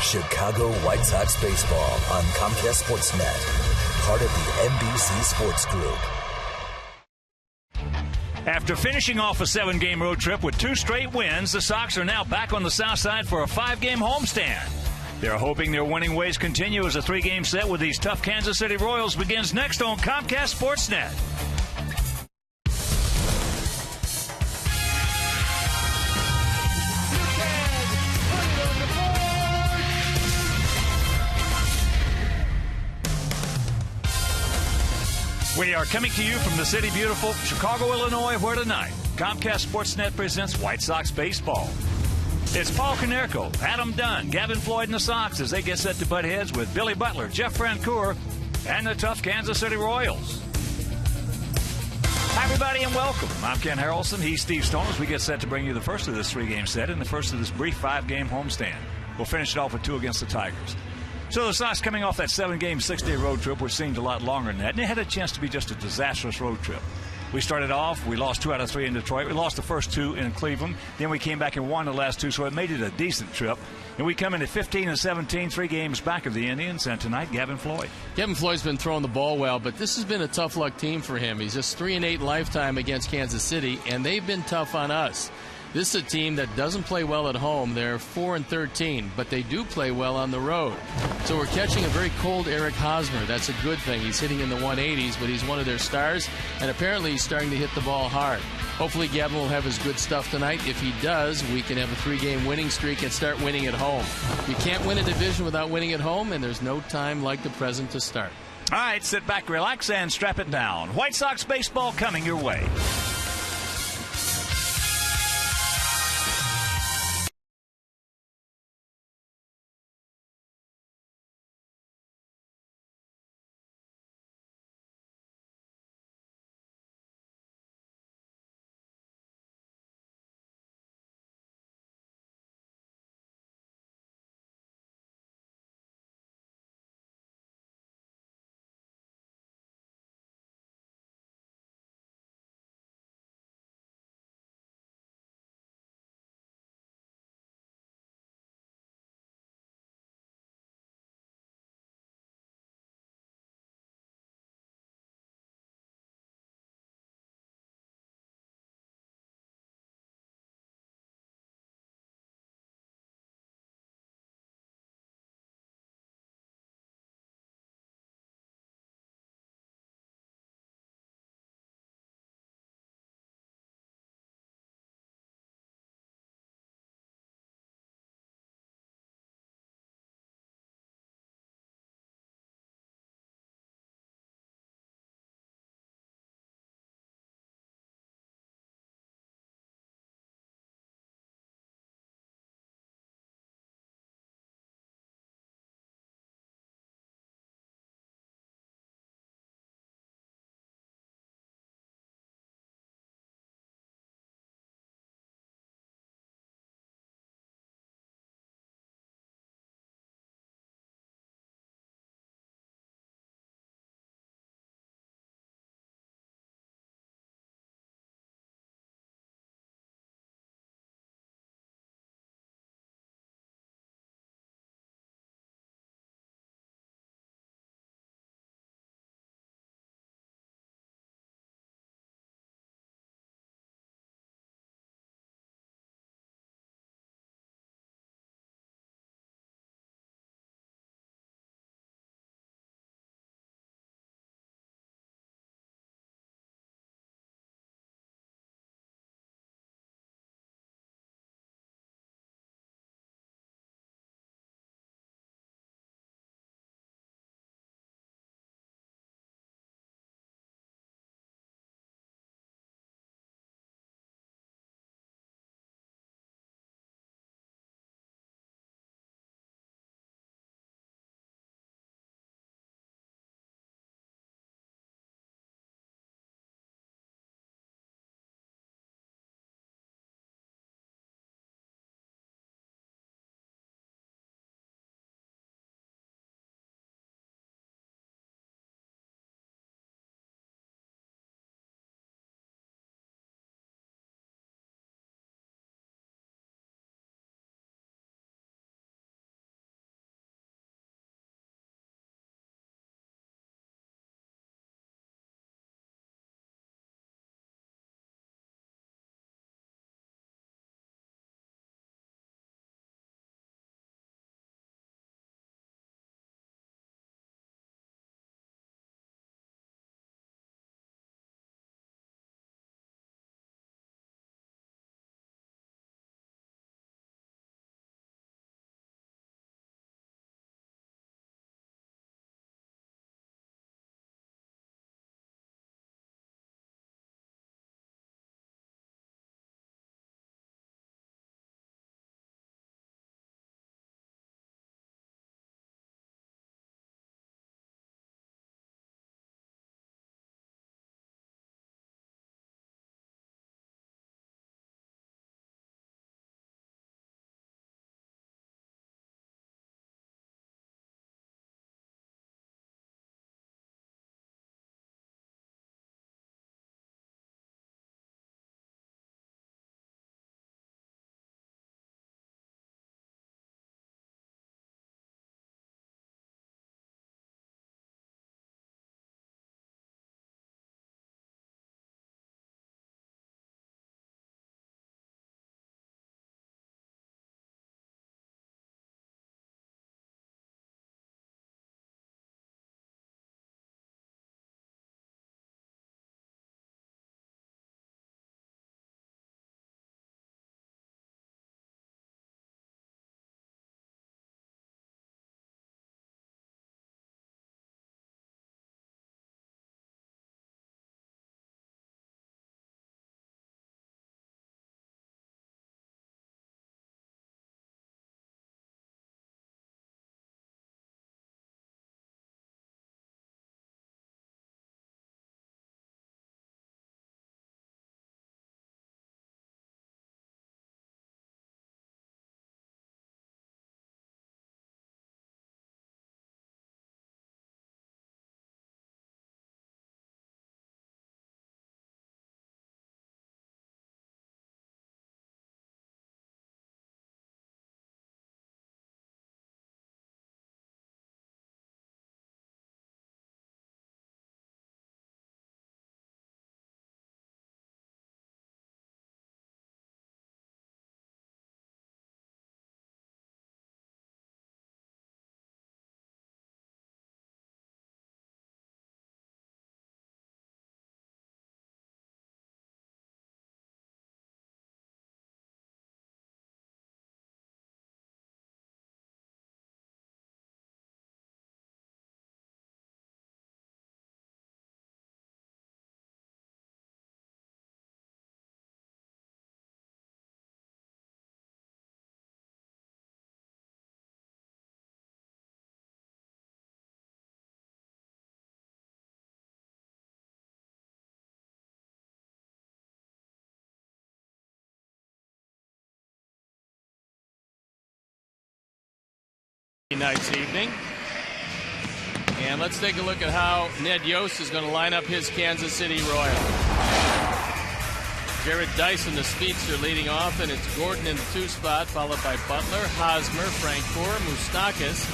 Chicago White Sox baseball on Comcast Sportsnet, part of the NBC Sports Group. After finishing off a 7-game road trip with 2 straight wins, the Sox are now back on the south side for a 5-game homestand. They're hoping their winning ways continue as a 3-game set with these tough Kansas City Royals begins next on Comcast Sportsnet. We are coming to you from the city beautiful Chicago, Illinois, where tonight Comcast Sportsnet presents White Sox baseball. It's Paul Konerko, Adam Dunn, Gavin Floyd, and the Sox as they get set to butt heads with Billy Butler, Jeff Francoeur, and the tough Kansas City Royals. Hi, everybody, and welcome. I'm Ken Harrelson. He's Steve Stone as we get set to bring you the first of this 3-game set and the first of this brief 5-game homestand. We'll finish it off with 2 against the Tigers. So the Sox coming off that 7-game, 6-day road trip, which seemed a lot longer than that, and it had a chance to be just a disastrous road trip. We started off, we lost 2 out of 3 in Detroit. We lost the first 2 in Cleveland. Then we came back and won the last 2, so it made it a decent trip. And we come in at 15-17, 3 games back of the Indians. And tonight, Gavin Floyd. Gavin Floyd's been throwing the ball well, but this has been a tough luck team for him. He's just 3-8 lifetime against Kansas City, and they've been tough on us. This is a team that doesn't play well at home. They're 4-13, but they do play well on the road. So we're catching a very cold Eric Hosmer. That's a good thing. He's hitting in the 180s, but he's one of their stars, and apparently he's starting to hit the ball hard. Hopefully Gavin will have his good stuff tonight. If he does, we can have a 3-game winning streak and start winning at home. You can't win a division without winning at home, and there's no time like the present to start. All right, sit back, relax, and strap it down. White Sox baseball coming your way. night's evening. And let's take a look at how Ned Yost is going to line up his Kansas City Royals. Jared Dyson, the speedster, leading off, and it's Gordon in the 2 spot, followed by Butler, Hosmer, Frank Coeur, Moustakas,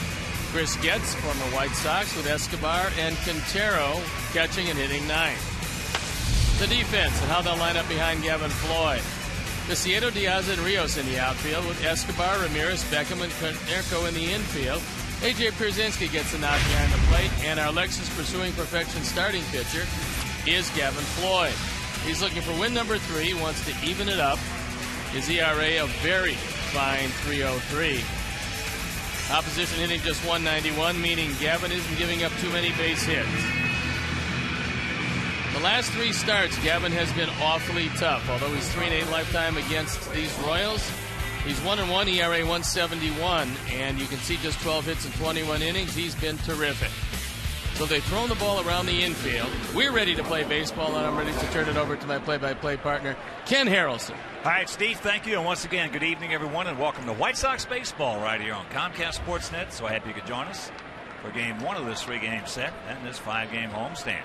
Chris Getz, former White Sox, with Escobar, and Quintero catching and hitting 9th. The defense and how they'll line up behind Gavin Floyd. Viciedo, Diaz, and Rios in the outfield, with Escobar, Ramirez, Beckham, and Quintero in the infield. A.J. Pierzynski gets a knock behind the plate, and our Lexus pursuing perfection starting pitcher is Gavin Floyd. He's looking for win number 3, wants to even it up. His ERA a very fine 3.03. Opposition hitting just 191, meaning Gavin isn't giving up too many base hits. The last 3 starts, Gavin has been awfully tough. Although he's 3-8 lifetime against these Royals, he's 1-1, ERA 171, and you can see just 12 hits in 21 innings. He's been terrific. So they've thrown the ball around the infield. We're ready to play baseball, and I'm ready to turn it over to my play-by-play partner, Ken Harrelson. All right, Steve, thank you. And once again, good evening, everyone, and welcome to White Sox baseball right here on Comcast Sportsnet. So happy you could join us for game 1 of this 3-game set and this 5-game homestand.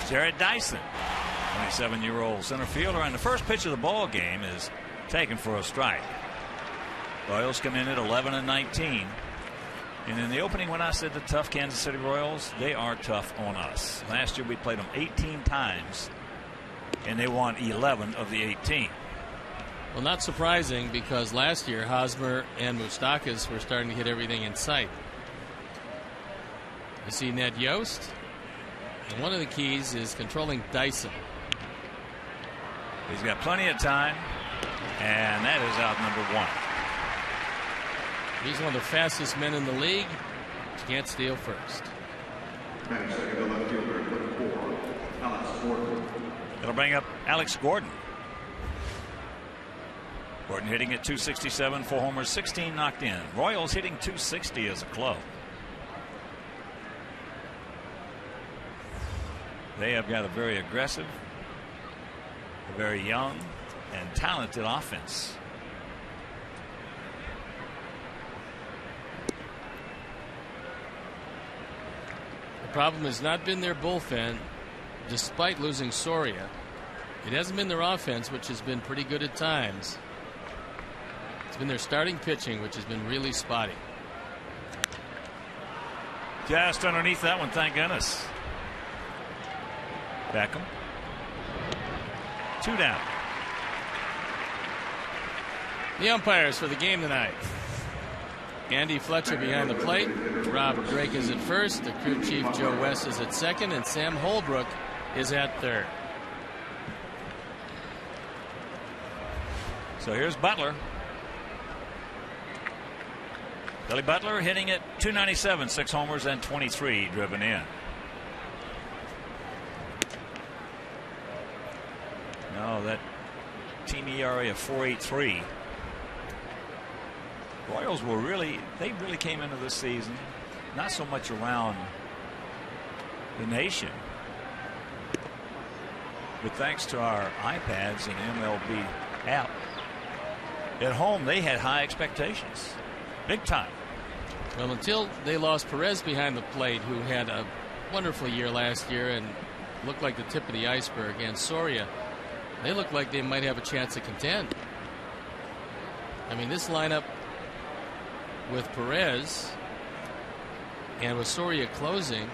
Jared Dyson, 27-year-old center fielder, and the first pitch of the ball game is taken for a strike. Royals come in at 11-19. And in the opening, when I said the tough Kansas City Royals, they are tough on us. Last year we played them 18 times, and they won 11 of the 18. Well, not surprising, because last year Hosmer and Moustakas were starting to hit everything in sight. You see Ned Yost, and one of the keys is controlling Dyson. He's got plenty of time, and that is out number 1. He's one of the fastest men in the league. Can't steal first. It'll bring up Alex Gordon. Gordon hitting at 267, 4 homers, 16 knocked in. Royals hitting 260 as a club. They have got a very aggressive, a very young, and talented offense. The problem has not been their bullpen, despite losing Soria. It hasn't been their offense, which has been pretty good at times. It's been their starting pitching, which has been really spotty. Just underneath that one, thank goodness. Beckham. 2 down. The umpires for the game tonight: Andy Fletcher behind the plate, Rob Drake is at first, the crew chief Joe West is at second, and Sam Holbrook is at third. So here's Butler. Billy Butler hitting at 297, 6 homers and 23 driven in. No, that team ERA of 4.83. Royals were they really came into this season not so much around the nation, but thanks to our iPads and MLB app at home, they had high expectations, big time. Well, until they lost Perez behind the plate, who had a wonderful year last year and looked like the tip of the iceberg, and Soria, they look like they might have a chance to contend. I mean, this lineup with Perez and with Soria closing,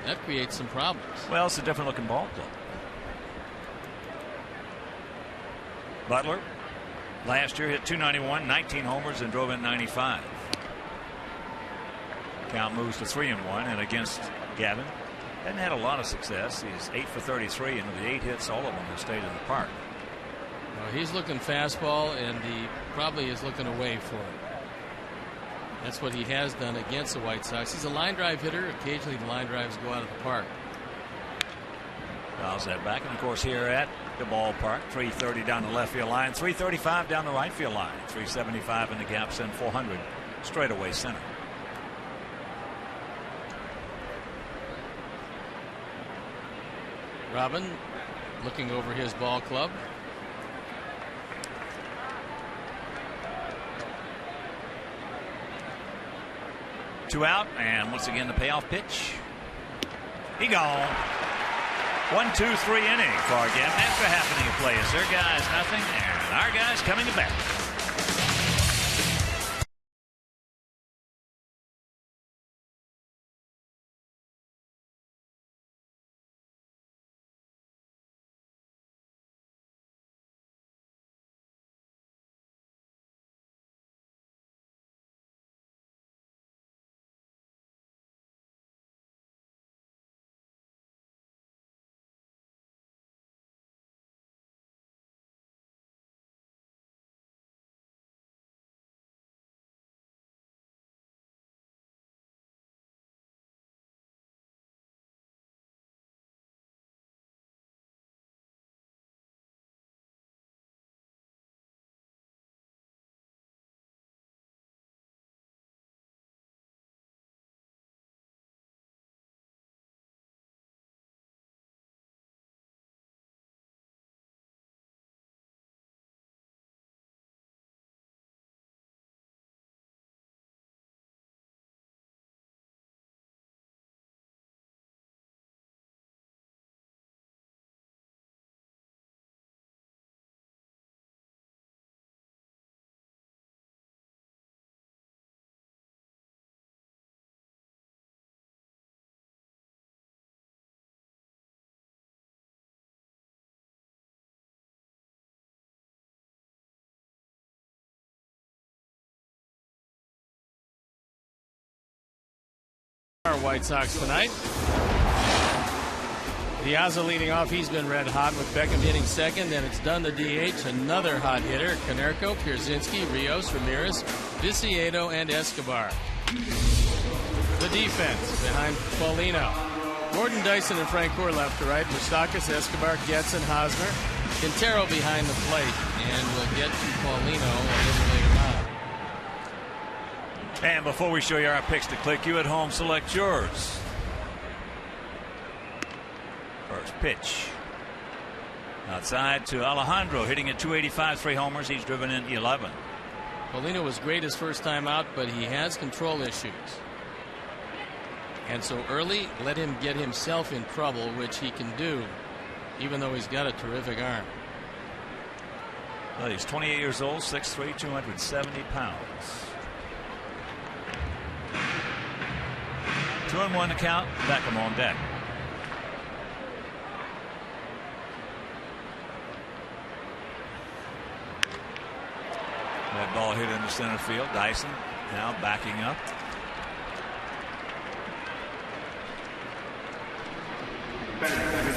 that creates some problems. Well, it's a different looking ball club. Butler last year hit 291, 19 homers, and drove in 95. Count moves to 3-1, and against Gavin, hasn't had a lot of success. He's 8 for 33, and of the 8 hits, all of them have stayed in the park. Well, he's looking fastball, and he probably is looking away for it. That's what he has done against the White Sox. He's a line drive hitter. Occasionally the line drives go out of the park. Fouls that back, and of course here at the ballpark, 330 down the left field line, 335 down the right field line, 375 in the gaps, and 400 straightaway center. Robin looking over his ball club. 2 out, and once again the payoff pitch. He gone. 1, 2, 3 inning for again. After happening of play, it's their guys nothing, and our guys coming to bat. Our White Sox tonight. Piazza leading off. He's been red hot with Beckham hitting second. Then it's Dunn, the DH. Another hot hitter. Konerko, Pierzynski, Rios, Ramirez, Viciedo, and Escobar. The defense behind Paulino. Gordon, Dyson, and Frank Coeur left to right. Moustakas, Escobar, Getz, and Hosmer. Quintero behind the plate. And we'll get to Paulino a little later on. And before we show you our picks to click, you at home select yours. First pitch. Outside to Alejandro, hitting at 285, 3 homers. He's driven in 11. Paulino was great his first time out, but he has control issues. And so early, let him get himself in trouble, which he can do, even though he's got a terrific arm. Well, he's 28 years old, 6'3", 270 pounds. 2-1 to count. Beckham on deck. That ball hit into center field. Dyson now backing up.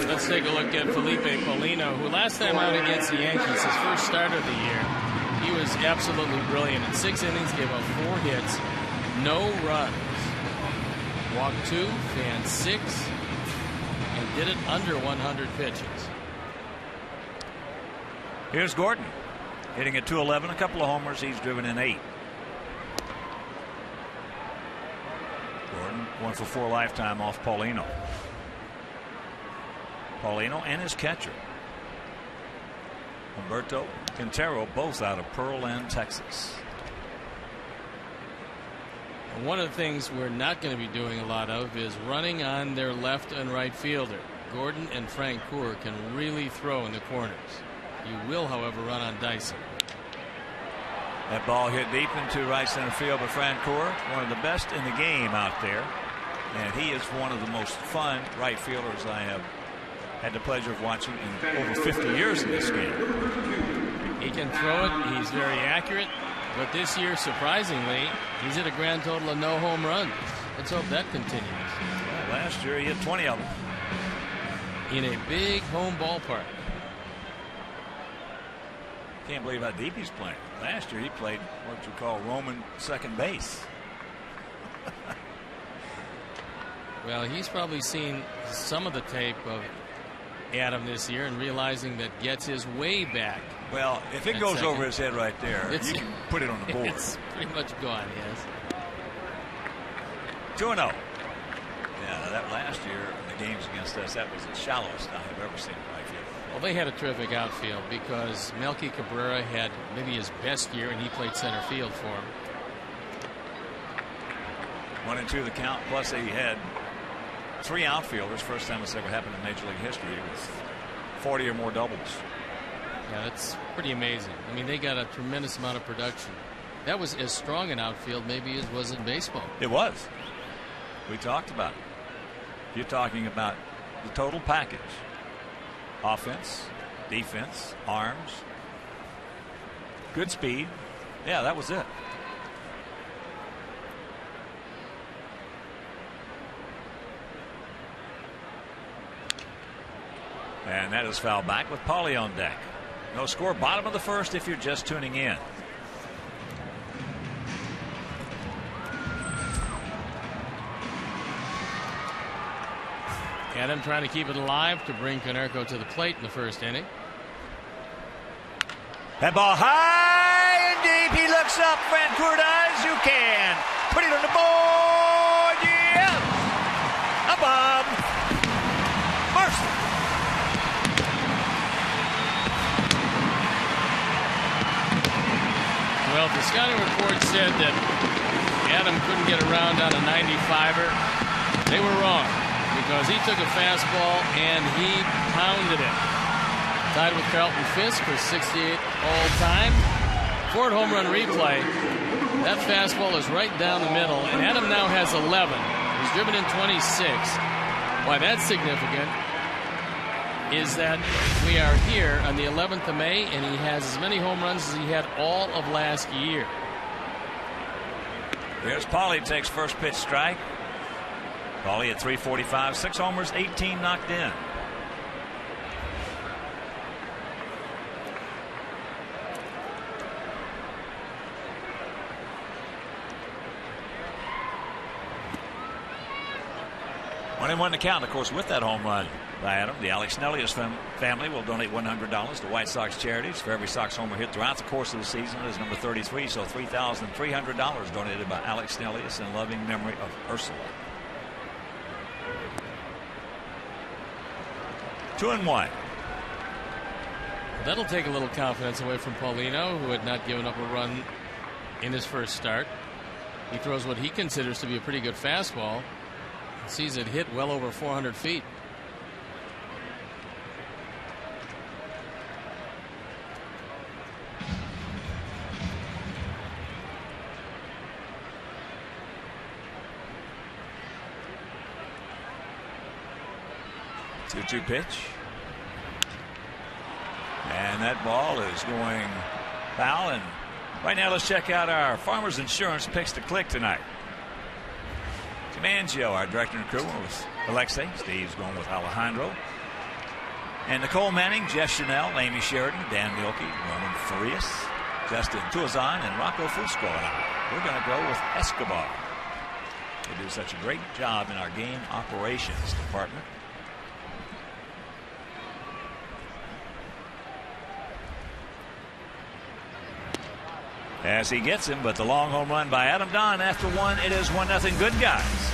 Let's take a look at Felipe Paulino, who last time out against the Yankees, his first start of the year, he was absolutely brilliant. In 6 innings, gave up 4 hits, no runs. Walked 2, fanned 6, and did it under 100 pitches. Here's Gordon, hitting at 211, a couple of homers. He's driven in 8. Gordon 1 for 4 lifetime off Paulino. Paulino and his catcher, Humberto Quintero, both out of Pearl End, Texas. One of the things we're not going to be doing a lot of is running on their left and right fielder. Gordon and Frank Coeur can really throw in the corners. You will, however, run on Dyson. That ball hit deep into right center field, but Frank Coeur, one of the best in the game out there, and he is one of the most fun right fielders I have had the pleasure of watching in over 50 years in this game. He can throw it. He's very accurate. But this year, surprisingly, he's at a grand total of no home runs. Let's hope that continues. Well, last year he hit 20 of them. In a big home ballpark. Can't believe how deep he's playing. Last year he played what you call Roman second base. Well, he's probably seen some of the tape of Adam this year and realizing that Getz his way back. Well, if it goes over his head right there, you can put it on the board. It's pretty much gone, yes. 2-0. Yeah, that last year in the games against us, that was the shallowest I have ever seen in right field. Well, they had a terrific outfield because Melky Cabrera had maybe his best year, and he played center field for him. 1-2 the count. Plus he had 3 outfielders. First time it's ever happened in Major League history with 40 or more doubles. Yeah, that's pretty amazing. I mean, they got a tremendous amount of production. That was as strong an outfield maybe as was in baseball. It was. We talked about it. You're talking about the total package. Offense, defense, arms, good speed. Yeah, that was it. And that is fouled back with Paulie on deck. No score, bottom of the first if you're just tuning in. Adam trying to keep it alive to bring Konerko to the plate in the first inning. That ball high and deep. He looks up. Francoeur does. You can put it on the board. Yeah. A bomb. Mercer. Well, the scouting report said that Adam couldn't get around on a 95er. They were wrong, because he took a fastball and he pounded it. Tied with Carlton Fisk for 68 all time. Ford home run replay. That fastball is right down the middle, and Adam now has 11. He's driven in 26. Why that's significant is that we are here on the 11th of May, and he has as many home runs as he had all of last year. Here's Paulie, takes first pitch strike. Paulie at 345, 6 homers, 18 knocked in. One and one to count, of course, with that home run by Adam. The Alex Snellius family will donate $100 to White Sox charities for every Sox homer hit throughout the course of the season. It is number 33, so $3,300 donated by Alex Snellius in loving memory of Ursula. 2-1. That'll take a little confidence away from Paulino, who had not given up a run in his first start. He throws what he considers to be a pretty good fastball. Sees it hit well over 400 feet. Two pitch. And that ball is going foul. And right now let's check out our Farmers Insurance picks to click tonight. Mangio, our director and crew, with Alexei. Steve's going with Alejandro. And Nicole Manning, Jeff Chanel, Amy Sheridan, Dan Mielke, Roman Farias, Justin Tuazan, and Rocco Fusco and I. We're going to go with Escobar. They do such a great job in our game operations department. As he gets him, but the long home run by Adam Don after one. It is 1-0 good guys.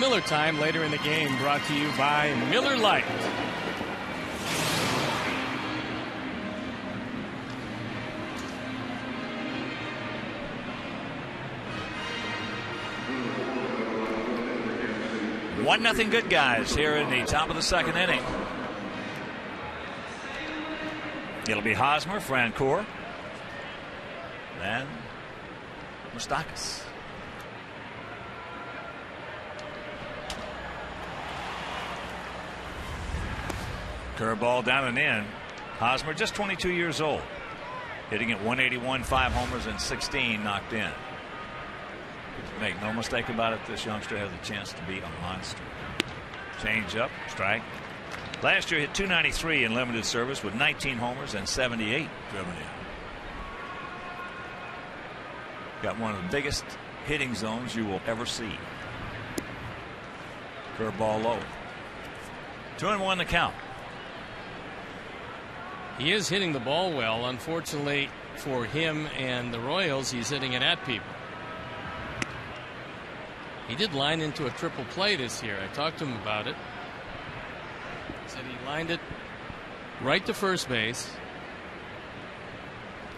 Miller time later in the game, brought to you by Miller Lite. One nothing good guys here in the top of the second inning. It'll be Hosmer, Francoeur, and Moustakas. Curveball down and in. Hosmer just 22 years old, hitting at 181, 5 homers and 16 knocked in. Make no mistake about it, this youngster has a chance to be a monster. Change up, strike. Last year hit 293 in limited service with 19 homers and 78 driven in. Got one of the biggest hitting zones you will ever see. Curveball low. 2-1 the count. He is hitting the ball well. Unfortunately for him and the Royals, he's hitting it at people. He did line into a triple play this year. I talked to him about it. He said he lined it right to first base.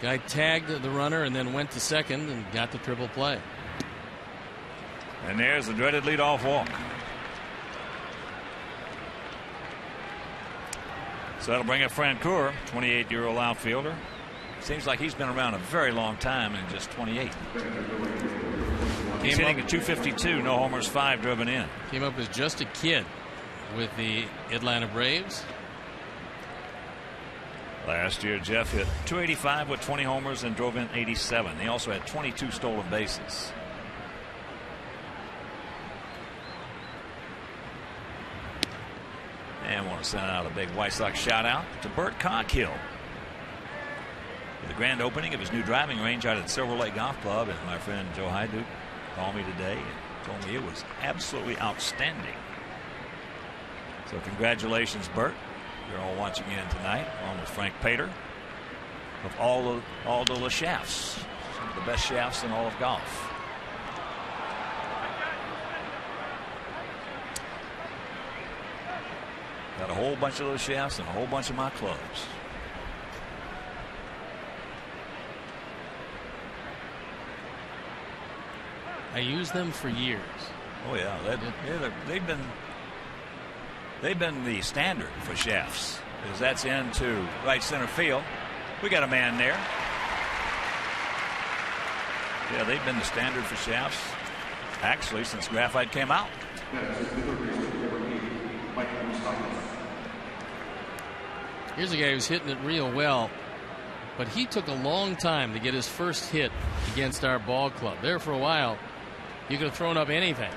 Guy tagged the runner and then went to second and got the triple play. And there's the dreaded leadoff walk. So that'll bring up Francoeur, 28-year-old outfielder. Seems like he's been around a very long time and just 28. He's hitting at 252, no homers, 5 driven in. Came up as just a kid with the Atlanta Braves. Last year, Jeff hit 285 with 20 homers and drove in 87. He also had 22 stolen bases. And want to send out a big White Sox shout out to Bert Coghill for the grand opening of his new driving range out at Silver Lake Golf Club. And my friend Joe Hyduke called me today and told me it was absolutely outstanding. So congratulations, Bert. You're all watching in tonight, along with Frank Pater of all the shafts, some of the best shafts in all of golf. Got a whole bunch of those shafts and a whole bunch of my clubs. I used them for years. Oh yeah, they've been the standard for shafts, because that's into right center field. We got a man there. Yeah, they've been the standard for shafts actually since graphite came out. Here's a guy who's hitting it real well, but he took a long time to get his first hit against our ball club. There for a while, you could have thrown up anything,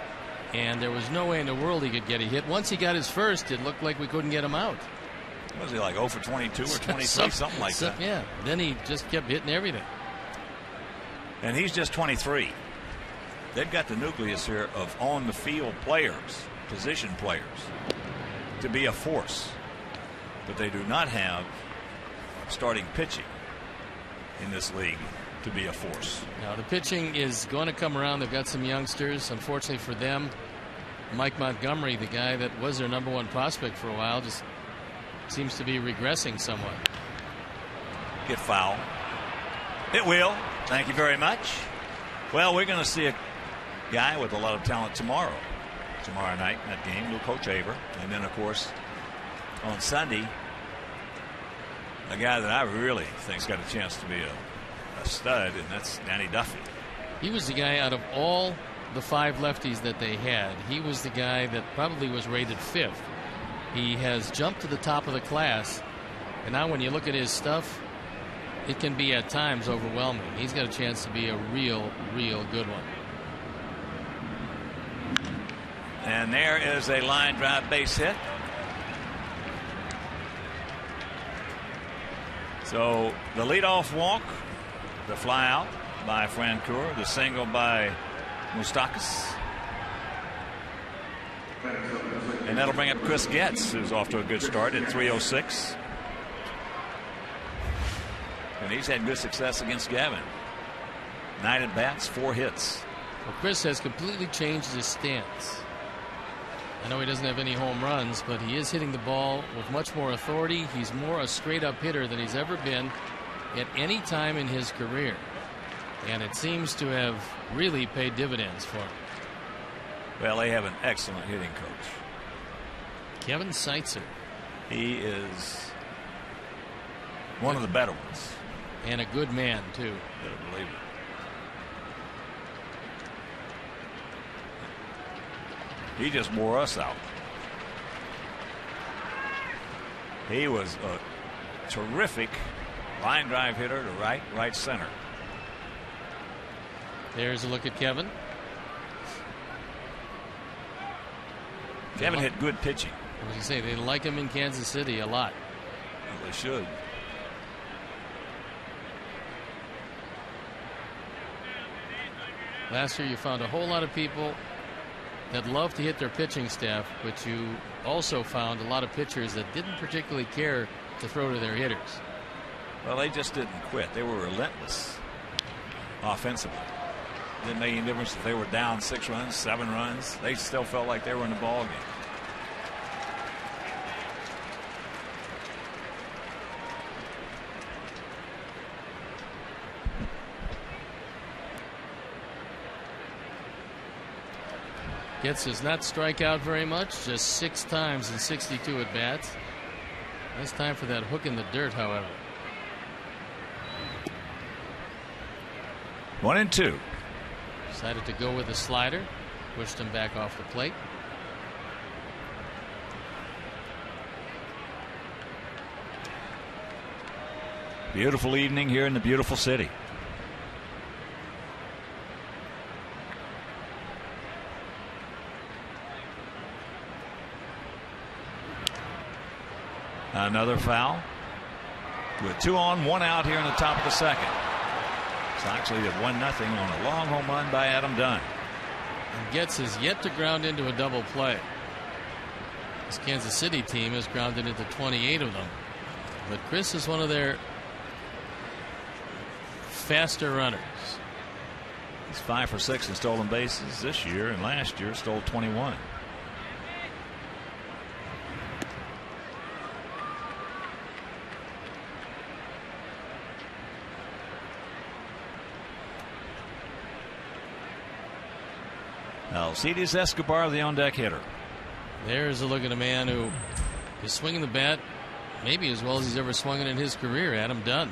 and there was no way in the world he could get a hit. Once he got his first, it looked like we couldn't get him out. Was he like 0 for 22 or 23, something like that? Yeah, then he just kept hitting everything. And he's just 23. They've got the nucleus here of on-the-field players, position players, to be a force. But they do not have starting pitching in this league to be a force. Now the pitching is going to come around. They've got some youngsters. Unfortunately for them, Mike Montgomery, the guy that was their #1 prospect for a while, just seems to be regressing somewhat. Get foul. It will. Thank you very much. Well, we're going to see a guy with a lot of talent tomorrow night in that game, Luke Hochaver. And then, of course, on Sunday, a guy that I really think's got a chance to be a stud, and that's Danny Duffy. He was the guy out of all the 5 lefties that they had. He was the guy that probably was rated 5th. He has jumped to the top of the class, and now when you look at his stuff, it can be at times overwhelming. He's got a chance to be a real good one. And there is a line drive base hit. So the leadoff walk, the fly out by Francoeur, the single by Moustakas. And that'll bring up Chris Getz, who's off to a good start at 306. And he's had good success against Gavin. 9 at bats, 4 hits. Well, Chris has completely changed his stance. I know he doesn't have any home runs, but he is hitting the ball with much more authority. He's more a straight-up hitter than he's ever been at any time in his career. And it seems to have really paid dividends for him. Well, they have an excellent hitting coach. Kevin Seitzer. He is one of the better ones. And a good man, too. Better believe it. He just wore us out. He was a terrific line drive hitter to right center. There's a look at Kevin. Kevin had good pitching. What did you say? They like him in Kansas City a lot. Well, they should. Last year you found a whole lot of people that love to hit their pitching staff, but you also found a lot of pitchers that didn't particularly care to throw to their hitters. Well, they just didn't quit. They were relentless offensively. Didn't make any difference if they were down 6 runs, 7 runs. They still felt like they were in the ball game. Getz does not strike out very much, just 6 times in 62 at bats. Nice time for that hook in the dirt, however. 1-2. Decided to go with a slider, pushed him back off the plate. Beautiful evening here in the beautiful city. Another foul with 2 on, 1 out here in the top of the second. Sox lead at 1-0 on a long home run by Adam Dunn. And Getz has yet to ground into a double play. This Kansas City team has grounded into 28 of them. But Chris is one of their faster runners. He's 5 for 6 in stolen bases this year, and last year stole 21. Alcides Escobar, the on-deck hitter. There's a look at a man who is swinging the bat maybe as well as he's ever swung it in his career, Adam Dunn.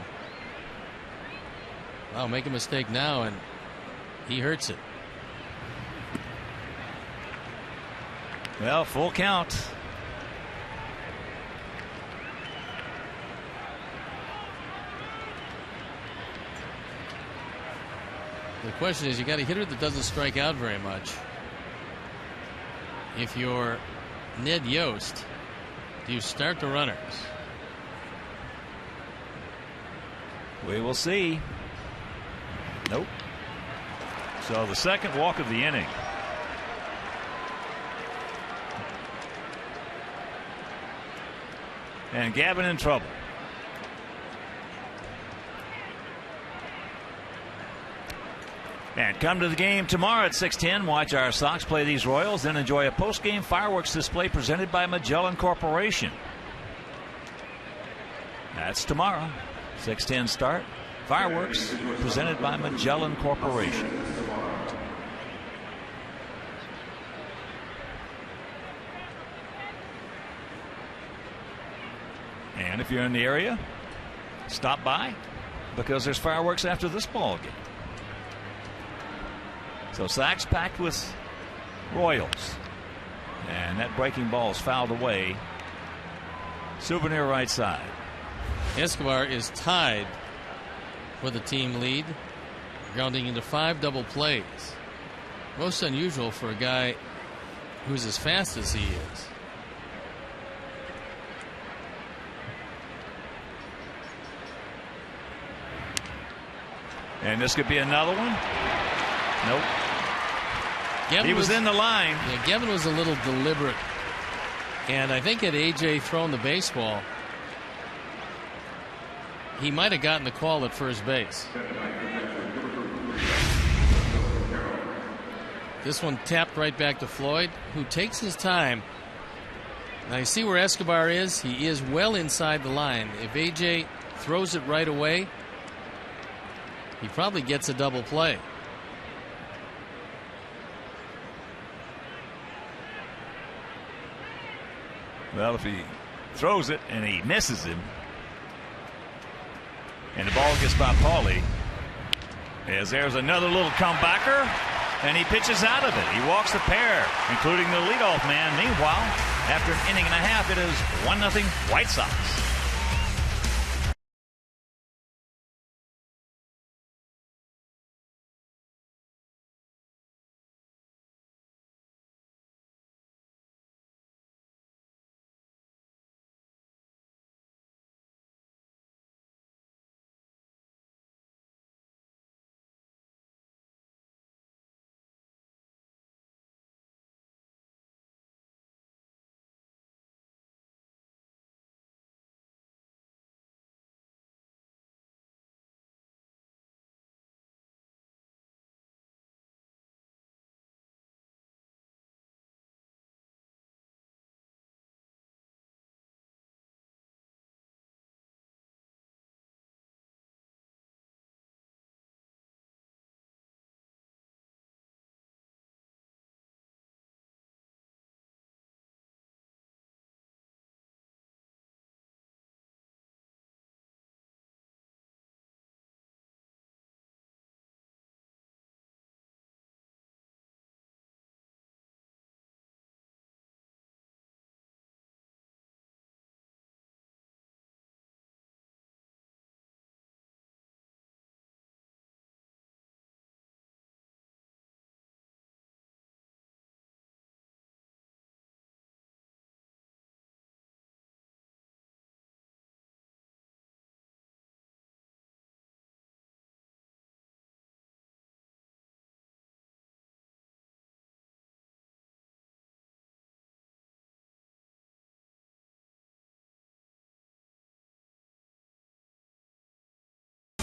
Wow, make a mistake now and he hurts it. Well, full count. The question is, you got a hitter that doesn't strike out very much. If you're Ned Yost, do you start the runners? We will see. Nope. So the second walk of the inning. And Gavin in trouble. And come to the game tomorrow at 6:10. Watch our Sox play these Royals, then enjoy a post-game fireworks display presented by Magellan Corporation. That's tomorrow. 6:10 start. Fireworks presented by Magellan Corporation. And if you're in the area, stop by because there's fireworks after this ball game. So Sox packed with Royals. And that breaking ball is fouled away. Souvenir right side. Escobar is tied for the team lead, grounding into 5 double plays. Most unusual for a guy who's as fast as he is. And this could be another one. Nope. Gavin he was in the line. Yeah, Gavin was a little deliberate. And I think had AJ thrown the baseball, he might have gotten the call at first base. This one tapped right back to Floyd, who takes his time. Now you see where Escobar is. He is well inside the line. If AJ throws it right away, he probably gets a double play. Well, if he throws it and he misses him, and the ball gets by Paulie, as there's another little comebacker, and he pitches out of it. He walks the pair, including the leadoff man. Meanwhile, after an inning and a half, it is 1-0 White Sox.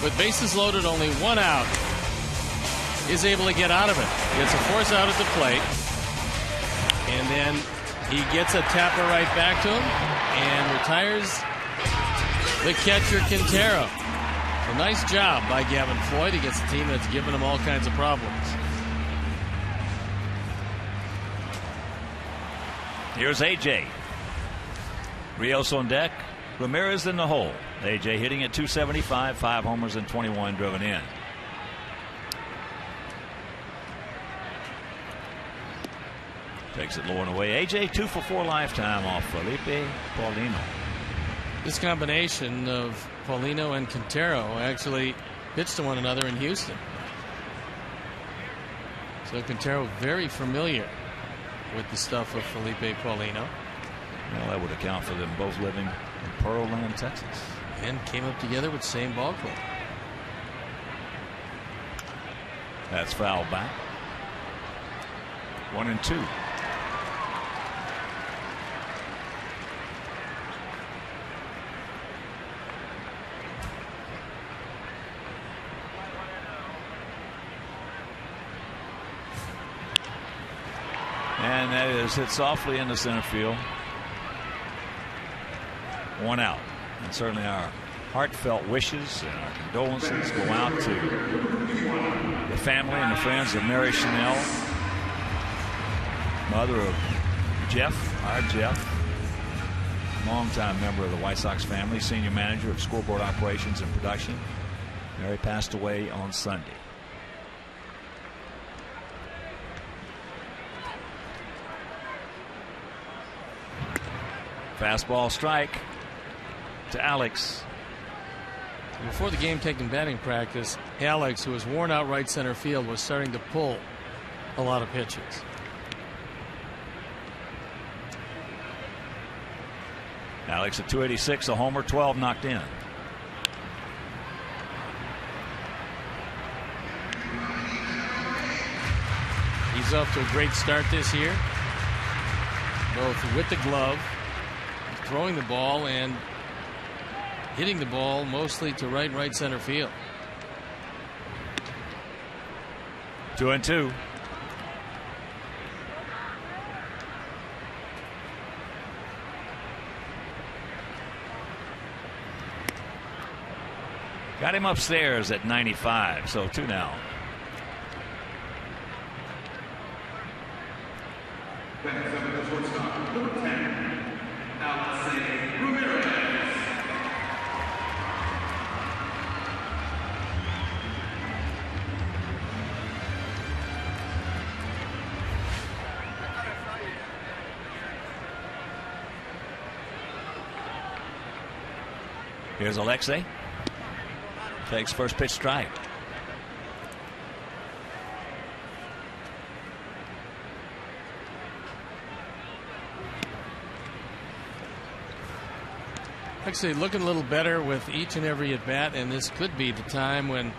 With bases loaded, only one out, is able to get out of it. Gets a force out at the plate, and then he gets a tapper right back to him and retires the catcher, Quintero. A nice job by Gavin Floyd against a team that's given him all kinds of problems. Here's AJ. Rios on deck. Ramirez in the hole. AJ hitting at .275, 5 homers and 21 driven in. Takes it low and away. AJ 2 for 4 lifetime off Felipe Paulino. This combination of Paulino and Quintero actually pitched to one another in Houston. So Quintero very familiar with the stuff of Felipe Paulino. Well, that would account for them both living in Pearland, Texas. And came up together with the same ball club. That's foul back. 1-2. And that is hit softly into center field. 1 out. And certainly our heartfelt wishes and our condolences go out to the family and the friends of Mary Chanel, mother of Jeff, our Jeff, longtime member of the White Sox family, senior manager of scoreboard operations and production. Mary passed away on Sunday. Fastball strike to Alex. Before the game taking batting practice, Alex, who was worn out right center field, was starting to pull a lot of pitches. Alex at .286, a homer, 12 knocked in. He's off to a great start this year, both with the glove, throwing the ball, and hitting the ball mostly to right center field. 2-2. Got him upstairs at 95, so 2 now. Here's Alexei. Takes first pitch strike. Alexei looking a little better with each and every at bat, and this could be the time when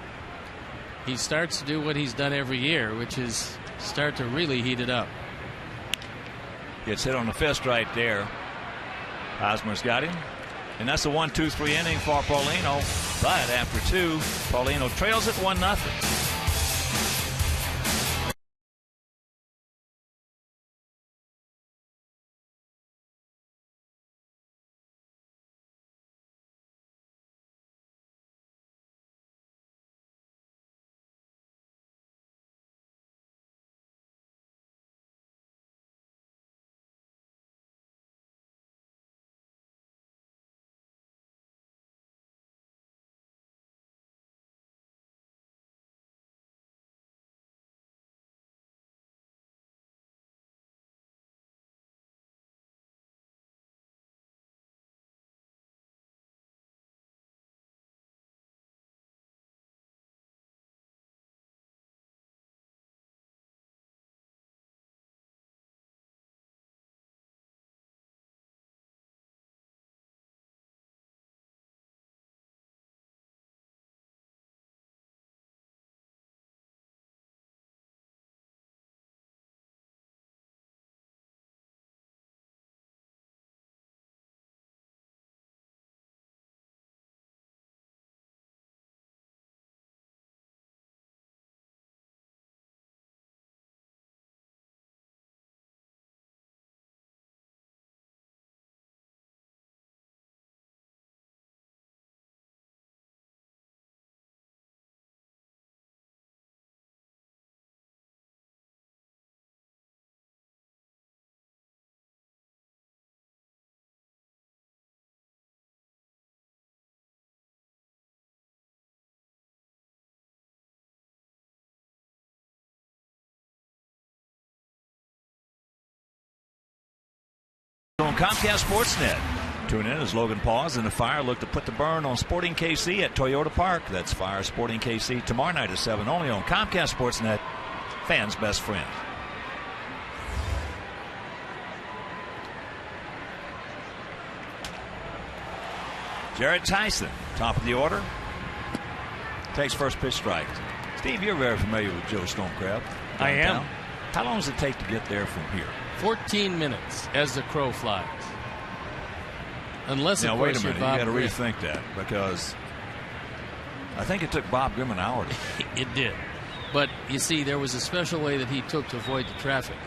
he starts to do what he's done every year, which is start to really heat it up. Gets hit on the fist right there. Hosmer's got him. And that's a 1-2-3 inning for Paulino. But after 2, Paulino trails it 1-0. On Comcast Sportsnet. Tune in as Logan Paws and the Fire look to put the burn on Sporting KC at Toyota Park. That's Fire Sporting KC tomorrow night at 7, only on Comcast Sportsnet, fans' best friend. Jared Tyson, top of the order, takes first pitch strike. Steve, you're very familiar with Joe Stonecrab. I am. How long does it take to get there from here? 14 minutes as the crow flies. Unless, now, of wait course, a minute. you're Bob You got to Grimm. rethink that, because I think it took Bob Grimm an hour to. It did. But, you see, there was a special way that he took to avoid the traffic.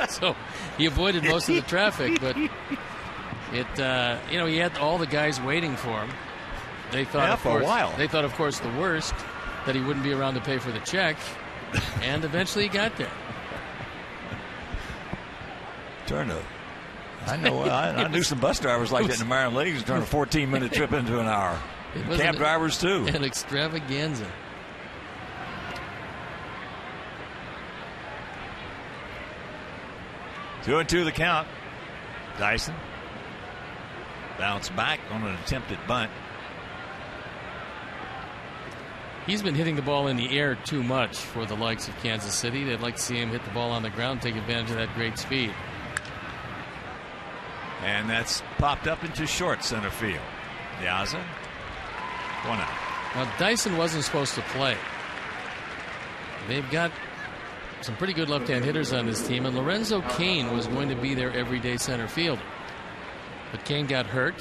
So, he avoided most of the traffic, but it, he had all the guys waiting for him. They thought, for a while. They thought, of course, the worst, that he wouldn't be around to pay for the check. And eventually he got there. I knew some bus drivers like that in the Maryland Leagues turn a 14-minute trip into an hour. Cab drivers, too. An extravaganza. Two and two the count. Dyson. Bounce back on an attempted bunt. He's been hitting the ball in the air too much for the likes of Kansas City. They'd like to see him hit the ball on the ground, take advantage of that great speed. And that's popped up into short center field. Diaza, 1 out. Now, Dyson wasn't supposed to play. They've got some pretty good left-hand hitters on this team, and Lorenzo Cain was going to be their everyday center fielder. But Cain got hurt.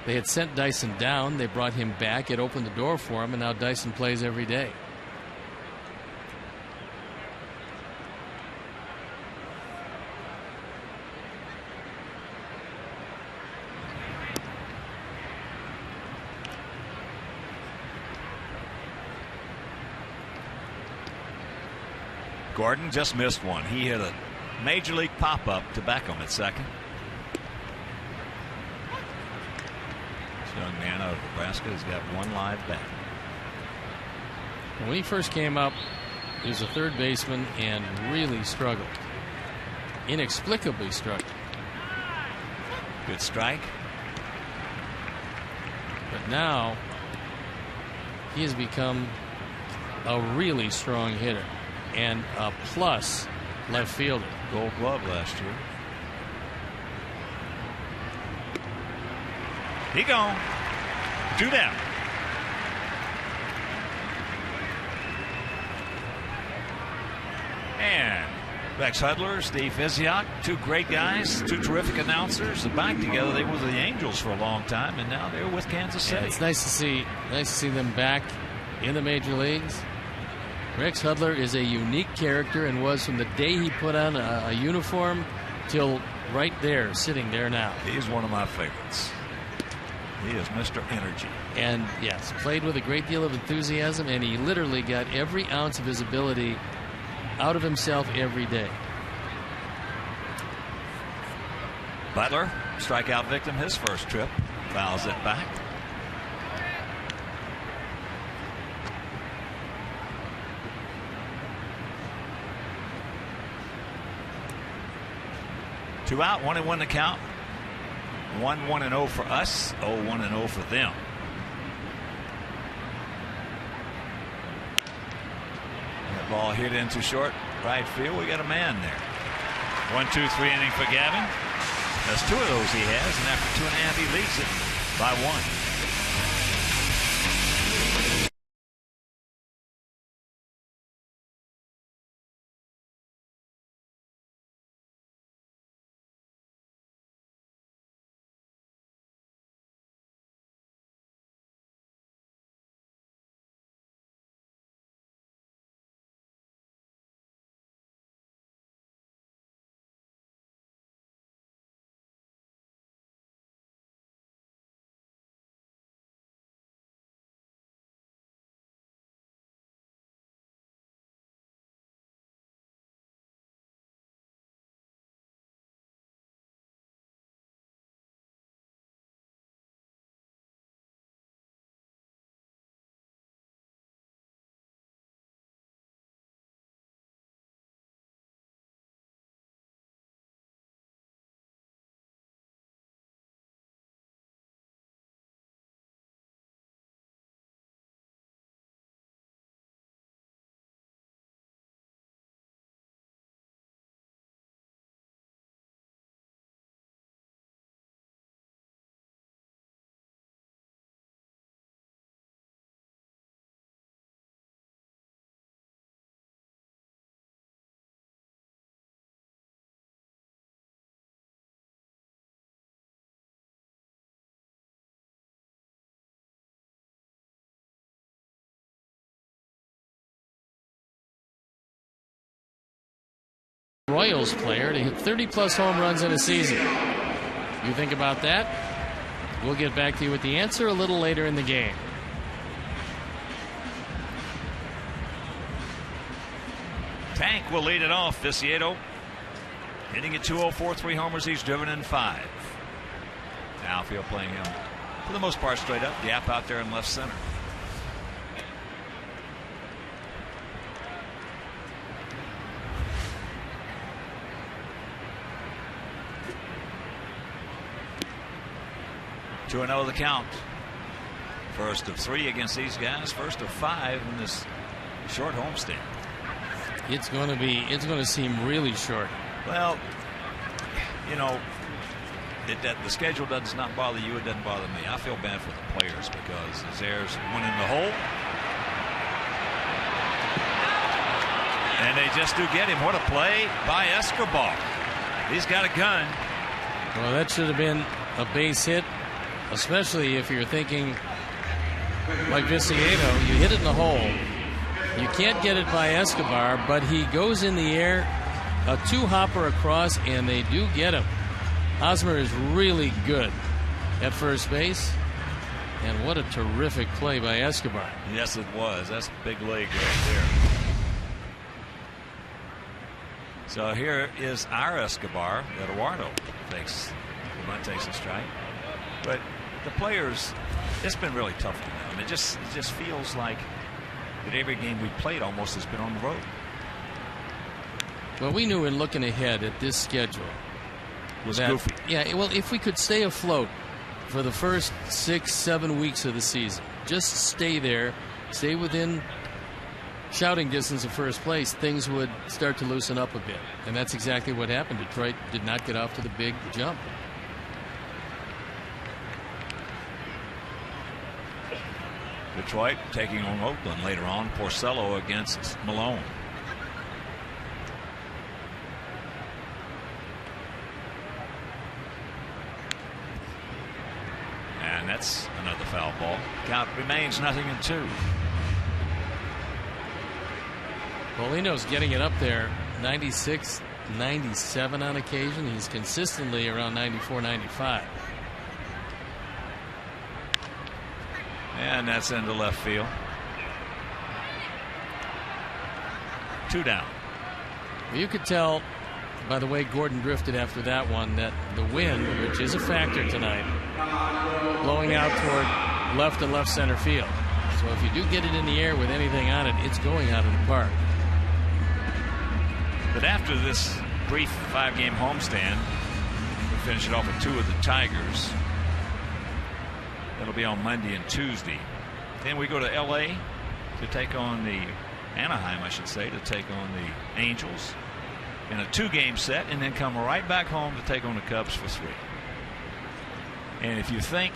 They had sent Dyson down. They brought him back. It opened the door for him, and now Dyson plays every day. Gordon just missed one. He hit a major league pop-up to back him at second. This young man out of Nebraska has got one live bat. When he first came up, he was a third baseman and really struggled. Inexplicably struggled. Good strike. But now he has become a really strong hitter and a plus left fielder. Gold Glove last year. He gone. 2 down. And Rex Hudler, Steve Visiak, 2 great guys, 2 terrific announcers. They're back together. They were the Angels for a long time, and now they're with Kansas City. Yeah, it's nice to see them back in the major leagues. Rex Hudler is a unique character and was from the day he put on a uniform till right there, sitting there now. He's one of my favorites. He is Mr. Energy. And yes, played with a great deal of enthusiasm, and he literally got every ounce of his ability out of himself every day. Butler, strikeout victim, his first trip, fouls it back. Two out, 1-1 to count. 1-1-0 for us, 0-1-0 for them. That ball hit into short right field. We got a man there. 1-2-3 inning for Gavin. That's 2 of those he has, and after 2.5 he leads it by 1. Royals player to hit 30-plus home runs in a season. You think about that? We'll get back to you with the answer a little later in the game. Tank will lead it off. Viciedo hitting at 204, 3 homers. He's driven in 5. Outfield playing him for the most part straight up. Gap out there in left center. Two and 0 the count. First of 3 against these guys. First of 5 in this short homestand. It's going to seem really short. Well, you know, the schedule does not bother you. It doesn't bother me. I feel bad for the players because there's one in the hole, and they just do get him. What a play by Escobar. He's got a gun. Well, that should have been a base hit, especially if you're thinking like Viciedo. You hit it in the hole. You can't get it by Escobar, but he goes in the air, a 2-hopper across, and they do get him. Hosmer is really good at first base, and what a terrific play by Escobar. Yes, it was. That's a big leg right there. So here is our Escobar. Eduardo takes a strike. But the players, it's been really tough for them. It just feels like that every game we played almost has been on the road. Well, we knew in looking ahead at this schedule was goofy. Yeah, well, if we could stay afloat for the first 6-7 weeks of the season, just stay there, stay within shouting distance of first place, things would start to loosen up a bit. And that's exactly what happened. Detroit did not get off to the big jump. Detroit taking on Oakland later on. Porcello against Malone. And that's another foul ball. Count remains 0-2. Paulino's getting it up there, 96, 97 on occasion. He's consistently around 94, 95. And that's into left field. 2 down. You could tell by the way Gordon drifted after that one that the wind, which is a factor tonight, blowing out toward left and left center field. So if you do get it in the air with anything on it, it's going out of the park. But after this brief 5-game homestand, we finish it off with 2 of the Tigers. That'll be on Monday and Tuesday. Then we go to L.A. to take on the Anaheim, I should say, to take on the Angels in a 2-game set, and then come right back home to take on the Cubs for 3. And if you think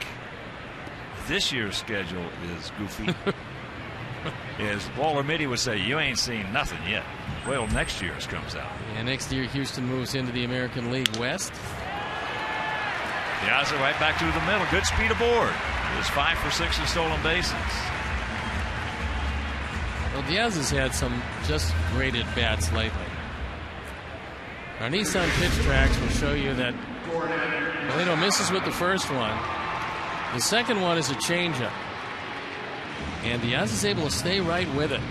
this year's schedule is goofy, as Walter Mitty would say, you ain't seen nothing yet. Well, next year's comes out. And next year, Houston moves into the American League West. Diaz right back to the middle. Good speed aboard. It was 5 for 6 in stolen bases. Well, Diaz has had some just great at-bats lately. Our Nissan pitch tracks will show you that Paulino misses with the first one. The second one is a changeup. And Diaz is able to stay right with it.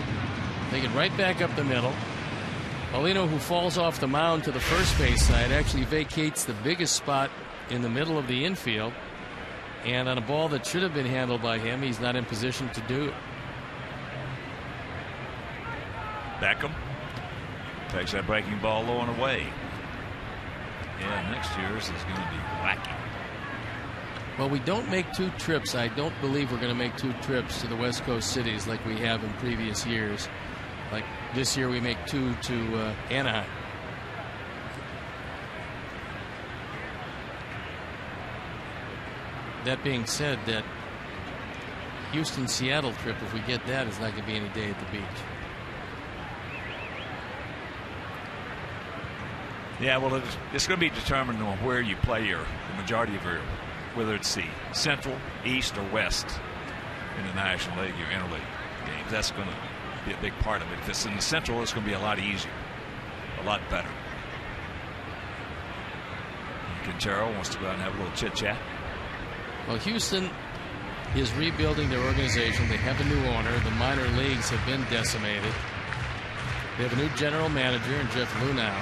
Take it right back up the middle. Paulino, who falls off the mound to the first base side, actually vacates the biggest spot in the middle of the infield. And on a ball that should have been handled by him, he's not in position to do it. Beckham takes that breaking ball low and away. Yeah, next year's is going to be wacky. Well, we don't make 2 trips. I don't believe we're going to make 2 trips to the West Coast cities like we have in previous years. Like this year, we make 2 to Anaheim. That being said, that Houston-Seattle trip, if we get that, is not going to be any day at the beach. Yeah, well, it's going to be determined on where you play the majority of your, whether it's the Central, East, or West in the National League or Interleague games. That's going to be a big part of it. If it's in the Central, it's going to be a lot easier, a lot better. Quintero wants to go out and have a little chit-chat. Well, Houston is rebuilding their organization. They have a new owner. The minor leagues have been decimated. They have a new general manager in Jeff Lunau.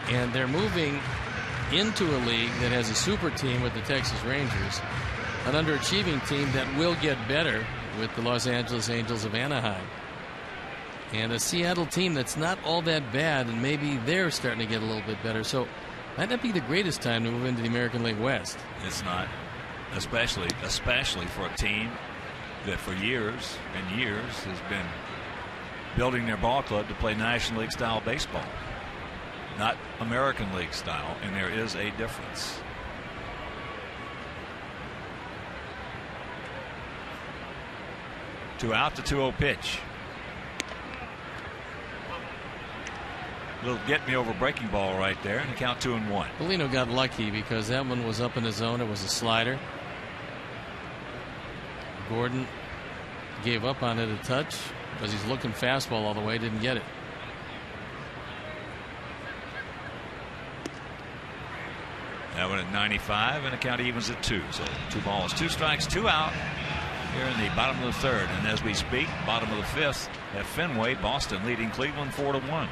And they're moving into a league that has a super team with the Texas Rangers, an underachieving team that will get better with the Los Angeles Angels of Anaheim, and a Seattle team that's not all that bad, and maybe they're starting to get a little bit better. So might not be the greatest time to move into the American League West. It's not, especially for a team that for years and years has been building their ball club to play National League style baseball, not American League style, and there is a difference. Two out, the 2-0 pitch. Little get me over breaking ball right there, and count 2-1. Paulino got lucky because that one was up in his zone. It was a slider. Gordon gave up on it a touch because he's looking fastball all the way, didn't get it. That one at 95, and the count evens at 2. So 2 balls, 2 strikes, 2 out here in the bottom of the 3rd. And as we speak, bottom of the 5th at Fenway, Boston leading Cleveland 4-1.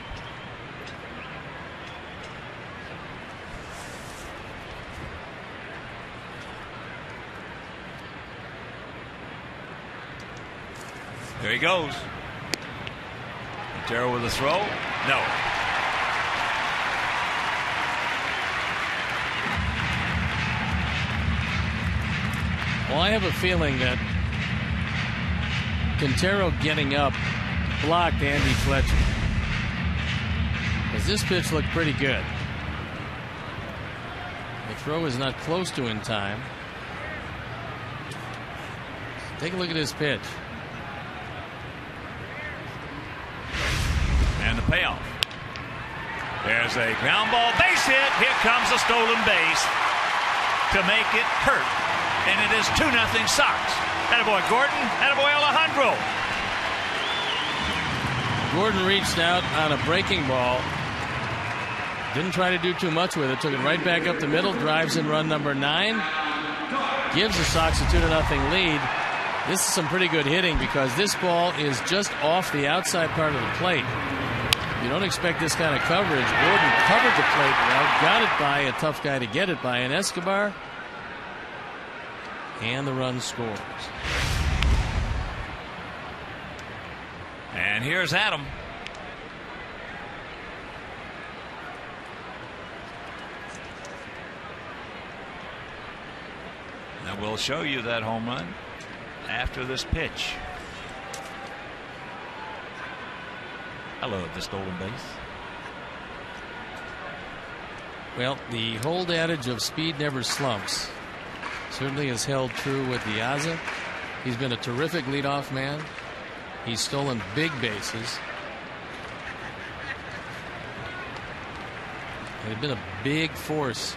he goes. Quintero with a throw. No. Well, I have a feeling that Quintero getting up blocked Andy Fletcher, because this pitch looked pretty good. The throw is not close to in time. Take a look at his pitch. And the payoff. There's a ground ball base hit. Here comes a stolen base to make it hurt. And it is 2-0 Sox. Attaboy Gordon. Attaboy Alejandro. Gordon reached out on a breaking ball. Didn't try to do too much with it. Took it right back up the middle. Drives in run number 9. Gives the Sox a 2-0 lead. This is some pretty good hitting, because this ball is just off the outside part of the plate. You don't expect this kind of coverage. Gordon covered the plate well, got it by a tough guy to get it by, and Escobar. And the run scores. And here's Adam. And we'll show you that home run after this pitch. I love the stolen base. Well, the old adage of speed never slumps certainly has held true with Diaz. He's been a terrific leadoff man. He's stolen big bases. And he's been a big force.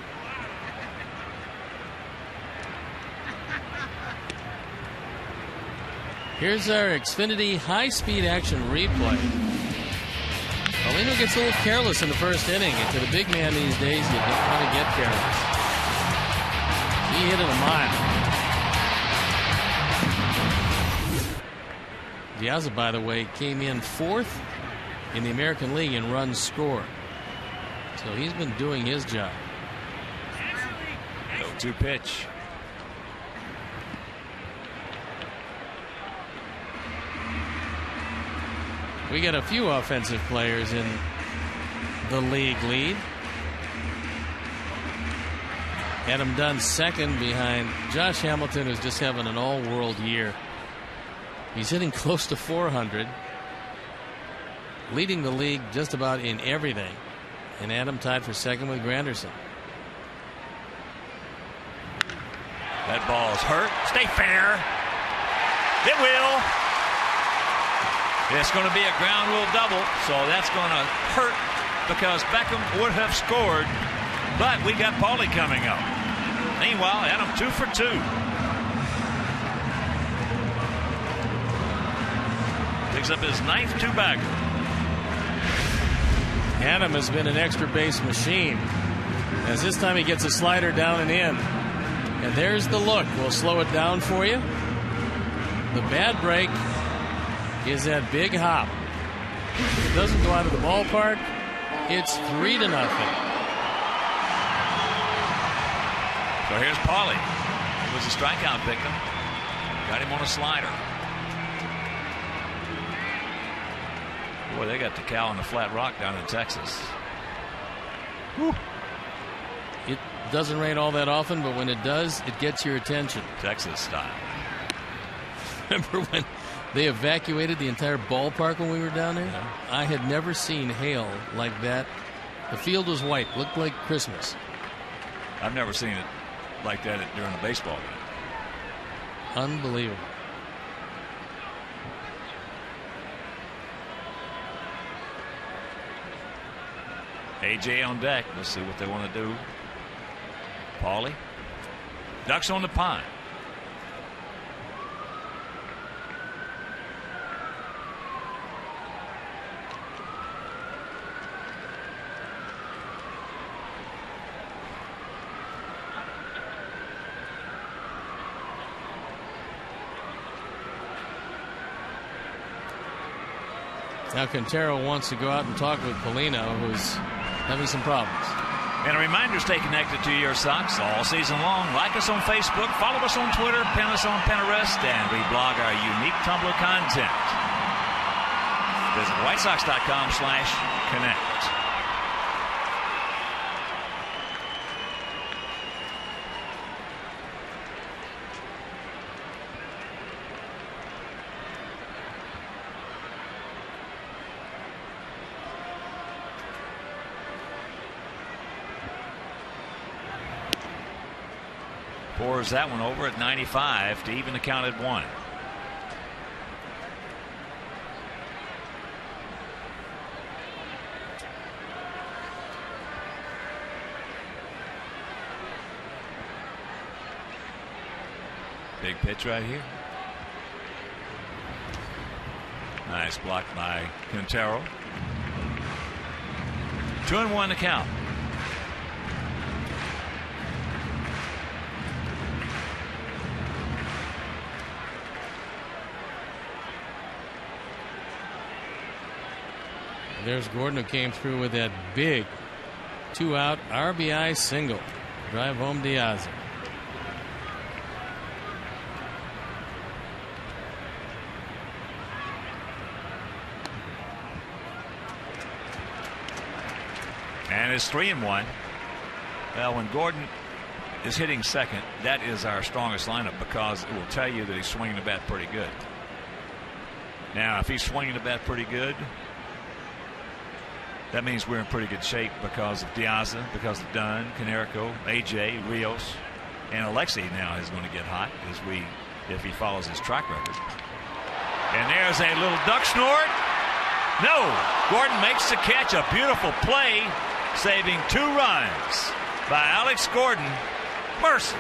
Here's our Xfinity high-speed action replay. Paulino gets a little careless in the first inning. And to the big man these days, you don't want to get careless. He hit it a mile. Diaz, by the way, came in 4th in the American League in runs scored. So he's been doing his job. 0-2 pitch. We got a few offensive players in the league lead. Adam Dunn second behind Josh Hamilton, who's just having an all-world year. He's hitting close to 400, leading the league just about in everything. And Adam tied for second with Granderson. That ball's hurt. Stay fair. It will. It's going to be a ground rule double, so that's going to hurt because Beckham would have scored, but we got Paulie coming up. Meanwhile, Adam 2 for 2. Picks up his 9th two-bagger. Adam has been an extra base machine, as this time he gets a slider down and in. And there's the look. We'll slow it down for you. The bad break is that big hop. If it doesn't go out of the ballpark, it's 3-0. So here's Paulie. It was a strikeout victim. Got him on a slider. Boy, they got the cow on the flat rock down in Texas. Whew. It doesn't rain all that often, but when it does, it gets your attention. Texas style. Remember when they evacuated the entire ballpark when we were down there? Yeah. I had never seen hail like that. The field was white, looked like Christmas. I've never seen it like that during a baseball game. Unbelievable. AJ on deck. Let's see what they want to do. Paulie. Ducks on the pine. Now Quintero wants to go out and talk with Paulino, who's having some problems. And a reminder, stay connected to your Sox all season long. Like us on Facebook, follow us on Twitter, pin us on Pinterest, and reblog our unique Tumblr content. Visit WhiteSox.com/connect. Pours that one over at 95 to even the count at 1. Big pitch right here. Nice block by Quintero. 2-1 to count. There's Gordon, who came through with that big 2-out RBI single. Drive home Diaz. And it's 3-1. Well, when Gordon is hitting second, that is our strongest lineup because it will tell you that he's swinging the bat pretty good. Now, if he's swinging the bat pretty good, that means we're in pretty good shape because of Diaza, because of Dunn, Canerico, AJ, Rios, and Alexei now is going to get hot if he follows his track record. And there's a little duck snort. No, Gordon makes the catch. A beautiful play, saving 2 runs by Alex Gordon. Mercy.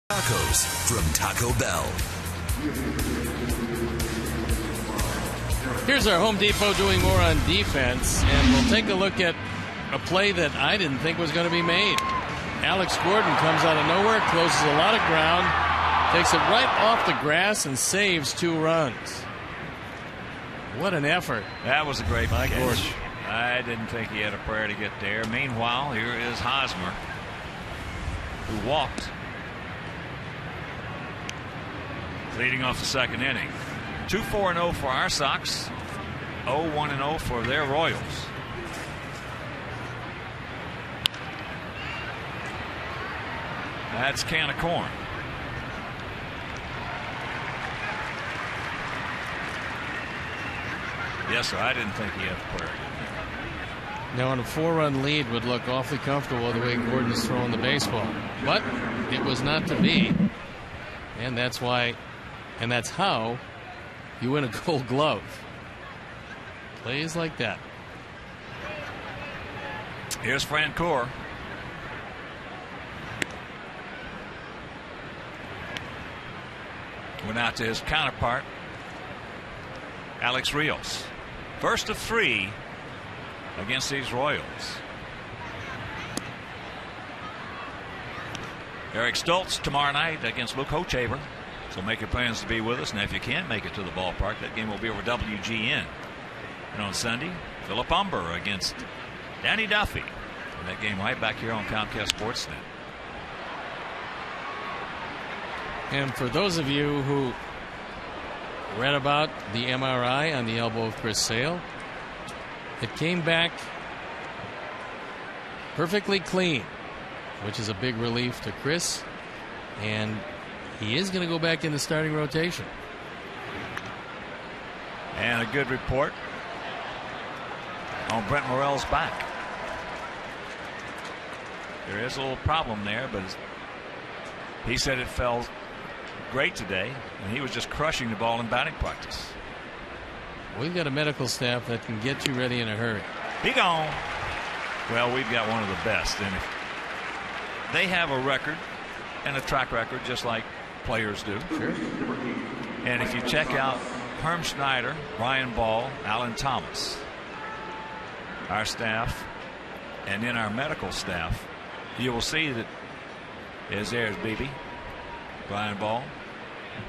Tacos from Taco Bell. Here's our Home Depot doing more on defense, and we'll take a look at a play that I didn't think was going to be made. Alex Gordon comes out of nowhere, closes a lot of ground, takes it right off the grass, and saves 2 runs. What an effort. That was a great catch. Gordon. I didn't think he had a prayer to get there. Meanwhile, here is Hosmer, who walked, leading off the second inning. 2-4-0 for our Sox. 0-1-0 for their Royals. That's can of corn. Yes, sir. I didn't think he had a prayer. Now, on a 4-run lead would look awfully comfortable the way Gordon's throwing the baseball. But it was not to be. And that's why, and that's how you win a Gold Glove. Plays like that. Here's Francoeur. Went out to his counterpart, Alex Rios. First of 3 against these Royals. Eric Stoltz tomorrow night against Luke Hochaver. So make your plans to be with us. Now, if you can't make it to the ballpark, that game will be over WGN. And on Sunday, Philip Umber against Danny Duffy. And that game right back here on Comcast Sportsnet. And for those of you who read about the MRI on the elbow of Chris Sale, it came back perfectly clean, which is a big relief to Chris. And he is going to go back in the starting rotation. And a good report on Brent Morel's back. There is a little problem there, but he said it felt great today, and he was just crushing the ball in batting practice. We've got a medical staff that can get you ready in a hurry. Be gone. Well, we've got one of the best, and they have a record and a track record just like players do. Sure. And if you check out Herm Schneider, Ryan Ball, Alan Thomas, our staff, and then our medical staff, you will see that there's Beebe, Ryan Ball,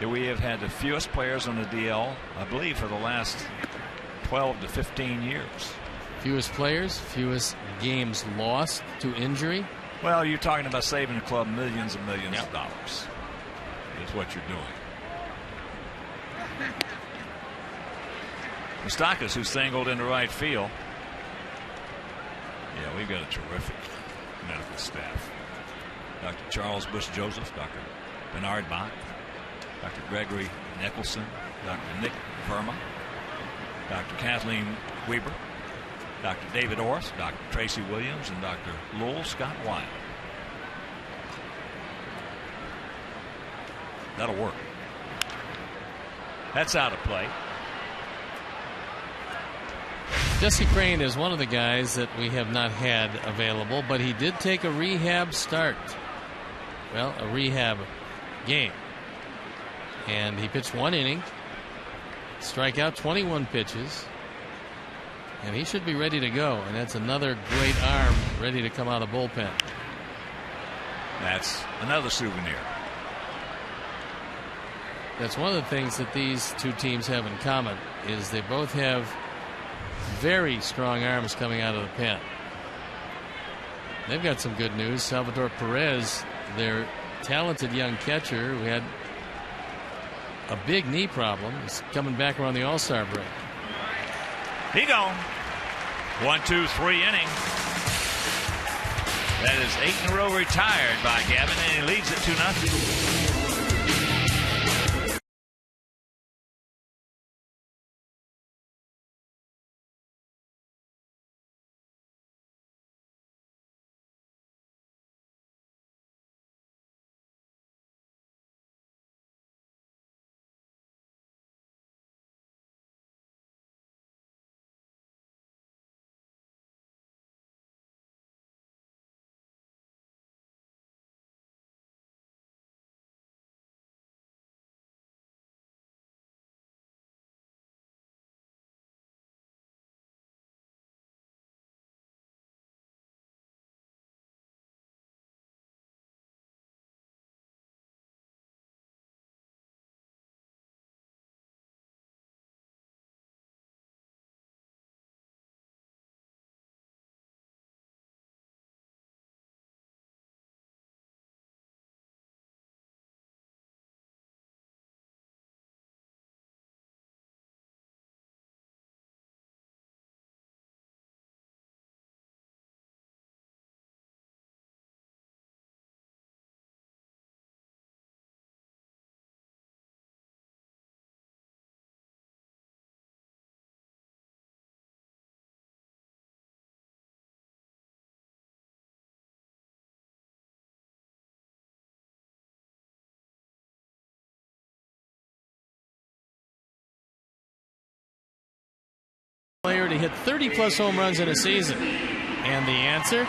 that we have had the fewest players on the DL, I believe, for the last 12 to 15 years. Fewest players, fewest games lost to injury. Well, you're talking about saving the club millions and millions of dollars. Is what you're doing. Moustakas, who singled into right field. Yeah, we've got a terrific medical staff. Dr. Charles Bush Joseph, Dr. Bernard Bach, Dr. Gregory Nicholson, Dr. Nick Verma, Dr. Kathleen Weber, Dr. David Orris, Dr. Tracy Williams, and Dr. Lowell Scott Wyatt. That'll work. That's out of play. Jesse Crane is one of the guys that we have not had available, but he did take a rehab start. Well, a rehab game. And he pitched 1 inning, strike out 21 pitches, and he should be ready to go. And that's another great arm ready to come out of the bullpen. That's another souvenir. That's one of the things that these two teams have in common, is they both have very strong arms coming out of the pen. They've got some good news. Salvador Perez, their talented young catcher who had a big knee problem, is coming back around the All-Star break. He gone. 1, 2, 3 inning. That is 8 in a row retired by Gavin, and he leads it 2-0. Player to hit 30-plus home runs in a season. And the answer?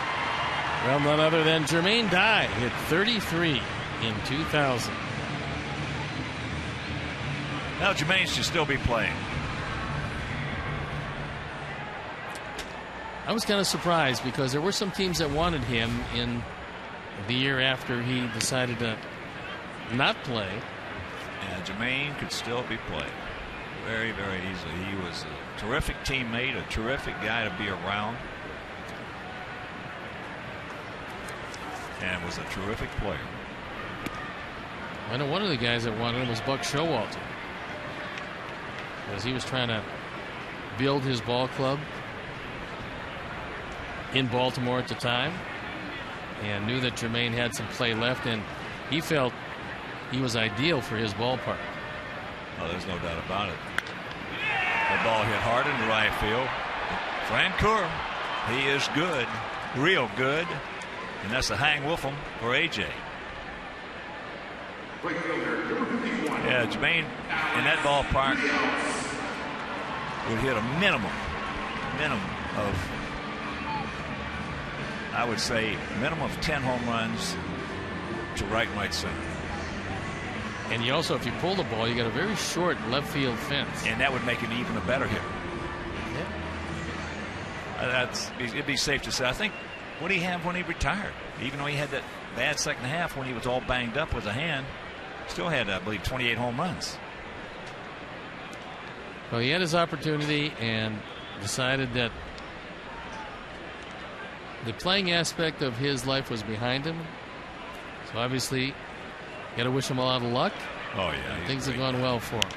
Well, none other than Jermaine Dye hit 33 in 2000. Now Jermaine should still be playing. I was kind of surprised because there were some teams that wanted him in the year after he decided to not play. Yeah, Jermaine could still be played very, very easily. He was a terrific teammate, a terrific guy to be around, and was a terrific player. I know one of the guys that wanted him was Buck Showalter, because he was trying to build his ball club in Baltimore at the time and knew that Jermaine had some play left, and he felt he was ideal for his ballpark. Oh, there's no doubt about it. The ball hit hard in the right field. Francoeur, he is good, real good, and that's a hang with him for AJ. Yeah, Jermaine in that ballpark would hit a minimum of, I would say, minimum of 10 home runs to right and right center. And you also, if you pull the ball, you got a very short left field fence. And that would make it even a better hitter. Yeah. It'd be safe to say, I think, what did he have when he retired? Even though he had that bad second half when he was all banged up with a hand, still had, I believe, 28 home runs. Well, he had his opportunity and decided that the playing aspect of his life was behind him. So obviously, got to wish him a lot of luck. Oh, yeah. Things have gone well for him.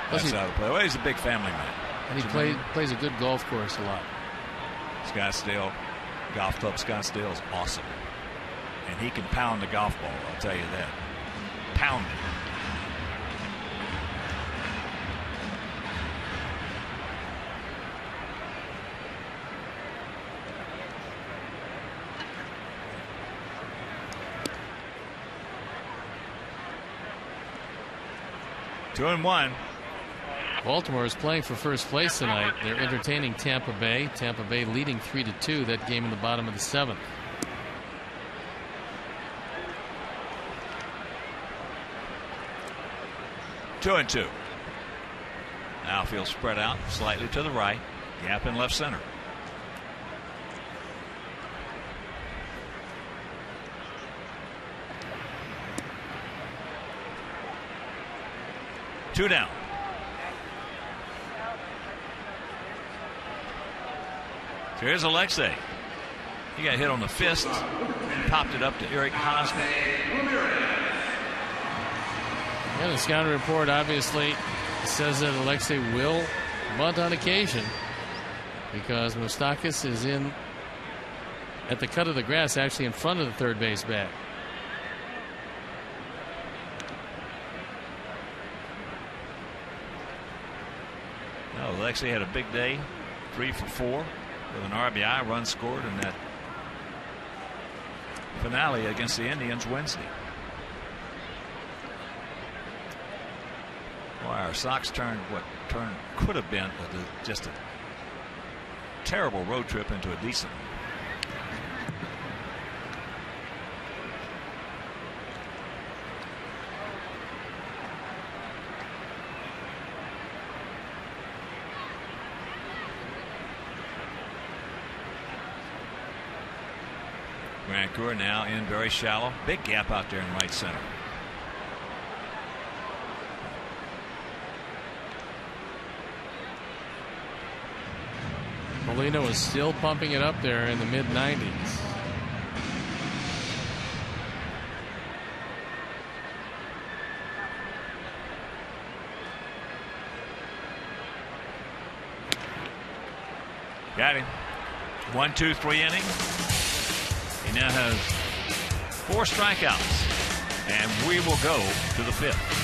That's how to play. Well, he's a big family man. And he plays a good golf course a lot. Scottsdale, Golf Club Scottsdale is awesome. And he can pound the golf ball, I'll tell you that. Pound it. Two and one. Baltimore is playing for first place tonight. They're entertaining Tampa Bay. Tampa Bay leading 3-2. That game in the bottom of the seventh. Two and two. Outfield spread out slightly to the right. Gap in left center. Two down. So here's Alexei. He got hit on the fist. Popped it up to Eric Hosmer. Yeah, the scouting report obviously says that Alexei will bunt on occasion because Moustakas is in at the cut of the grass, actually in front of the third base bag. Well, Alexei had a big day, 3 for 4 with an RBI, run scored in that finale against the Indians Wednesday. Boy, our Sox turned what could have been just a terrible road trip into a decent one. Francoeur now in very shallow. Big gap out there in right center. Molino is still pumping it up there in the mid-90s. Got him. 1, 2, 3 innings. He now has 4 strikeouts, and we will go to the 5th.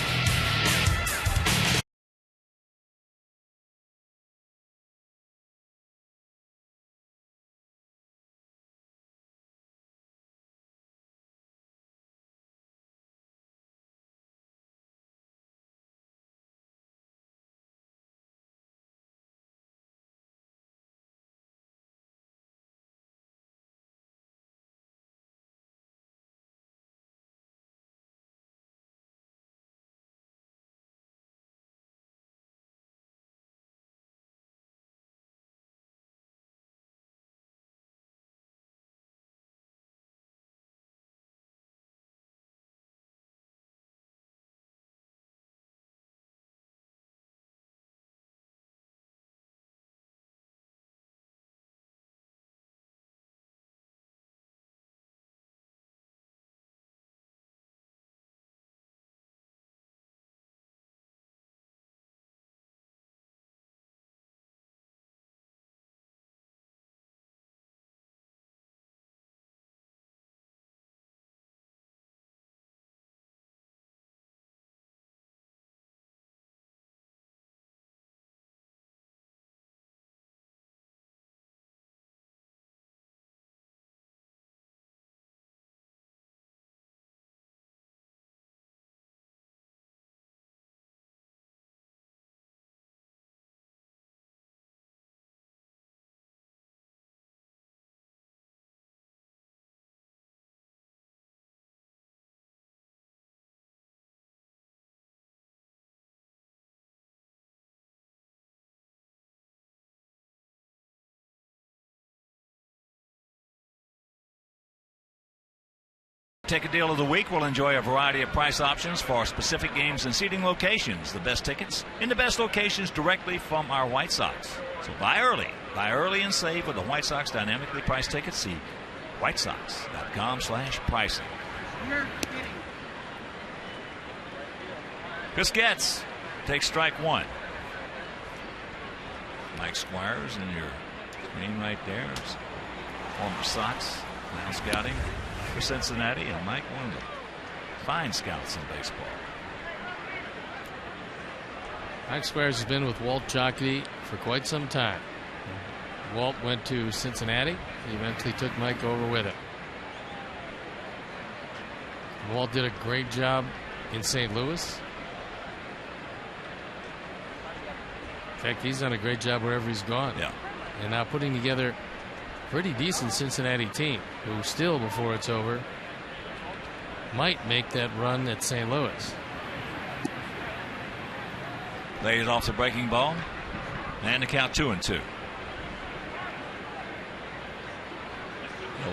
Ticket deal of the week will enjoy a variety of price options for specific games and seating locations. The best tickets in the best locations directly from our White Sox. So buy early. Buy early and save with the White Sox dynamically priced tickets. See whitesox.com/pricing. Chris Getz takes strike one. Mike Squires in your screen right there. Former Sox, now scouting for Cincinnati. And Mike, one of the fine scouts in baseball. Mike Squires has been with Walt Jocketty for quite some time. Walt went to Cincinnati. He eventually took Mike over with him. Walt did a great job in St. Louis. In fact, he's done a great job wherever he's gone. Yeah. And now putting together a pretty decent Cincinnati team who still, before it's over, might make that run at St. Louis. Lays off the breaking ball. And the count 2-2.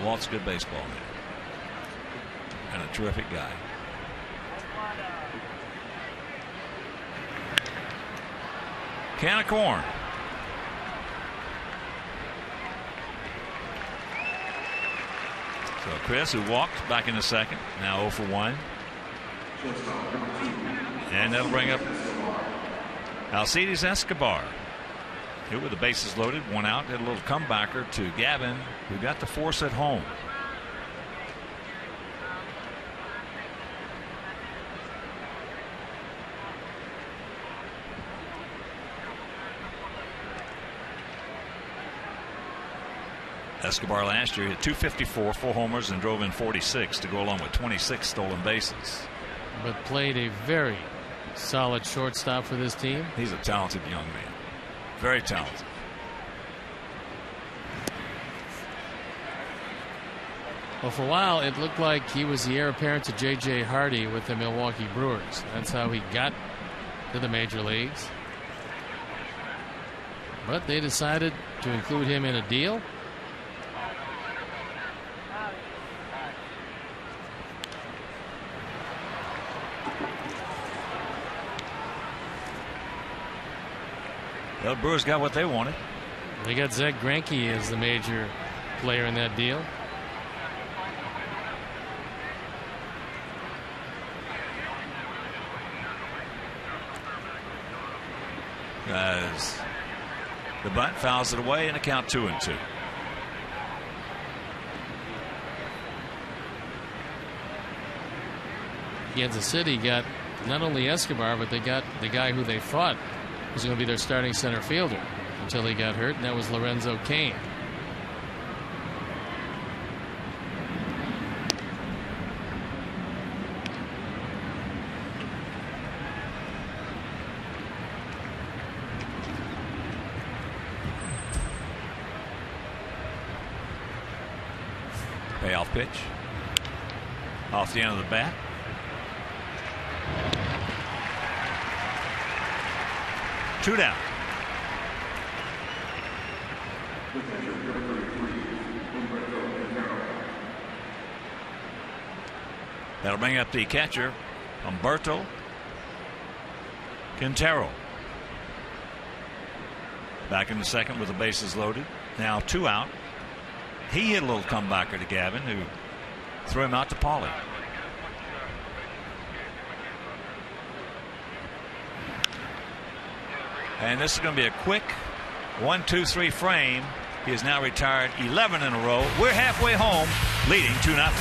Walt's a good baseball man. And a terrific guy. Can of corn. So Chris, who walked back in the second, now 0 for 1. And that'll bring up Alcides Escobar. Here with the bases loaded, one out, did a little comebacker to Gavin, who got the force at home. Escobar last year hit .254, 4 homers, and drove in 46 to go along with 26 stolen bases. But played a very solid shortstop for this team. He's a talented young man. Very talented. Well, for a while, it looked like he was the heir apparent to J.J. Hardy with the Milwaukee Brewers. That's how he got to the major leagues. But they decided to include him in a deal. The Brewers got what they wanted. They got Zach Greinke as the major player in that deal. As the bunt fouls it away and a count 2-2. Kansas City got not only Escobar, but they got the guy who they thought was going to be their starting center fielder until he got hurt, and that was Lorenzo Cain. Payoff pitch. Off the end of the bat. Two down. That'll bring up the catcher, Humberto Quintero. Back in the second with the bases loaded. Now 2 out. He hit a little comebacker to Gavin, who threw him out to Paulie. And this is going to be a quick 1-2-3 frame. He has now retired 11 in a row. We're halfway home, leading 2-0.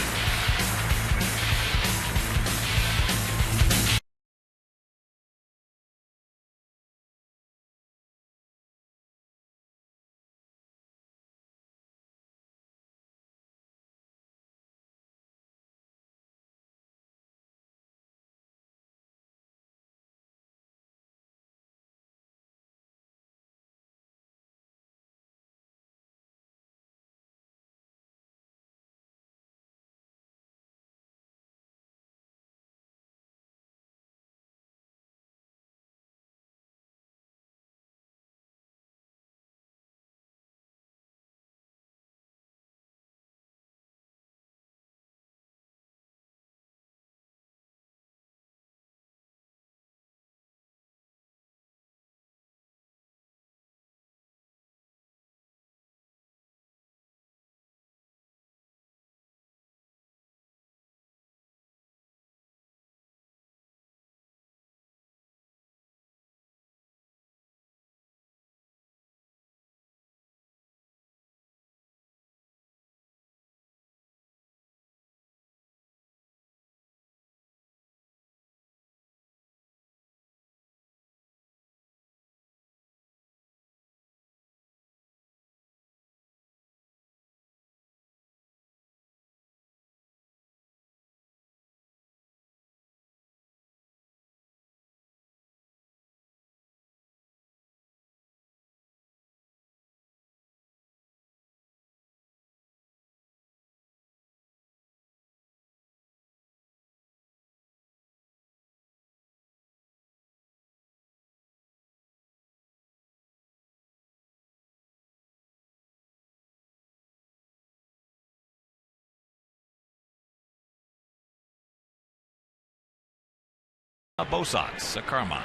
Bosats, a Carmine.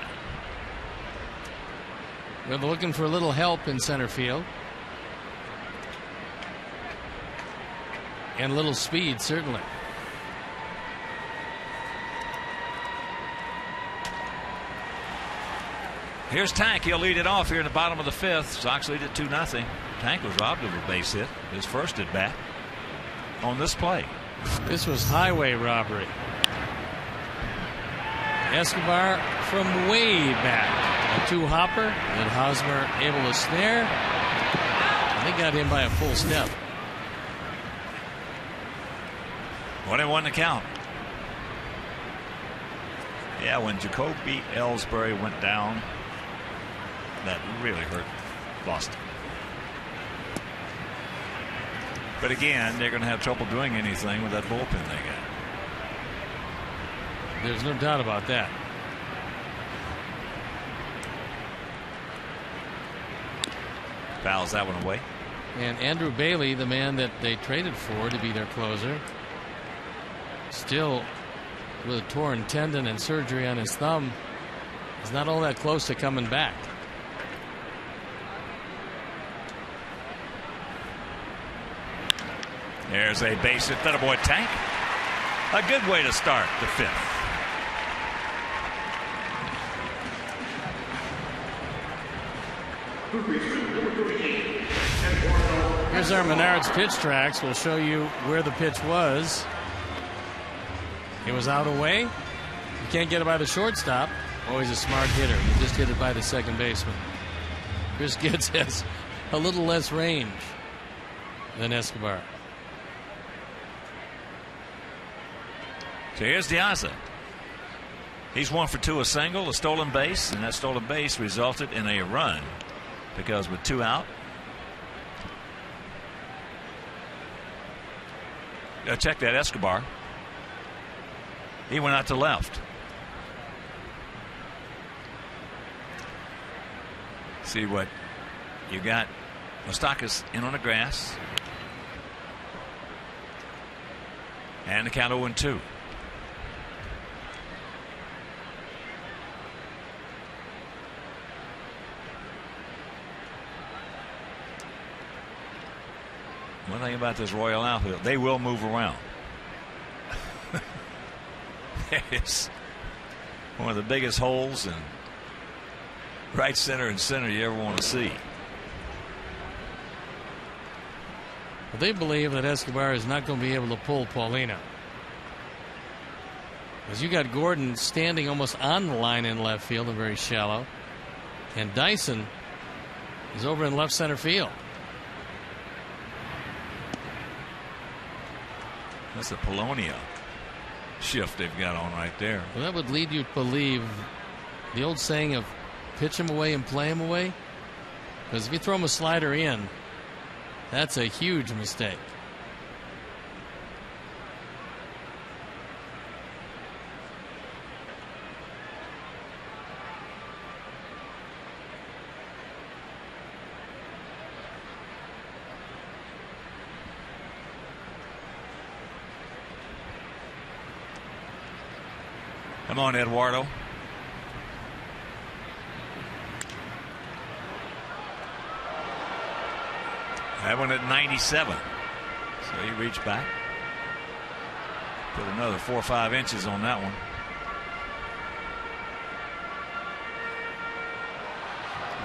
They're looking for a little help in center field. And a little speed, certainly. Here's Tank. He'll lead it off here in the bottom of the fifth. Sox lead it 2-0. Tank was robbed of a base hit, his first at bat on this play. This was highway robbery. Escobar from way back. A two-hopper that Hosmer able to snare. And they got him by a full step. 1-1 to count. Yeah, when Jacoby Ellsbury went down, that really hurt Boston. But again, they're going to have trouble doing anything with that bullpen they got. There's no doubt about that. Fouls that one away. And Andrew Bailey, the man that they traded for to be their closer, still with a torn tendon and surgery on his thumb, is not all that close to coming back. There's a base hit. That boy Tank. A good way to start the fifth. Here's our Menards pitch tracks. We'll show you where the pitch was. It was out away. You can't get it by the shortstop. Always a smart hitter. You just hit it by the second baseman. Chris Gibbs has a little less range than Escobar. So here's Diaza. He's 1 for 2, a single, a stolen base, and that stolen base resulted in a run because with 2 out. Check that Escobar. He went out to left. See what you got. Moustakas in on the grass. And the count 0-2. One thing about this Royal outfield, they will move around. It's one of the biggest holes in right center and center you ever want to see. Well, they believe that Escobar is not going to be able to pull Paulino. Because you got Gordon standing almost on the line in left field and very shallow. And Dyson is over in left center field. That's the Polonia shift they've got on right there. Well, that would lead you to believe the old saying of pitch him away and play him away. Because if you throw him a slider in, that's a huge mistake. Come on, Eduardo. That one at 97. So he reached back. Put another 4 or 5 inches on that one.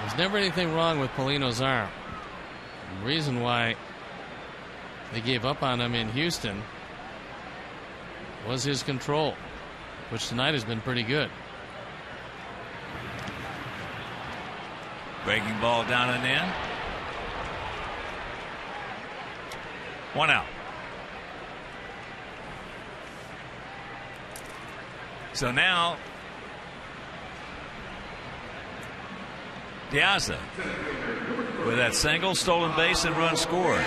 There's never anything wrong with Paulino's arm. The reason why they gave up on him in Houston was his control, which tonight has been pretty good. Breaking ball down and in. 1 out. So now Diaza with that single, stolen base, and run scored.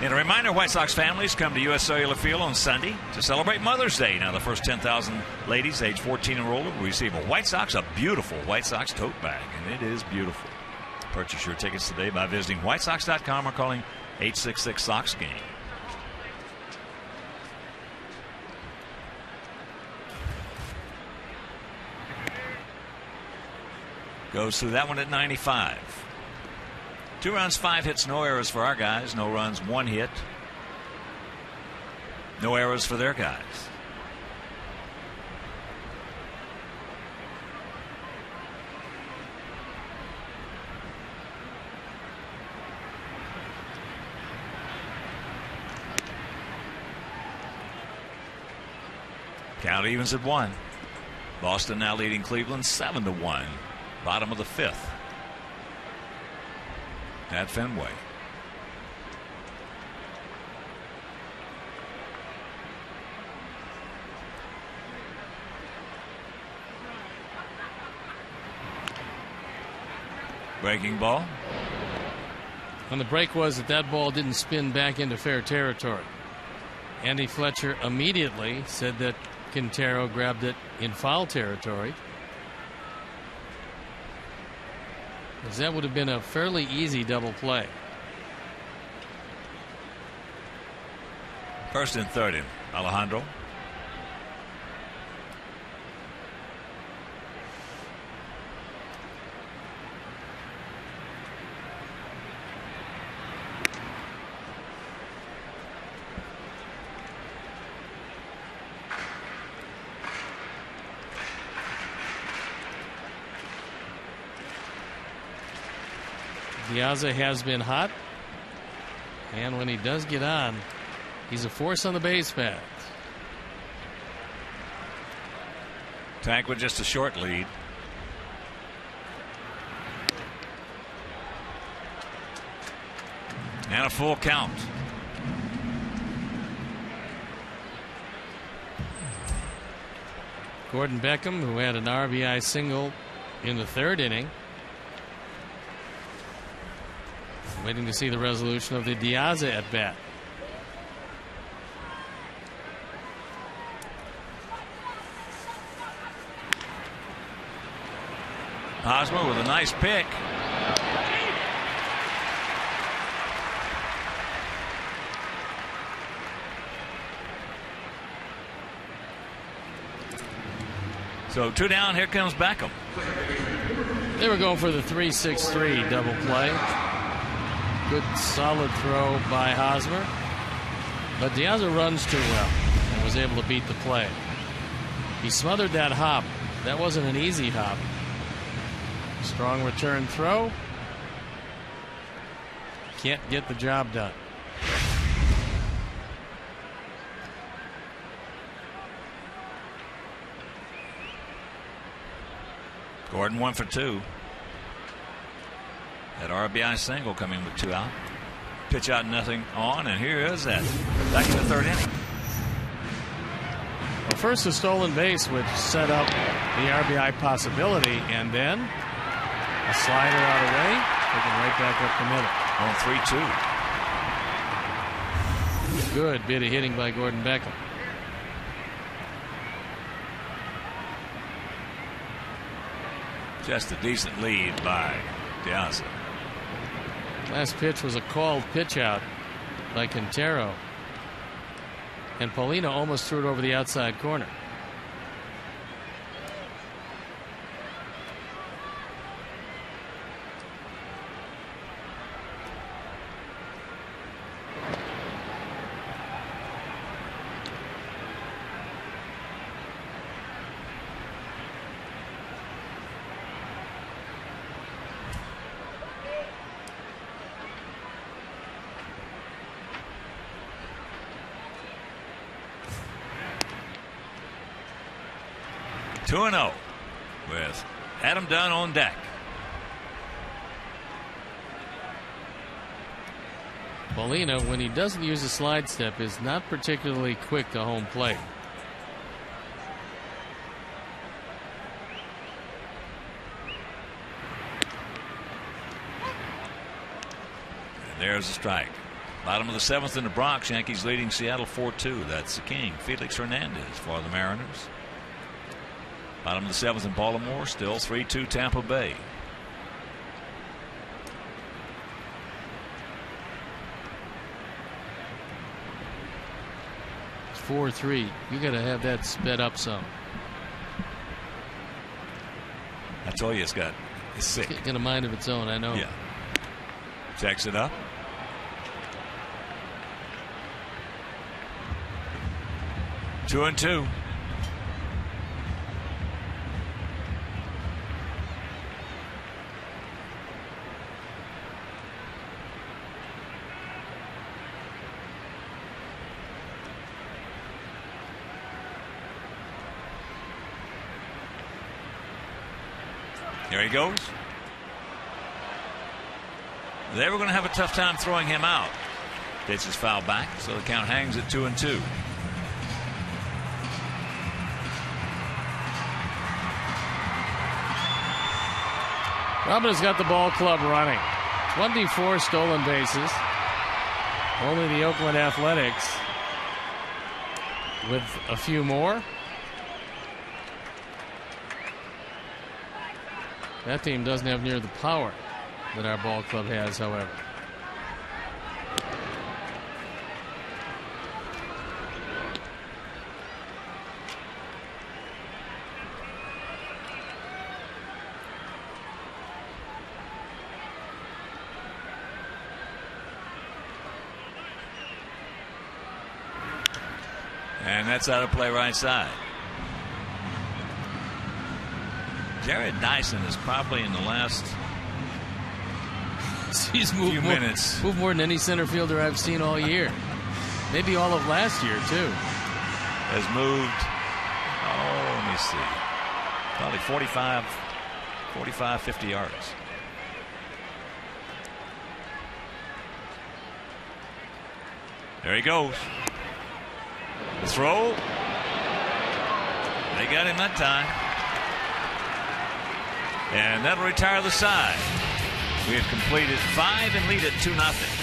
And a reminder, White Sox families come to U.S. Cellular Field on Sunday to celebrate Mother's Day. Now, the first 10,000 ladies age 14 and older will receive a beautiful White Sox tote bag, and it is beautiful. Purchase your tickets today by visiting whitesox.com or calling 866-SOX-GAME. Goes through that one at 95. 2 runs, 5 hits, no errors for our guys. No runs, 1 hit. No errors for their guys. Count evens at 1. Boston now leading Cleveland 7-1. Bottom of the 5th. At Fenway. Breaking ball. And the break was that ball didn't spin back into fair territory. Andy Fletcher immediately said that Quintero grabbed it in foul territory, because that would have been a fairly easy double play. First and 3rd in Alejandro. Piazza has been hot, and when he does get on, he's a force on the base paths. Tank with just a short lead. And a full count. Gordon Beckham, who had an RBI single in the 3rd inning, waiting to see the resolution of the Diaza at bat. Hosmer with a nice pick. So 2 down. Here comes Beckham. They were going for the 3-6-3 double play. Good solid throw by Hosmer, but Diaza runs too well and was able to beat the play. He smothered that hop. That wasn't an easy hop. Strong return throw. Can't get the job done. Gordon 1 for 2. That RBI single coming with 2 out. Pitch out, nothing on, and here is that. Back in the 3rd inning. Well, first a stolen base, which set up the RBI possibility, and then a slider out of the way, taken right back up the middle. On 3-2. Good bit of hitting by Gordon Beckham. Just a decent lead by Diaza. Last pitch was a called pitch out by Quintero, and Paulino almost threw it over the outside corner. Two-0 with Adam Dunn on deck. Paulino, when he doesn't use a slide step, is not particularly quick to home plate. And there's a strike. Bottom of the 7th in the Bronx. Yankees leading Seattle 4-2. That's the king, Felix Hernandez, for the Mariners. Bottom of the 7th in Baltimore, still 3-2 Tampa Bay. It's 4-3. You got to have that sped up some. I told you is sick. It's got a mind of its own, I know. Yeah. Checks it up. Two and two. There he goes. They were going to have a tough time throwing him out. Pitches foul back, so the count hangs at 2-2. Robin's got the ball club running. 24 stolen bases. Only the Oakland Athletics with a few more. That team doesn't have near the power that our ball club has, however. And that's out of play right side. Jared Dyson is probably in the last He's moved few minutes. Moved more than any center fielder I've seen all year. Maybe all of last year, too. Has moved, let me see, probably 45, 50 yards. There he goes. The throw. They got him that time. And that'll retire the side. We have completed 5 and lead at 2-0.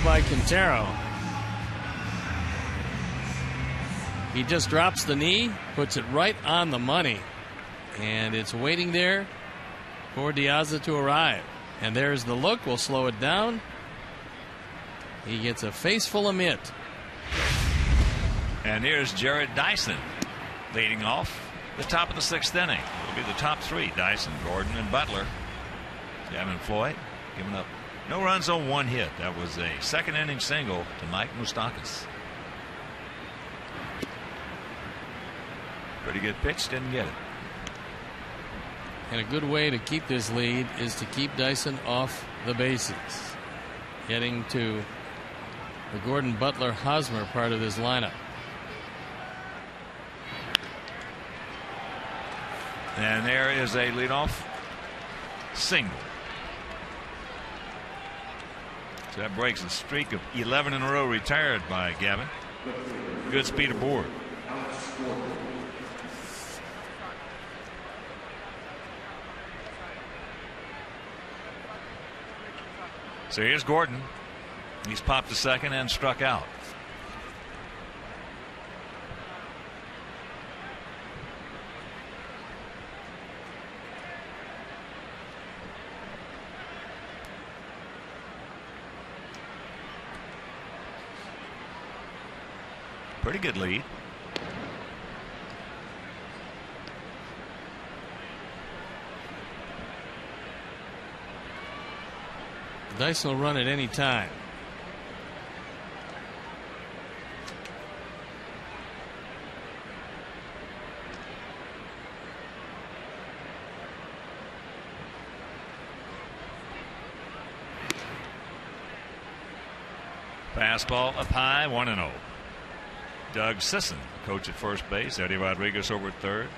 By Quintero. He just drops the knee, puts it right on the money, and it's waiting there for Diaz to arrive. And there's the look. We'll slow it down. He gets a face full of mint. And here's Jared Dyson leading off the top of the 6th inning. It'll be the top 3: Dyson, Gordon, and Butler. Gavin Floyd giving up no runs on 1 hit. That was a 2nd inning single to Mike Moustakas. Pretty good pitch, didn't get it. And a good way to keep this lead is to keep Dyson off the bases. Getting to the Gordon, Butler, Hosmer part of this lineup. And there is a leadoff single. So that breaks a streak of 11 in a row retired by Gavin. Good speed aboard. So here's Gordon. He's popped a second and struck out. Pretty good lead. Dyson will run at any time. Fastball up high, 1-0. Doug Sisson, coach at first base. Eddie Rodriguez over at third.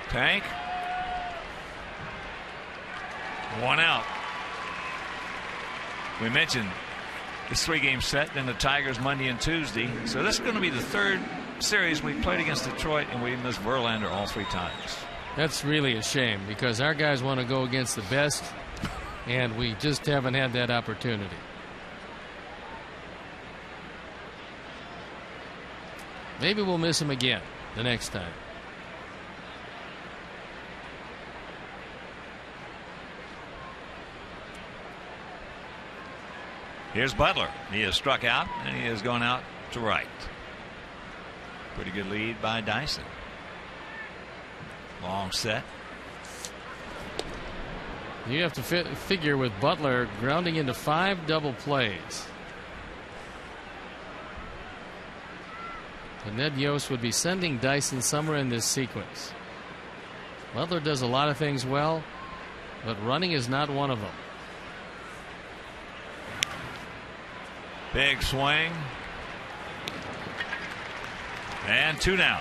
Tank. 1 out. We mentioned this 3-game set, then the Tigers Monday and Tuesday. So this is going to be the third series we played against Detroit, and we missed Verlander all 3 times. That's really a shame because our guys want to go against the best, and we just haven't had that opportunity. Maybe we'll miss him again the next time. Here's Butler. He has struck out and he has gone out to right. Pretty good lead by Dyson. Long set. You have to figure with Butler grounding into 5 double plays. And Ned Yost would be sending Dyson somewhere in this sequence. Butler does a lot of things well, but running is not one of them. Big swing. And 2 down.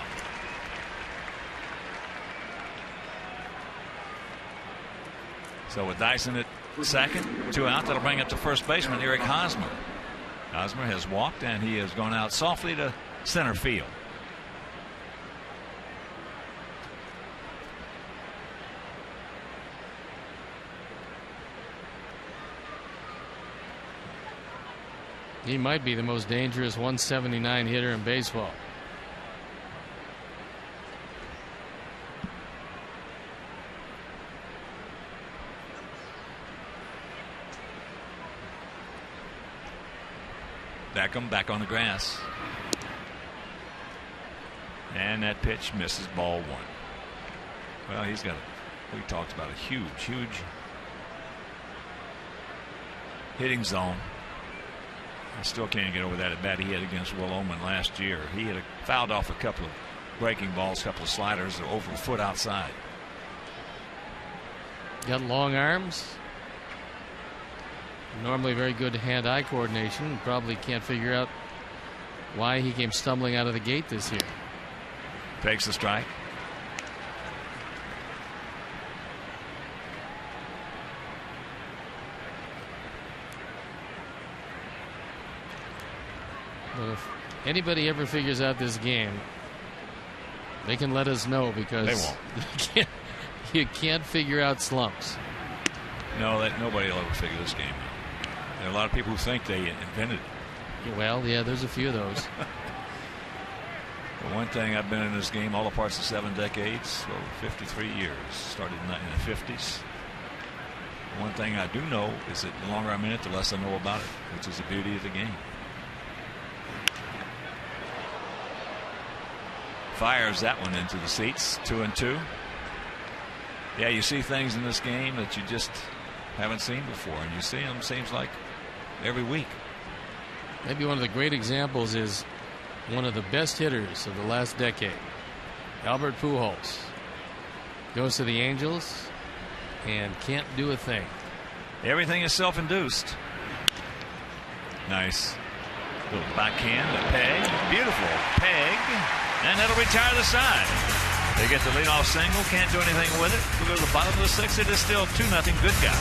So with Dyson at second, 2 out, that'll bring up to first baseman Eric Hosmer. Hosmer has walked and he has gone out softly to center field. He might be the most dangerous 179 hitter in baseball. Beckham back on the grass. And that pitch misses, ball 1. Well, he's got we talked about a huge hitting zone. I still can't get over that at bat he had against Will Oman last year. He had fouled off a couple of breaking balls, a couple of sliders over a foot outside. Got long arms. Normally very good hand-eye coordination. Probably can't figure out why he came stumbling out of the gate this year. Takes the strike. But if anybody ever figures out this game, they can let us know because they won't. You can't figure out slumps. No, nobody will ever figure this game out. There are a lot of people who think they invented it. Well, yeah, there's a few of those. The one thing, I've been in this game all the parts of 7 decades, so 53 years. Started in the 50s. One thing I do know is that the longer I'm in it, the less I know about it, which is the beauty of the game. fires that one into the seats. 2-2. Yeah, you see things in this game that you just haven't seen before, and you see them, seems like, every week. Maybe one of the great examples is one of the best hitters of the last decade, Albert Pujols. Goes to the Angels and can't do a thing. Everything is self-induced. Nice. Little backhand, a peg. Beautiful peg. And that'll retire the side. They get the leadoff single. Can't do anything with it. We go to the bottom of the sixth. It is still 2-0. Good guy.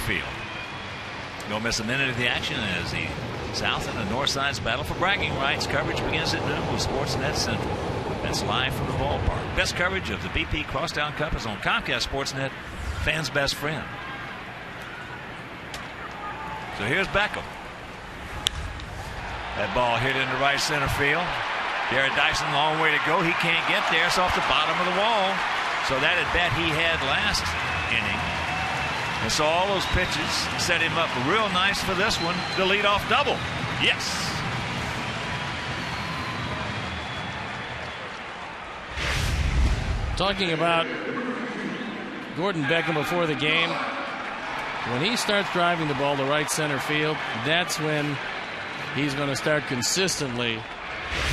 Field. Don't miss a minute of the action as the South and the North sides battle for bragging rights. Coverage begins at noon with Sportsnet Central. That's live from the ballpark. Best coverage of the BP Crosstown Cup is on Comcast Sportsnet, fans' best friend. So here's Beckham. That ball hit into right center field. Jared Dyson, long way to go. He can't get there. It's off the bottom of the wall. So that at bat he had last inning. And so all those pitches set him up real nice for this one, the leadoff double. Yes. Talking about Gordon Beckham before the game, when he starts driving the ball to right center field, that's when he's going to start consistently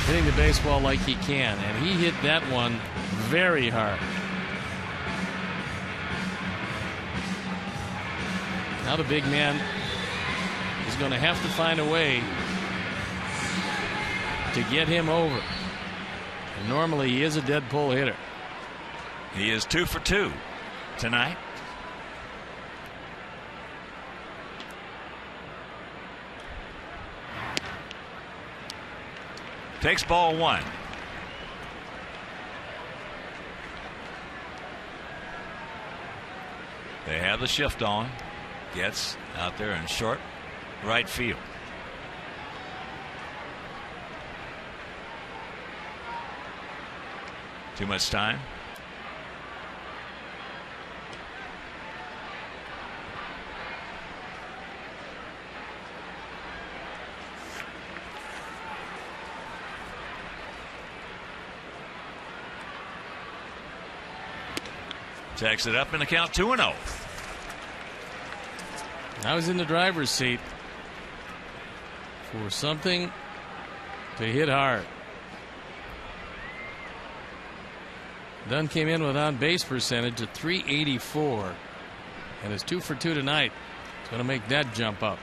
hitting the baseball like he can. And he hit that one very hard. Now the big man is going to have to find a way to get him over. And normally he is a dead pull hitter. He is 2 for 2 tonight. Takes ball one. They have the shift on. Gets out there in short right field. Too much time. Takes it up in the count 2-0. I was in the driver's seat for something to hit hard. Dunn came in with on base percentage at .384 and is 2 for 2 tonight. It's going to make that jump up.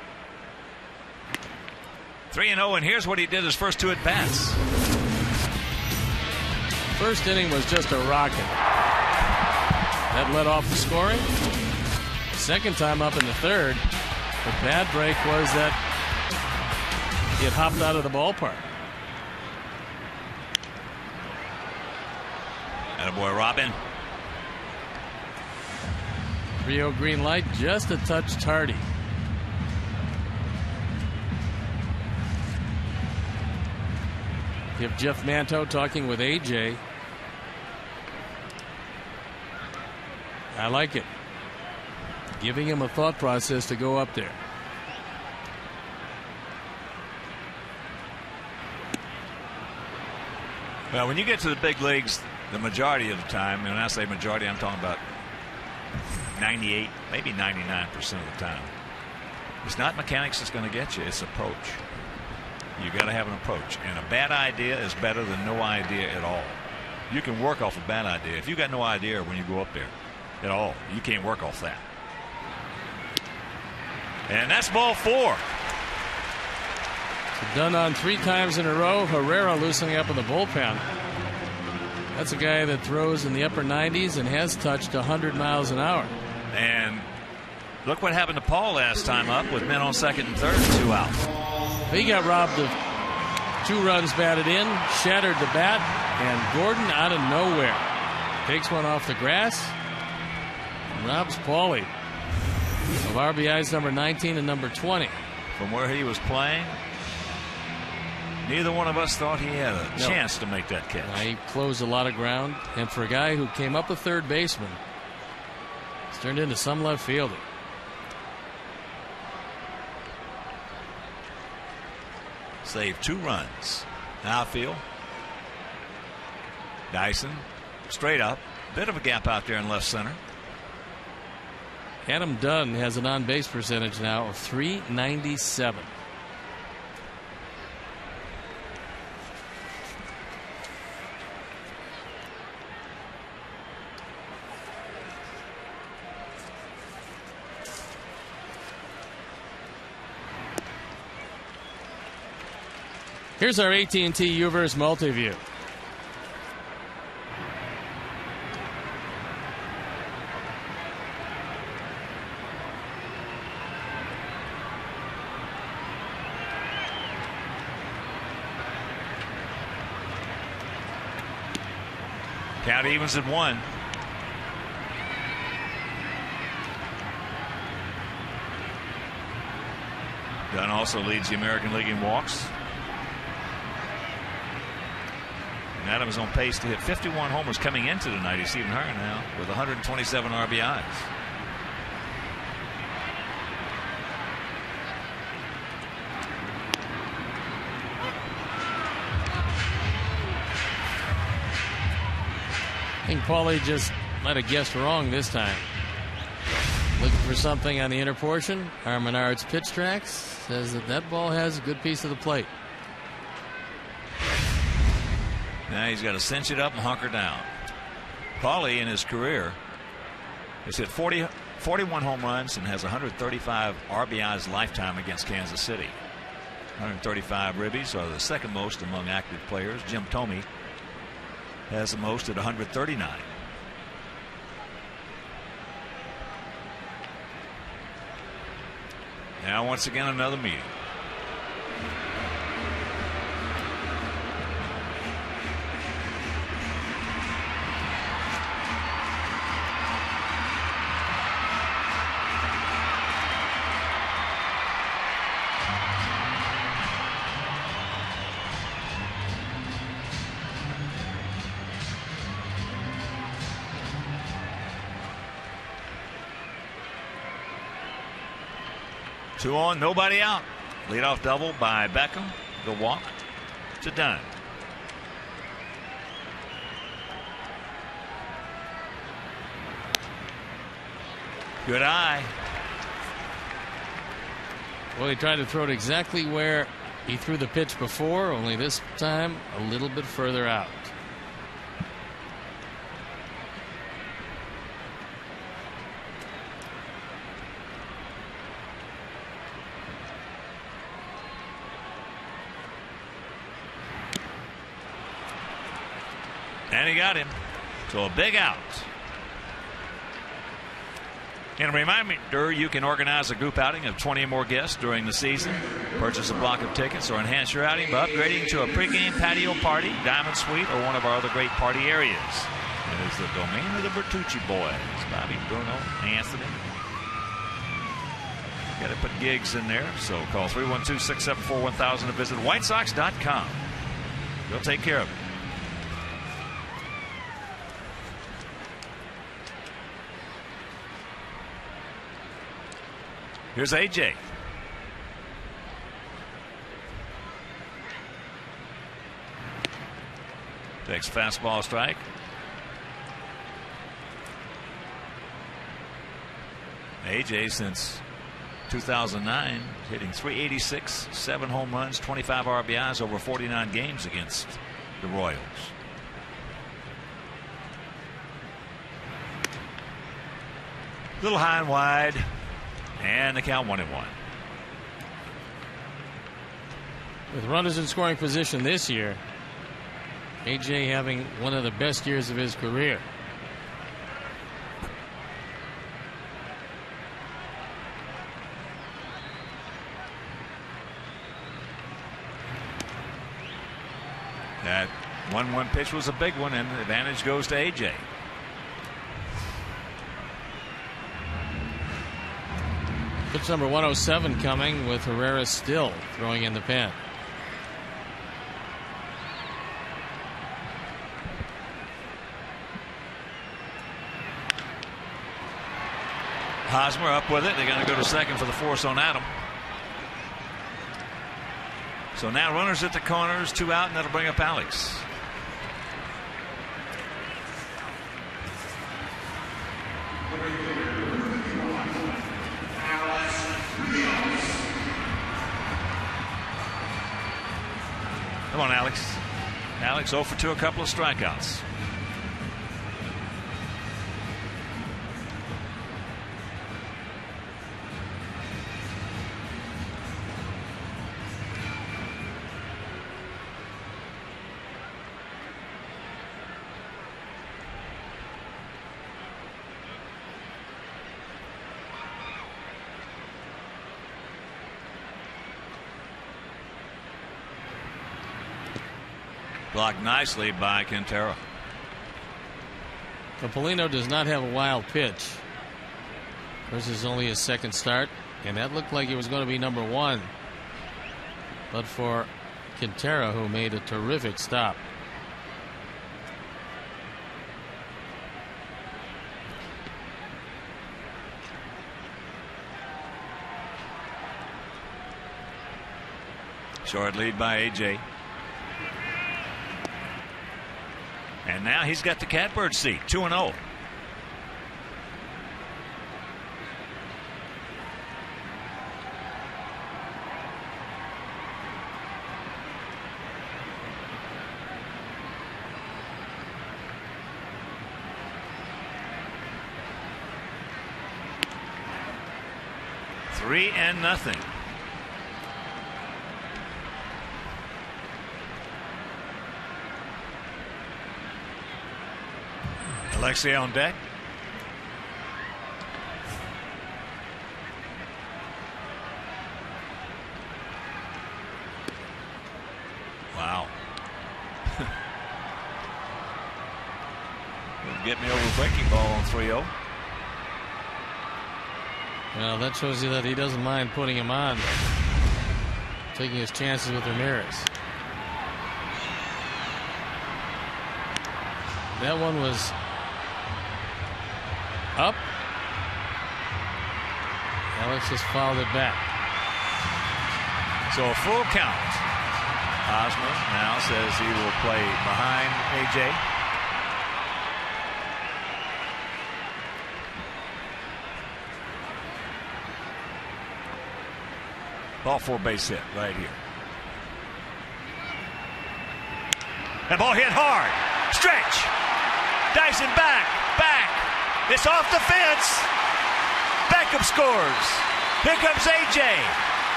3-0, and here's what he did his first two at bats. First inning was just a rocket. That led off the scoring. Second time up in the third, the bad break was that he had hopped out of the ballpark. Attaboy, Robin. 3-0 green light, just a touch tardy. You have Jeff Manto talking with AJ. I like it. Giving him a thought process to go up there. Well, when you get to the big leagues, the majority of the time, and when I say majority, I'm talking about 98, maybe 99% of the time, it's not mechanics that's going to get you, it's approach. You got to have an approach, and a bad idea is better than no idea at all. You can work off a bad idea. If you got no idea when you go up there at all, you can't work off that. And that's ball 4. Done on 3 times in a row. Herrera loosening up in the bullpen. That's a guy that throws in the upper 90s and has touched 100 miles an hour. And look what happened to Paul last time up with men on second and third, 2 out. He got robbed of 2 runs batted in, shattered the bat, and Gordon out of nowhere takes one off the grass and robs Paulie of RBIs number 19 and number 20. From where he was playing, neither one of us thought he had a chance to make that catch. He closed a lot of ground, and for a guy who came up a third baseman, he's turned into some left fielder. Saved 2 runs. Outfield. Dyson straight up. Bit of a gap out there in left center. Adam Dunn has an on-base percentage now of .397. Here's our AT&T UVerse multi-view. Count evens at 1. Dunn also leads the American League in walks. And Adams on pace to hit 51 homers coming into tonight. He's even higher now with 127 RBIs. I think Paulie just might have guessed wrong this time. Looking for something on the inner portion. Our Menard's pitch tracks says that ball has a good piece of the plate. Now he's got to cinch it up and hunker down. Paulie in his career has hit 41 home runs and has 135 RBIs lifetime against Kansas City. 135 ribbies are the second most among active players. Jim Thome has the most at 139. Now once again another meeting. Two on, nobody out. Leadoff double by Beckham. The walk to Dunn. Good eye. Well, he tried to throw it exactly where he threw the pitch before, only this time a little bit further out. And he got him. So a big out. And a reminder, you can organize a group outing of 20 or more guests during the season. Purchase a block of tickets or enhance your outing by upgrading to a pregame patio party, diamond suite, or one of our other great party areas. It is the domain of the Bertucci boys. Bobby, Bruno, Anthony. Got to put gigs in there. So call 312-674-1000 to visit whitesox.com. They'll take care of it. Here's AJ. Takes fastball strike. AJ since 2009 hitting .386, 7 home runs, 25 RBIs over 49 games against the Royals. Little high and wide, and the count 1-1. With runners in scoring position this year, AJ having one of the best years of his career. That 1-1 pitch was a big one, and the advantage goes to AJ. Pitch number 107 coming with Herrera still throwing in the pen. Hosmer up with it. They're going to go to second for the force on Adam. So now runners at the corners, 2 out, and that'll bring up Alex. Come on, Alex. Alex 0 for 2, a couple of strikeouts. Blocked nicely by Quintero. Paulino does not have a wild pitch. This is only his second start, and that looked like it was going to be number 1. But for Quintero, who made a terrific stop. Short lead by AJ. And now he's got the catbird seat, 2-0. Three and nothing. Alexei on deck. Wow. Get me over breaking ball on 3-0. Well, that shows you that he doesn't mind putting him on, taking his chances with Ramirez. That one was up. Alex just fouled it back. So a full count. Hosmer now says he will play behind AJ. Ball 4 base hit right here. That ball hit hard. Stretch. Dyson back. It's off the fence. Beckham scores. Here comes AJ.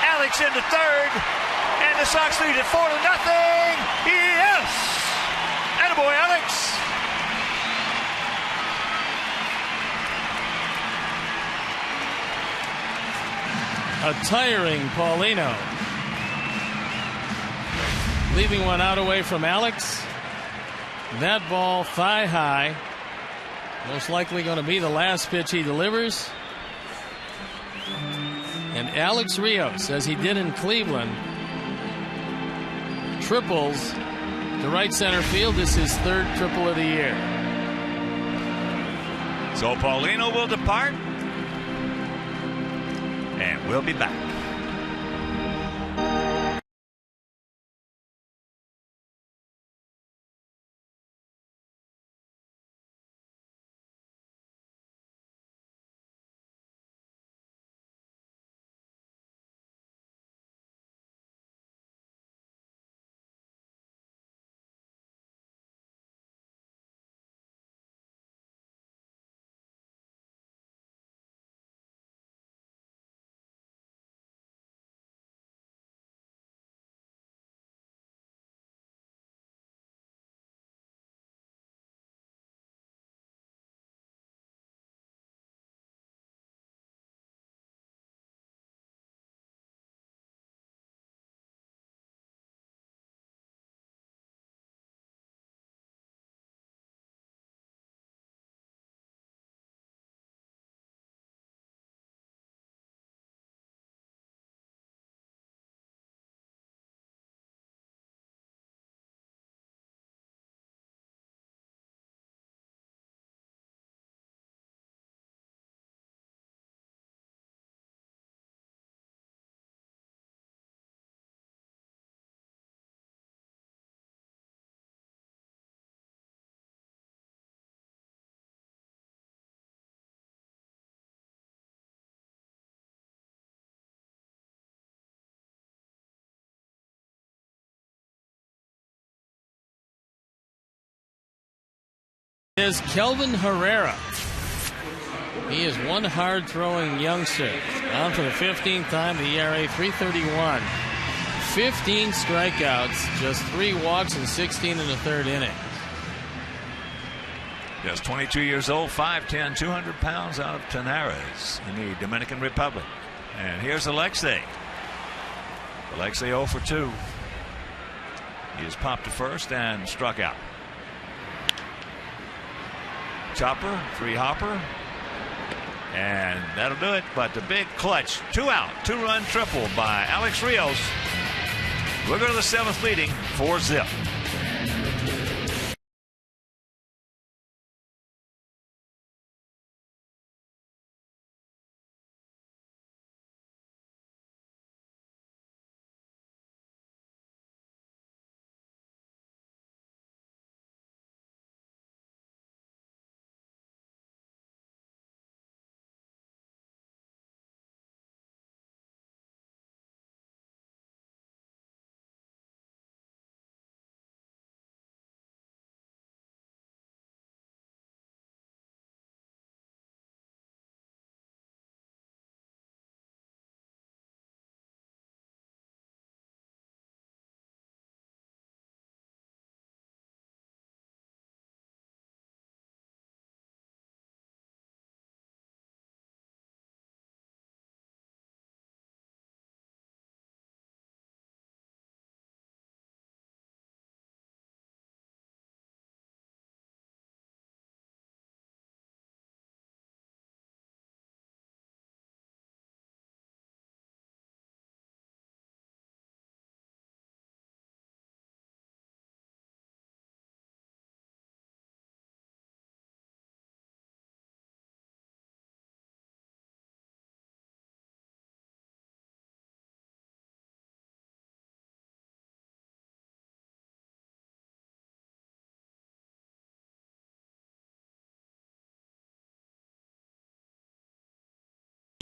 Alex into third. And the Sox lead at 4-0. Yes. Attaboy, Alex. A tiring Paulino. Leaving one out away from Alex. That ball thigh high Most likely going to be the last pitch he delivers. And Alex Rios, as he did in Cleveland, triples to right center field. This is his third triple of the year. So Paulino will depart, and we'll be back. Is Kelvin Herrera. He is one hard-throwing youngster. On for the 15th time, the ERA 3.31. 15 strikeouts, just 3 walks in 16 and a third innings. Just 22 years old, 5'10", 200 pounds, out of Tenares in the Dominican Republic. And here's Alexei. Alexei 0 for 2. He has popped to first and struck out. Chopper, 3 hopper, and that'll do it. But the big clutch, 2 out, 2-run triple by Alex Rios. We'll go to the 7th, leading 4-0.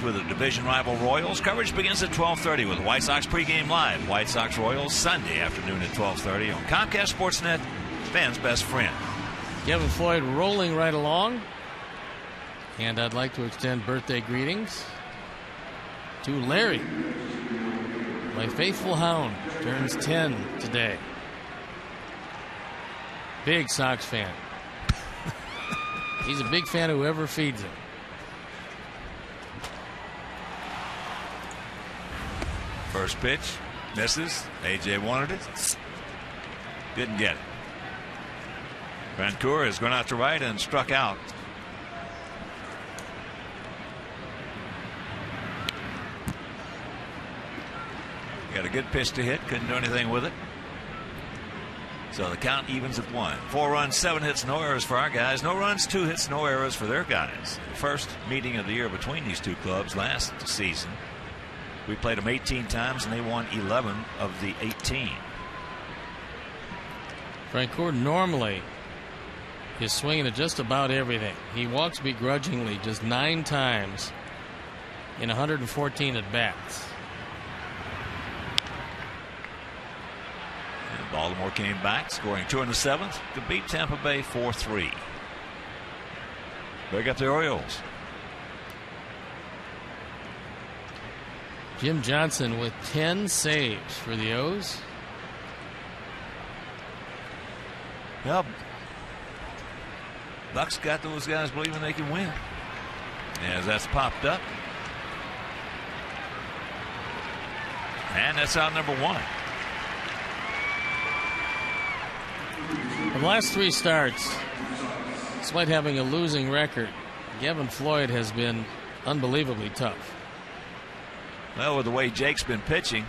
With the division rival Royals, coverage begins at 12:30 with White Sox pregame live. White Sox Royals Sunday afternoon at 12:30 on Comcast Sportsnet, fans' best friend. Kevin Floyd rolling right along, and I'd like to extend birthday greetings to Larry. My faithful hound turns 10 today. Big Sox fan. He's a big fan of whoever feeds him. First pitch, misses. AJ wanted it. Didn't get it. Vancouver has gone out to right and struck out Got a good pitch to hit. Couldn't do anything with it. So the count evens at 1. 4 runs, 7 hits, no errors for our guys. No runs, 2 hits, no errors for their guys. The first meeting of the year between these two clubs last season. We played them 18 times and they won 11 of the 18. Frank Gordon normally is swinging at just about everything. He walks begrudgingly just 9 times in 114 at bats. And Baltimore came back, scoring 2 in the 7th to beat Tampa Bay 4-3. Big up the Orioles. Jim Johnson with 10 saves for the O's. Well, Buck's got those guys believing they can win. As that's popped up. And that's out number 1. The last 3 starts, despite having a losing record, Gavin Floyd has been unbelievably tough. Well, with the way Jake's been pitching,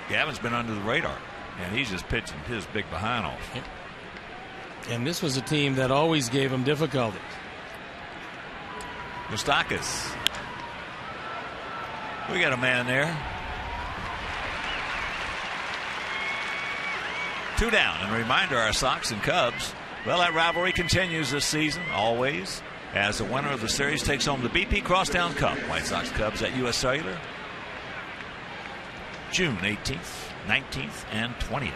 Gavin's been under the radar. And he's just pitching his big behind off. Yep. And this was a team that always gave him difficulties. Moustakas. We got a man there. 2 down. And a reminder, our Sox and Cubs, well, that rivalry continues this season, always, as the winner of the series takes home the BP Crosstown Cup. White Sox Cubs at U.S. Cellular, June 18th, 19th, and 20th.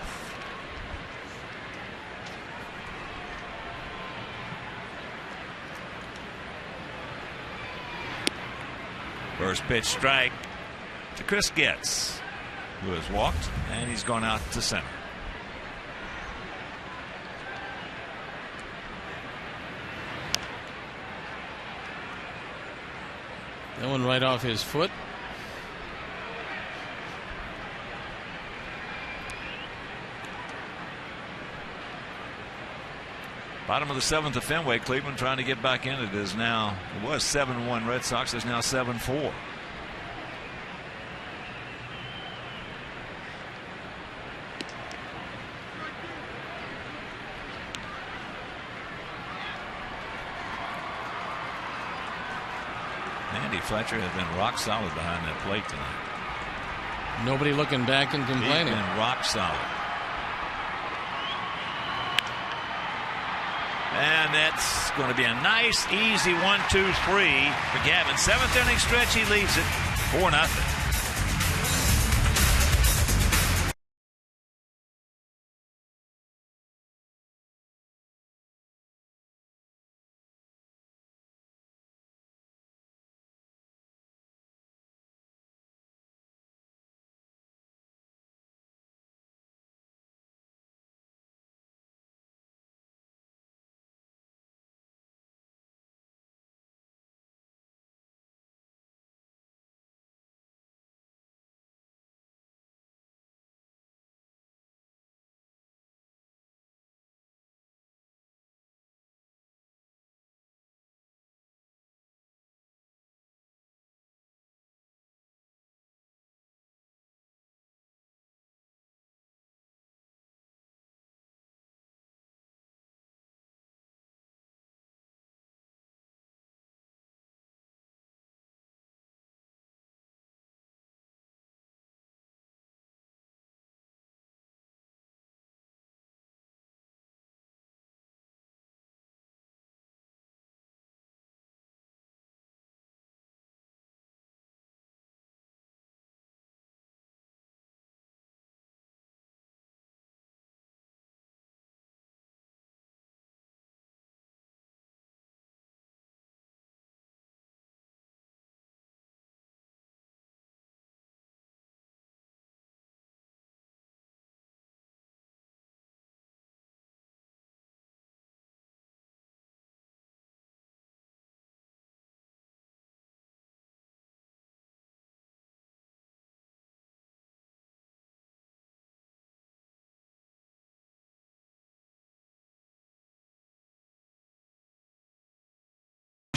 First pitch strike to Chris Getz, who has walked, and he's gone out to center. That one right off his foot. Bottom of the 7th at Fenway. Cleveland trying to get back in. It is now, it was 7-1 Red Sox. It's now 7-4. Andy Fletcher has been rock solid behind that plate tonight. Nobody looking back and complaining. He's been rock solid. And that's going to be a nice, easy 1-2-3 for Gavin. 7th inning stretch, he leads it 4-0.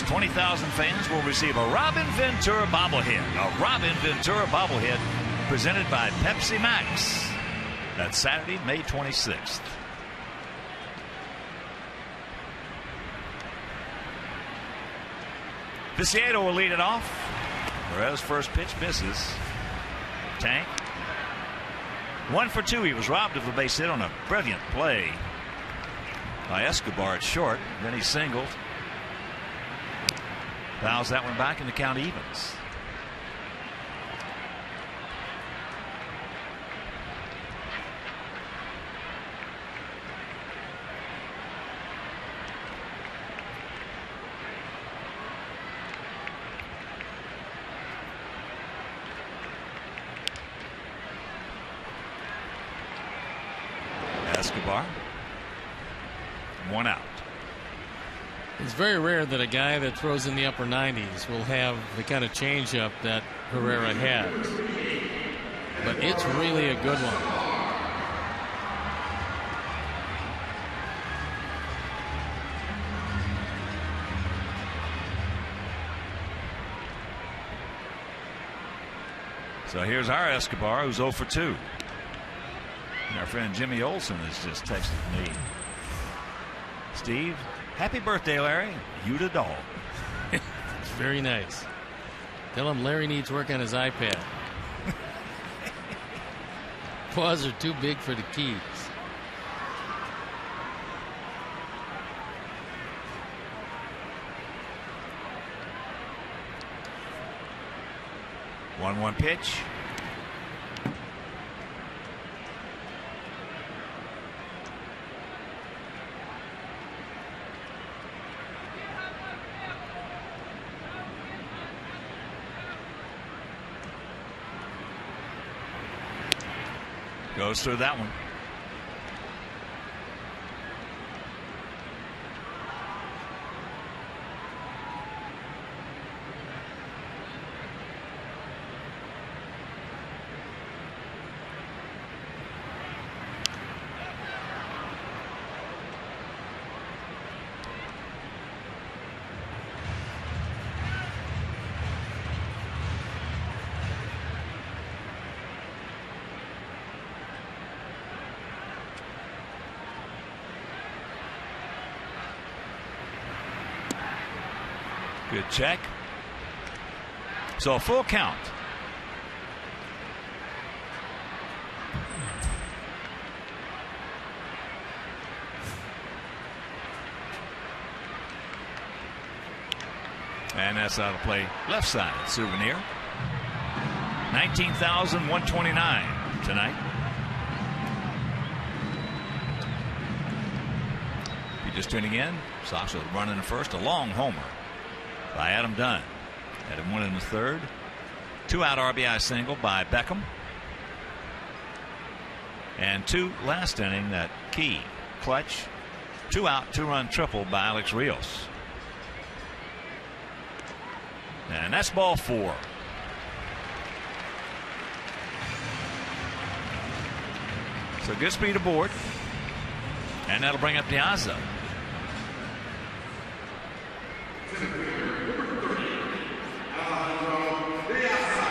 $20,000 fans will receive a Robin Ventura bobblehead. A Robin Ventura bobblehead presented by Pepsi Max. That's Saturday, May 26th. Viciedo will lead it off. Perez's first pitch misses. Tank. 1 for 2. He was robbed of a base hit on a brilliant play by Escobar at short. Then he singled. Fouls that one back, and the count evens. Escobar. 1 out. It's very rare that a guy that throws in the upper 90s will have the kind of changeup that Herrera has. But it's really a good one. So here's our Escobar, who's 0 for 2. And our friend Jimmy Olsen has just texted me. Steve, happy birthday, Larry. You the dog. It's very nice. Tell him Larry needs work on his iPad. Paws are too big for the keys. One pitch. Goes through that one. Good check. So a full count. And that's out of play. Left side. Souvenir. 19,129 tonight. If you're just tuning in, Sox will run in the first. A long homer by Adam Dunn. Had him 1 in the third. 2-out RBI single by Beckham. And 2 last inning, that key clutch 2-out 2-run triple by Alex Rios. And that's ball 4. So good speed aboard. And that'll bring up Piazza.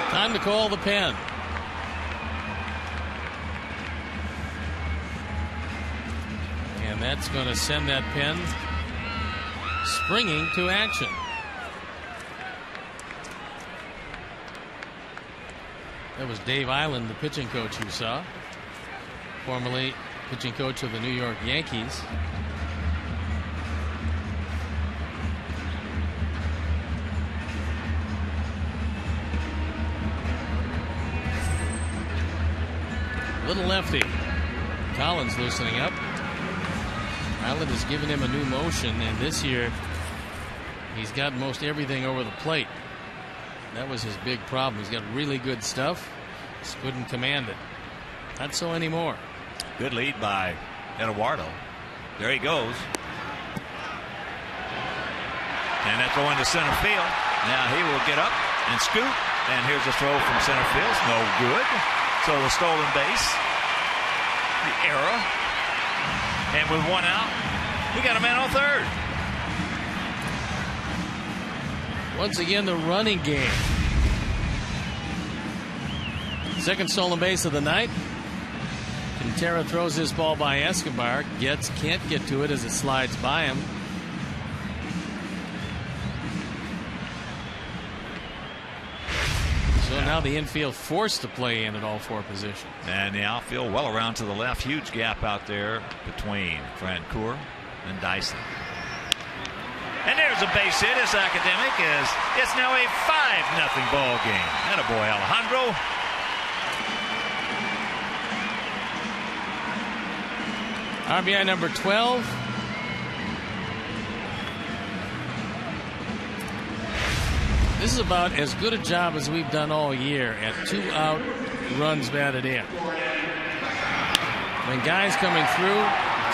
Time to call the pen. And that's going to send that pen springing to action. That was Dave Island, the pitching coach you saw, formerly pitching coach of the New York Yankees. Little lefty. Collins loosening up. Island has given him a new motion, and this year he's got most everything over the plate. That was his big problem. He's got really good stuff, just couldn't command it. Not so anymore. Good lead by Eduardo. There he goes. And that throw into center field. Now he will get up and scoot. And here's a throw from center field. No good. So the stolen base. The error. And with 1 out, we got a man on third. Once again, the running game. Second stolen base of the night. Quintero throws his ball by Escobar. Can't get to it as it slides by him. So now the infield forced to play in at all four positions. And the outfield well around to the left. Huge gap out there between Francoeur and Dyson. And there's a base hit. It's Academic as it's now a 5-0 ball game. Attaboy, Alejandro. RBI number 12. This is about as good a job as we've done all year at 2-out runs batted in. When guys coming through,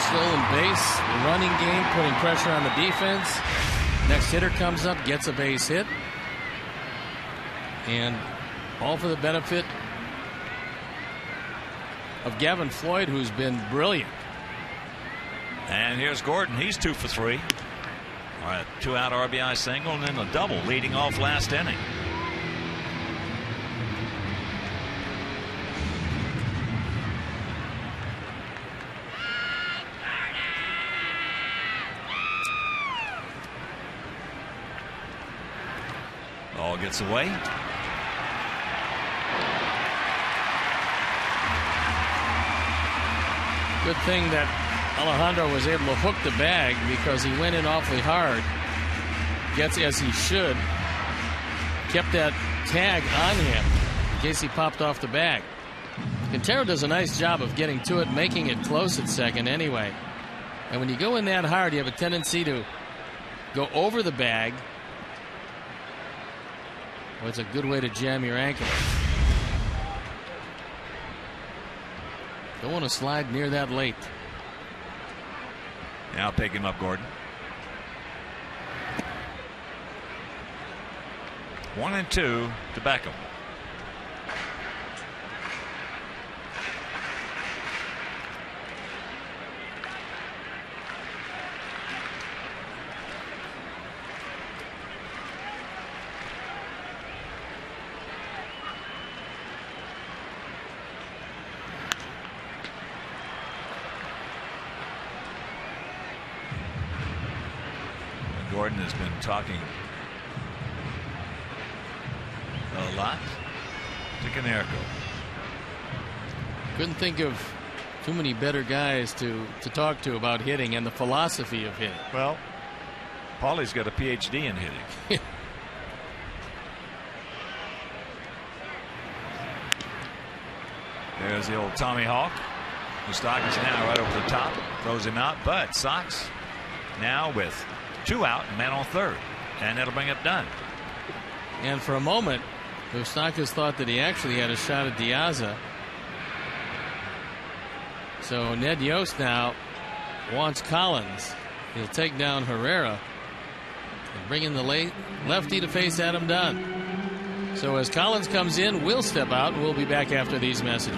stolen base, running game, putting pressure on the defense. Next hitter comes up, gets a base hit. And all for the benefit of Gavin Floyd, who's been brilliant. And here's Gordon. He's 2 for 3. All right, 2-out RBI single and then a double leading off last inning. Ball gets away. Good thing that Alejandro was able to hook the bag because he went in awfully hard. Gets as he should. Kept that tag on him in case he popped off the bag. Quintero does a nice job of getting to it, making it close at second anyway. And when you go in that hard, you have a tendency to go over the bag. Well, it's a good way to jam your ankle. Don't want to slide near that late. Now pick him up, Gordon. 1-2 to Beckham. Gordon has been talking a lot to Konerko. Couldn't think of too many better guys to talk to about hitting and the philosophy of hitting. Well, Paulie's got a PhD in hitting. There's the old Tommy Hawk. Moustakas now right over the top, throws him out, but Sox now with 2 out and man on third, and that'll bring it done. And for a moment, Moustakas thought that he actually had a shot at Diaza. So Ned Yost now wants Collins. He'll take down Herrera and bring in the lefty to face Adam Dunn. So as Collins comes in, we'll step out and we'll be back after these messages.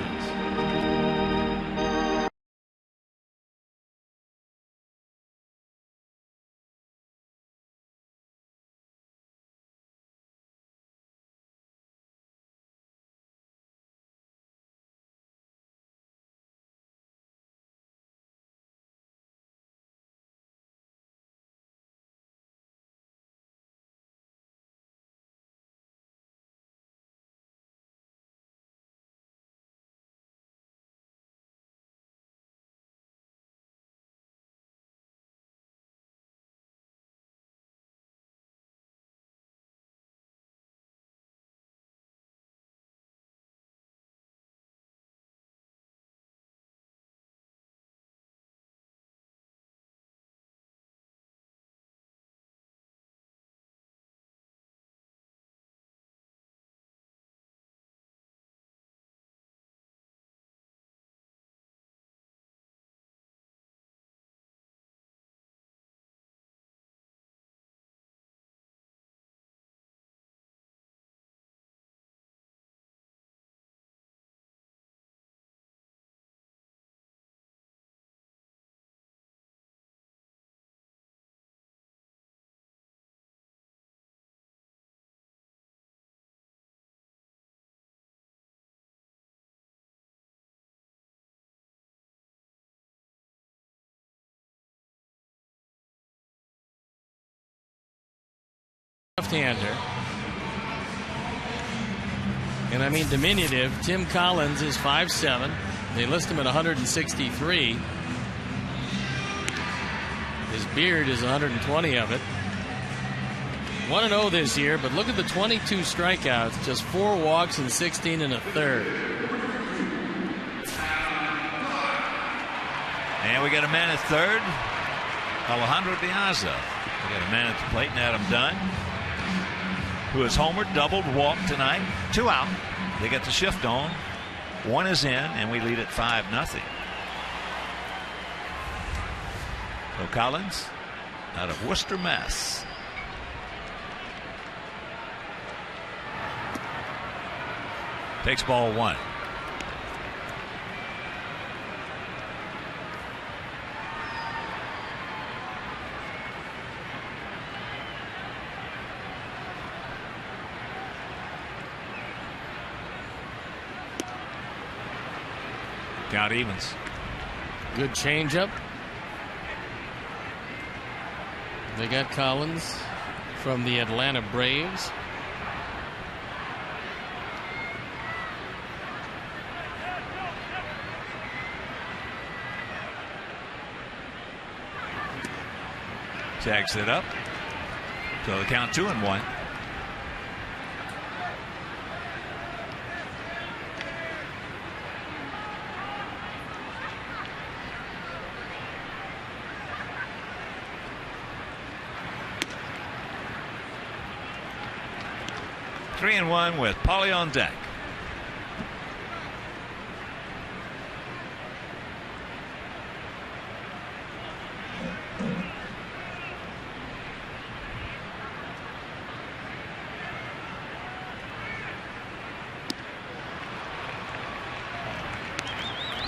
left-hander. And I mean diminutive. Tim Collins is 5'7". They list him at 163. His beard is 120 of it. 1-0 this year, but look at the 22 strikeouts. Just 4 walks and 16 1/3. And we got a man at third. Alejandro Piazza. We got a man at the plate, and Adam Dunn, who has homered, doubled, walked tonight. 2 out. They got the shift on. 1 is in, and we lead at 5-0. So Collins out of Worcester, Mass. Takes ball 1. Count evens. Good changeup. They got Collins from the Atlanta Braves. Tags it up. So the count 2-1. Three and one with Paulie on deck.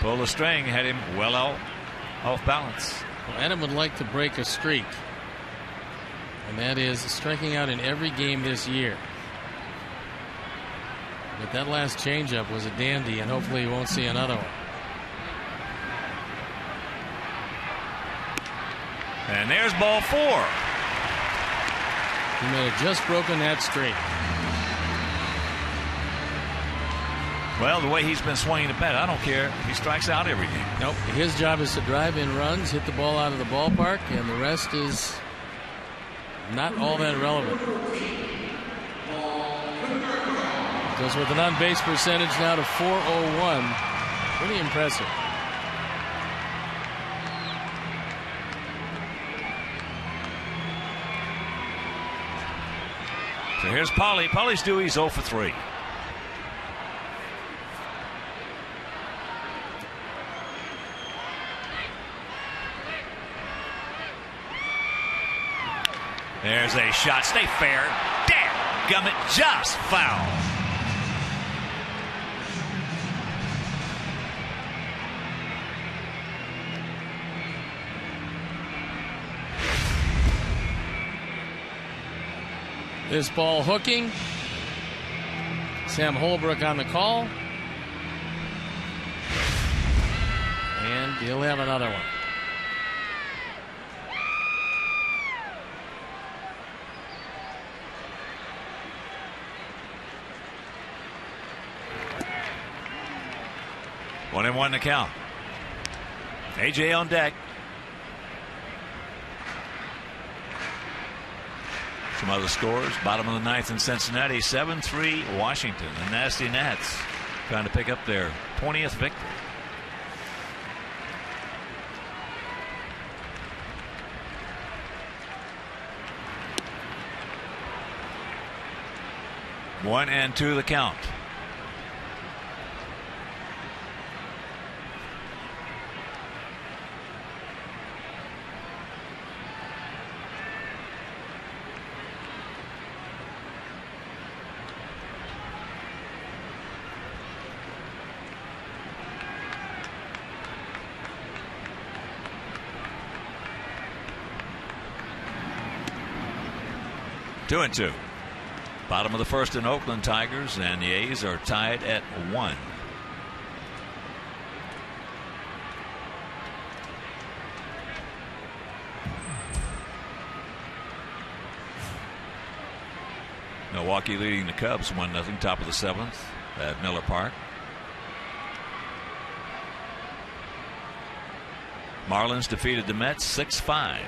Pull the string, had him well out off balance. Well, Adam would like to break a streak, and that is striking out in every game this year. But that last changeup was a dandy, and hopefully you won't see another one. And there's ball 4. He may have just broken that streak. Well, the way he's been swinging the bat, I don't care. He strikes out every game. Nope. His job is to drive in runs, hit the ball out of the ballpark, and the rest is not all that relevant. Goes with an on-base percentage now to .401. Pretty impressive. So here's Paulie. Paulie's due. He's 0 for 3. There's a shot. Stay fair. Damn gummit, just foul. This ball hooking. Sam Holbrook on the call. And he'll have another one. One and one to count. AJ on deck. Some other scores. Bottom of the ninth in Cincinnati. 7-3 Washington. The Nasty Nats trying to pick up their 20th victory. One and two the count. Two and two. Bottom of the first in Oakland. Tigers and the A's are tied at 1. Milwaukee leading the Cubs 1-0, top of the 7th at Miller Park. Marlins defeated the Mets 6-5.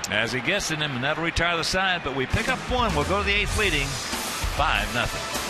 As he gets in him, and that'll retire the side, but we pick up one. We'll go to the 8th leading 5-0.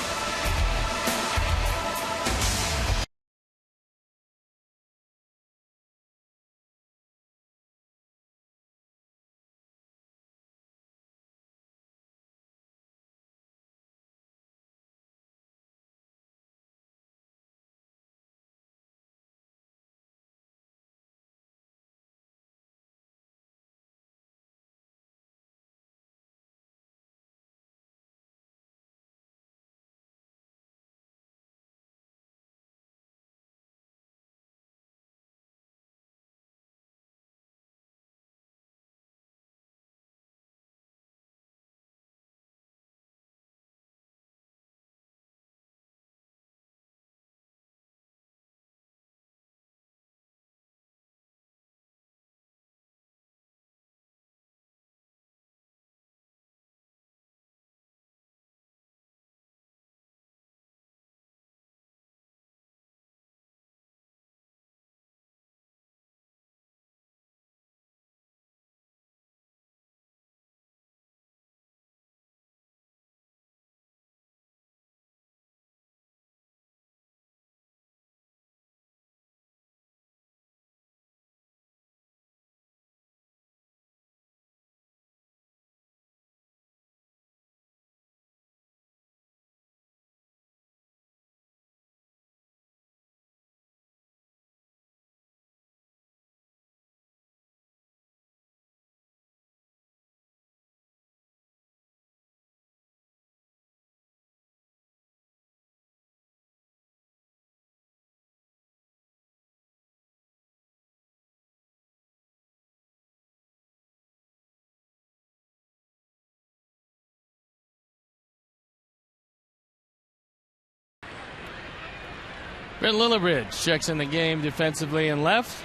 Brett Lillibridge checks in the game defensively and left.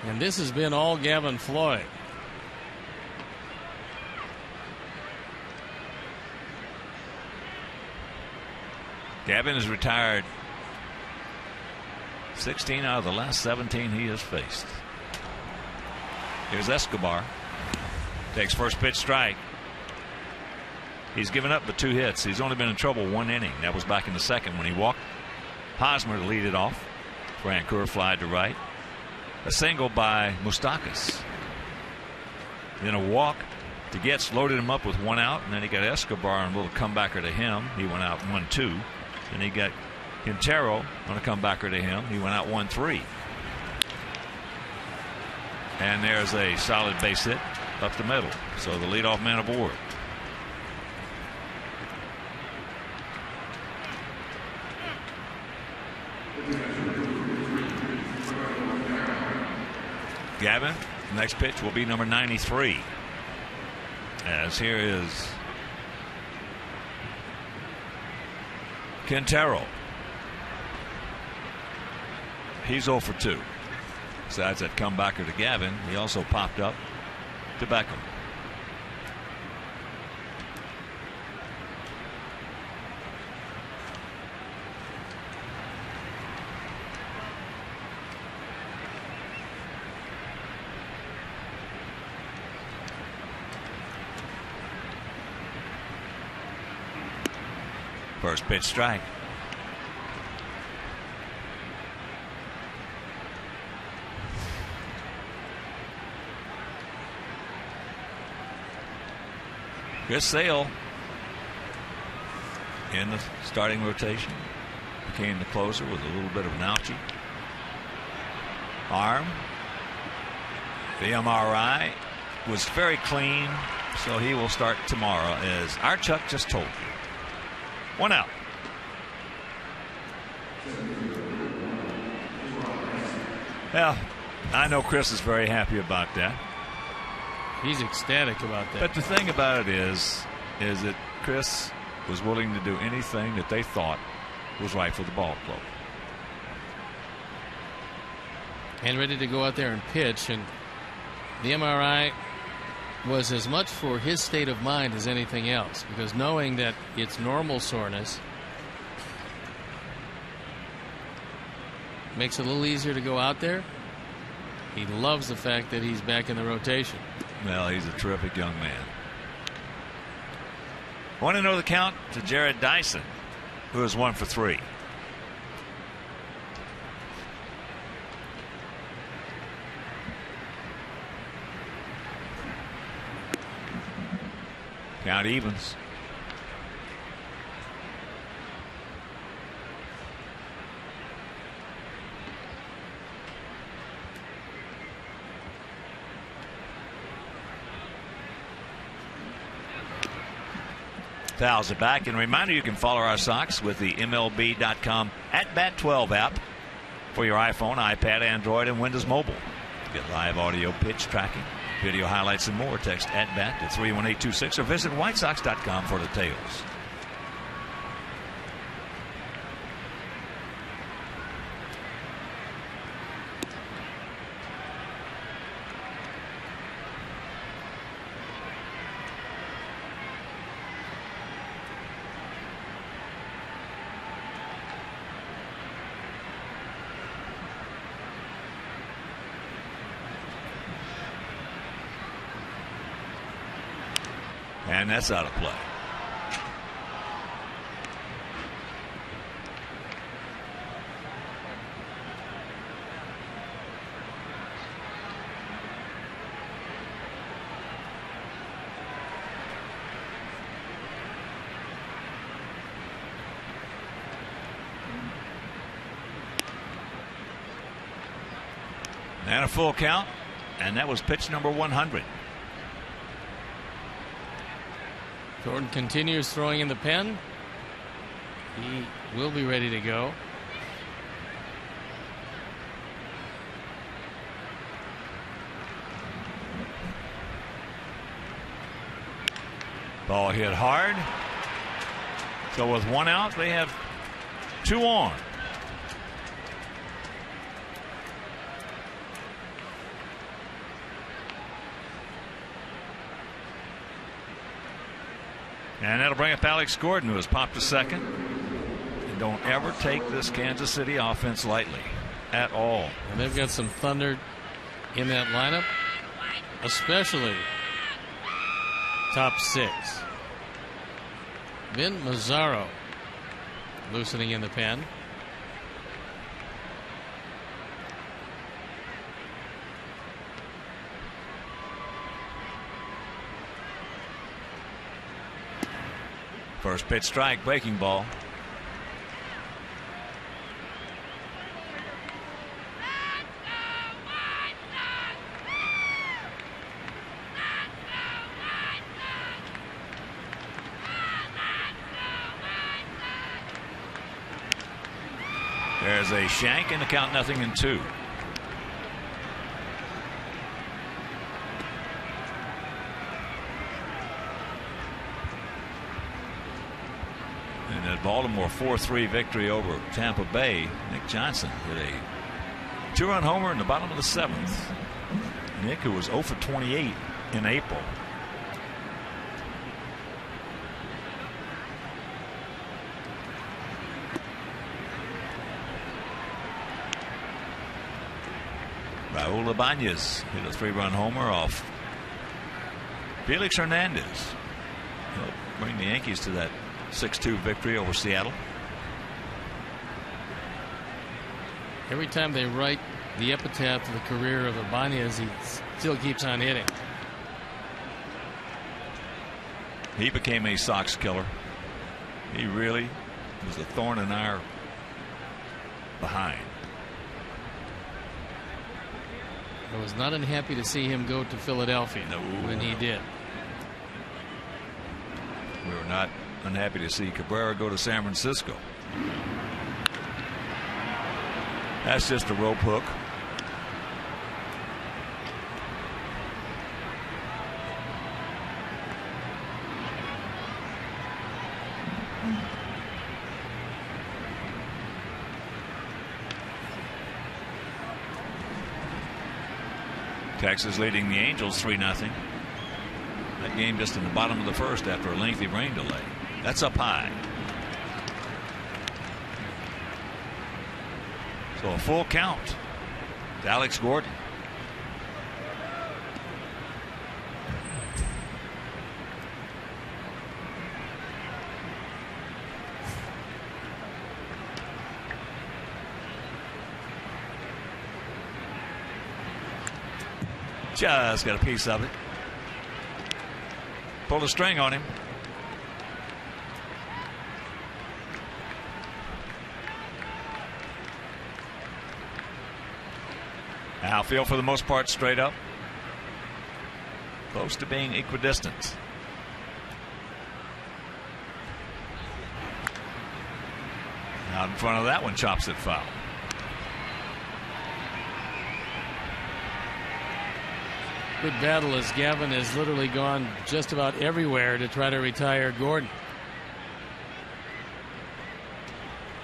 And this has been all Gavin Floyd. Gavin has retired 16 out of the last 17 he has faced. Here's Escobar. Takes first pitch strike. He's given up the 2 hits. He's only been in trouble 1 inning. That was back in the 2nd when he walked Hosmer to lead it off. Francoeur flied to right. A single by Moustakas. Then a walk to Getz, loaded him up with 1 out, and then he got Escobar and a little comebacker to him. He went out 1-2. And he got Quintero on a comebacker to him. He went out 1-3. And there's a solid base hit up the middle. So the leadoff man aboard. Gavin, the next pitch will be number 93. As here is Quintero. He's 0 for 2. Besides that comebacker to Gavin, he also popped up to Beckham. First pitch strike. Chris Sale in the starting rotation. Became the closer with a little bit of an ouchie. Arm. The MRI was very clean, so he will start tomorrow, as our Chuck just told you. 1 out. Well, I know Chris is very happy about that. He's ecstatic about that. But the thing about it is that Chris was willing to do anything that they thought was right for the ball club. and ready to go out there and pitch. And the MRI was as much for his state of mind as anything else, because knowing that it's normal soreness makes it a little easier to go out there. He loves the fact that he's back in the rotation. Well, he's a terrific young man. I want to know the count to Jared Dyson, who is 1 for 3. Count evens. Fouls it back. And a reminder, you can follow our Sox with the MLB.com @Bat12 app for your iPhone, iPad, Android, and Windows Mobile. Get live audio, pitch tracking, video highlights, and more. Text @Bat to 31826 or visit WhiteSox.com for details. And that's out of play. And a full count, and that was pitch number 100. Jordan continues throwing in the pen. He will be ready to go. Ball hit hard. So with 1 out, they have 2 on. And that'll bring up Alex Gordon, who has popped to second. And don't ever take this Kansas City offense lightly at all. And they've got some thunder in that lineup, especially top 6. Vin Mazzaro loosening in the pen. First pitch strike, breaking ball. There's a shank and the count 0-2. Baltimore 4-3 victory over Tampa Bay. Nick Johnson hit a 2-run homer in the bottom of the 7th. Nick, who was 0 for 28 in April. Raul Ibanez hit a 3-run homer off Felix Hernandez. He'll bring the Yankees to that 6-2 victory over Seattle. Every time they write the epitaph of the career of Ibanez, he still keeps on hitting. He became a Sox killer. He really was a thorn in our behind. I was not unhappy to see him go to Philadelphia when he did. We were not unhappy to see Cabrera go to San Francisco. That's just a rope hook. Texas leading the Angels 3-0. That game just in the bottom of the first after a lengthy rain delay. That's up high. So a full count to Alex Gordon. Just got a piece of it. Pulled a string on him. Outfield for the most part straight up. Close to being equidistant. Out in front of that one, chops it foul. Good battle as Gavin has literally gone just about everywhere to try to retire Gordon.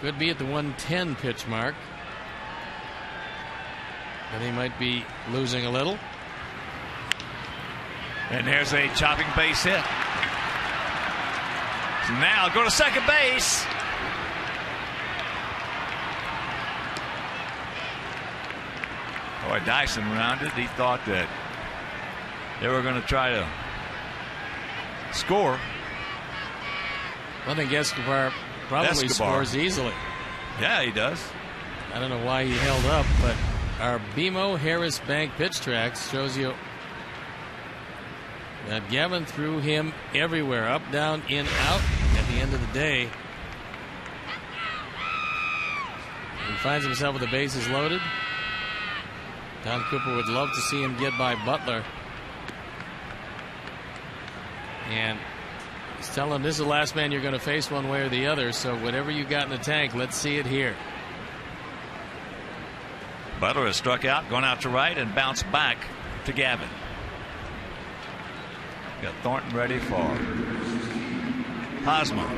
Could be at the 110 pitch mark. But he might be losing a little. And there's a chopping base hit. So now go to second base. Boy, Dyson rounded. He thought that they were going to try to score. I think Escobar probably scores easily. Yeah, he does. I don't know why he held up, but our BMO Harris Bank pitch tracks shows you that Gavin threw him everywhere, up, down, in, out. At the end of the day, he finds himself with the bases loaded. Don Cooper would love to see him get by Butler. And he's telling him this is the last man you're going to face one way or the other. So whatever you got in the tank, let's see it here. Butler has struck out, gone out to right, and bounced back to Gavin. Got Thornton ready for Hosmer.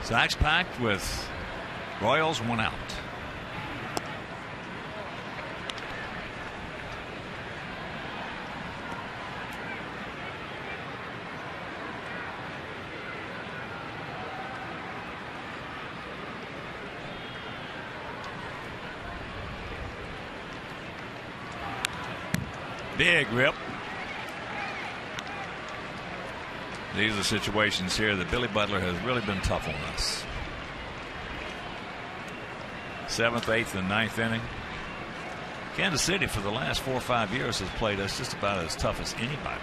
Sacks packed with Royals, 1 out. Big rip. These are situations here that Billy Butler has really been tough on us. 7th, 8th, and 9th inning. Kansas City for the last 4 or 5 years has played us just about as tough as anybody.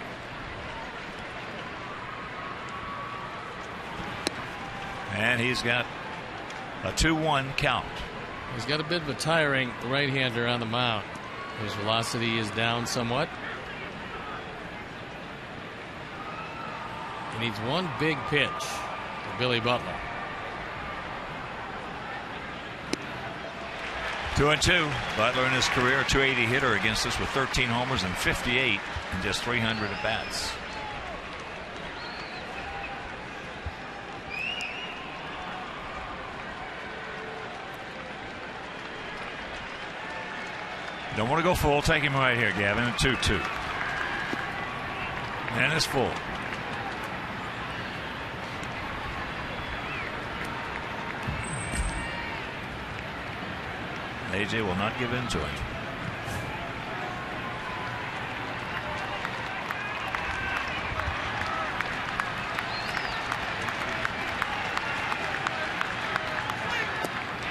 And he's got a 2-1 count. He's got a bit of a tiring right-hander on the mound. His velocity is down somewhat. He needs one big pitch for Billy Butler. 2-2. Butler in his career, a .280 hitter against us with 13 homers and 58 in just 300 at bats. Don't want to go full. Take him right here, Gavin. 2-2. And it's full. AJ will not give in to him.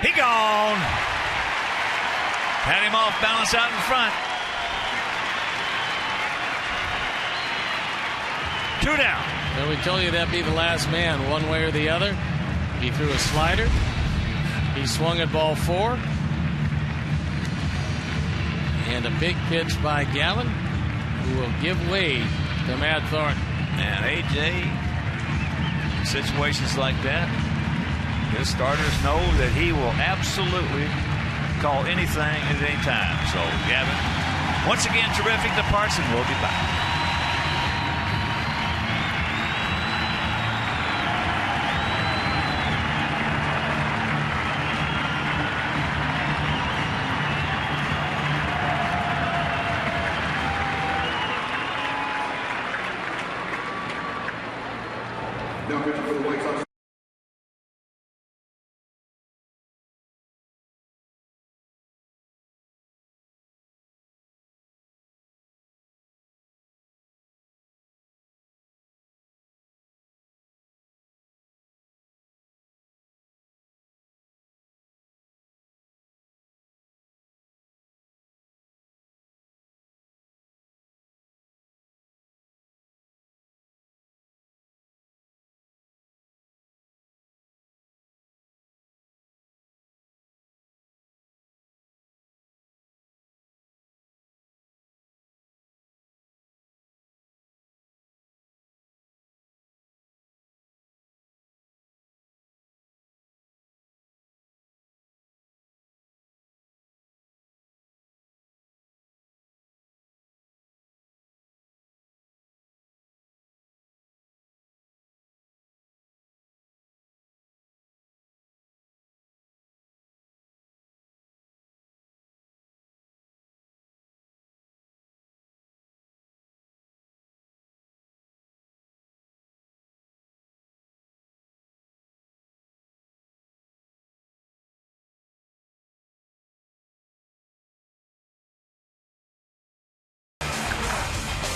He gone. Had him off balance out in front. 2 down. Well, we told you that'd be the last man, one way or the other. He threw a slider. He swung at ball 4. And a big pitch by Gavin, who will give way to Matt Thornton. And AJ, in situations like that, his starters know that he will absolutely call anything at any time. So Gavin, once again, terrific departs, and we'll be back.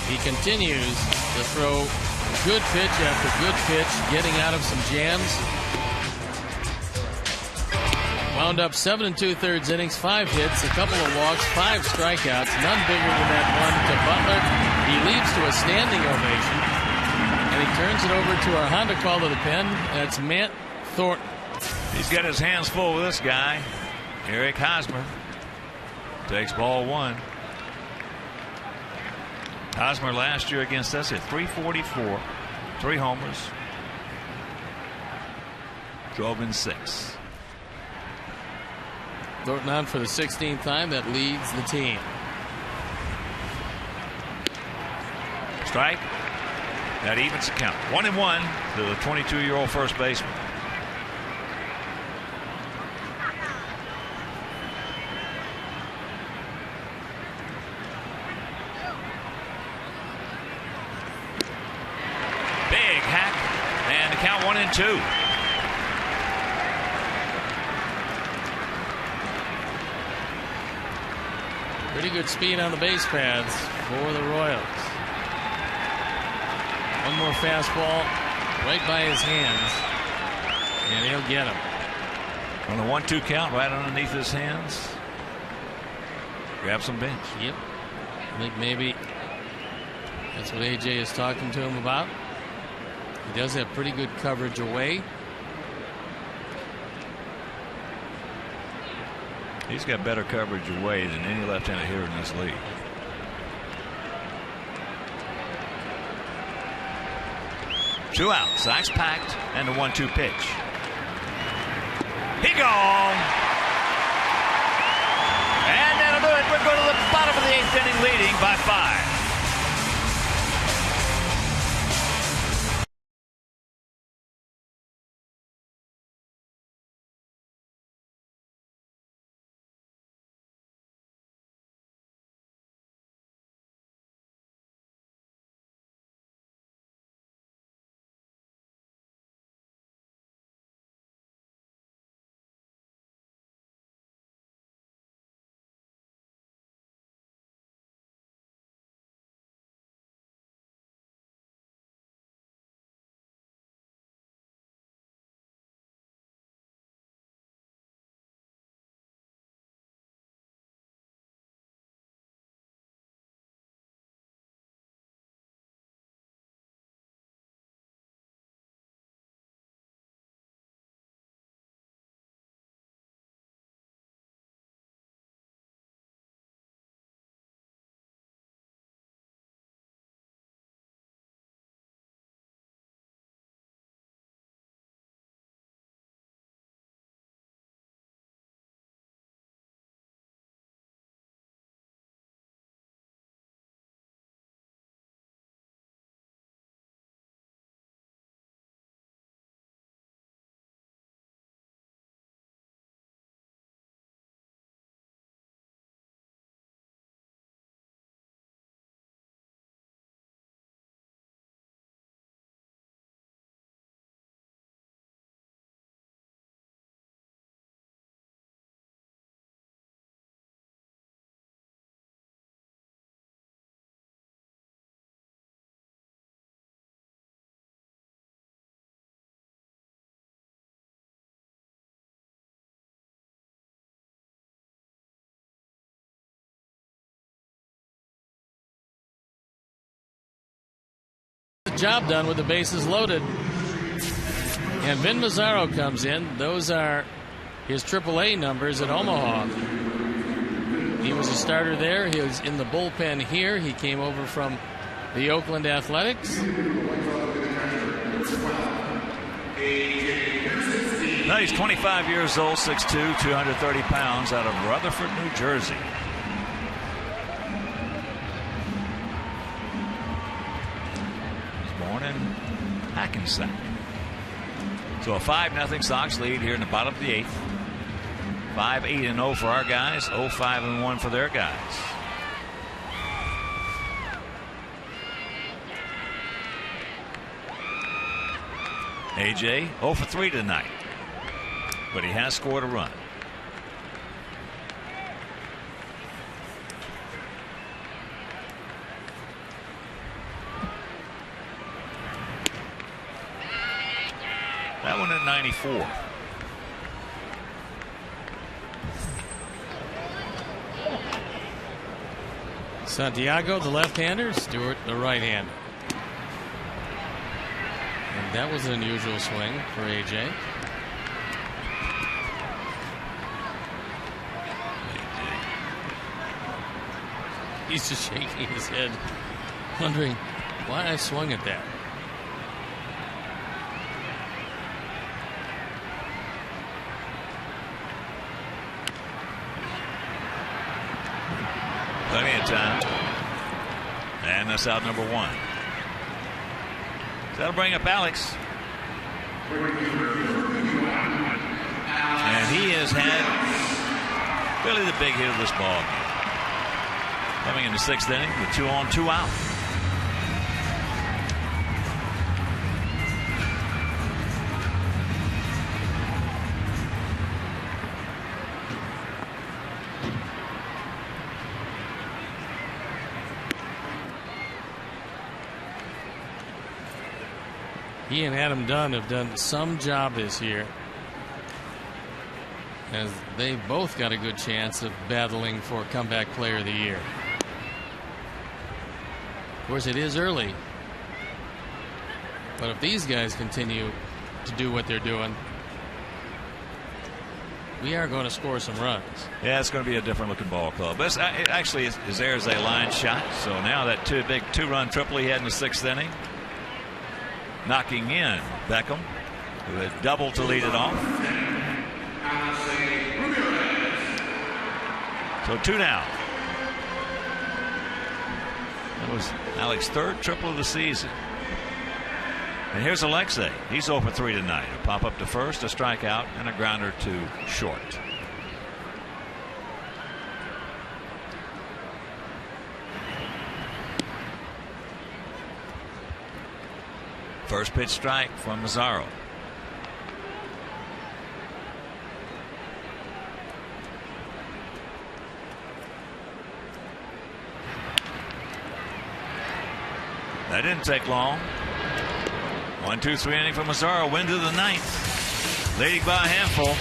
He continues to throw good pitch after good pitch, getting out of some jams. Wound up 7 2/3 innings, 5 hits, a couple of walks, 5 strikeouts, none bigger than that one to Butler. He leads to a standing ovation, and he turns it over to our Honda call to the pen. That's Matt Thornton. He's got his hands full with this guy. Eric Hosmer takes ball 1. Hosmer last year against us at .344, 3 homers, drove in 6. Thornton on for the 16th time. That leads the team. Strike. That evens the count. 1-1 to the 22-year-old first baseman. Big hack, and the count 1-2. Pretty good speed on the base paths for the Royals. One more fastball right by his hands, and he'll get him. On the 1-2 count, right underneath his hands. Grab some bench. Yep. I think maybe that's what AJ is talking to him about. He does have pretty good coverage away. He's got better coverage away than any left-handed hitter in this league. Two out. Sox packed, and the 1-2 pitch. He gone. And that'll do it. We're going to the bottom of the 8th inning, leading by 5. job done with the bases loaded. And Vin Mazzaro comes in. Those are his AAA numbers at Omaha. He was a starter there. He was in the bullpen here. He came over from the Oakland Athletics. Now he's 25 years old, 6'2", 230 pounds, out of Rutherford, New Jersey. He's born in Hackensack. So a 5-0 Sox lead here in the bottom of the 8th. 5-8-0 for our guys, 0-5-1 for their guys. AJ 0 for 3 tonight, but he has scored a run. That one at 94. Santiago, the left-hander. Stewart, the right-hander. And that was an unusual swing for AJ. He's just shaking his head, wondering why I swung at that. Plenty of time. And that's out number 1. That'll bring up Alex. And he has had really the big hit of this ball game. Coming in the 6th inning with 2 on, 2 out. He and Adam Dunn have done some job this year, as they both got a good chance of battling for comeback player of the year. Of course, it is early, but if these guys continue to do what they're doing, we are going to score some runs. Yeah, it's going to be a different looking ball club. But it actually is there as a line shot. So now that big 2-run triple he had in the 6th inning, knocking in Beckham with a double to lead it off. So 2 down. That was Alex's 3rd triple of the season. And here's Alexei. He's 0 for 3 tonight. A pop up to first, a strikeout, and a grounder to short. First pitch strike from Mazzaro. That didn't take long. 1-2-3 inning from Mazzaro. Win to the 9th. Leading by a handful.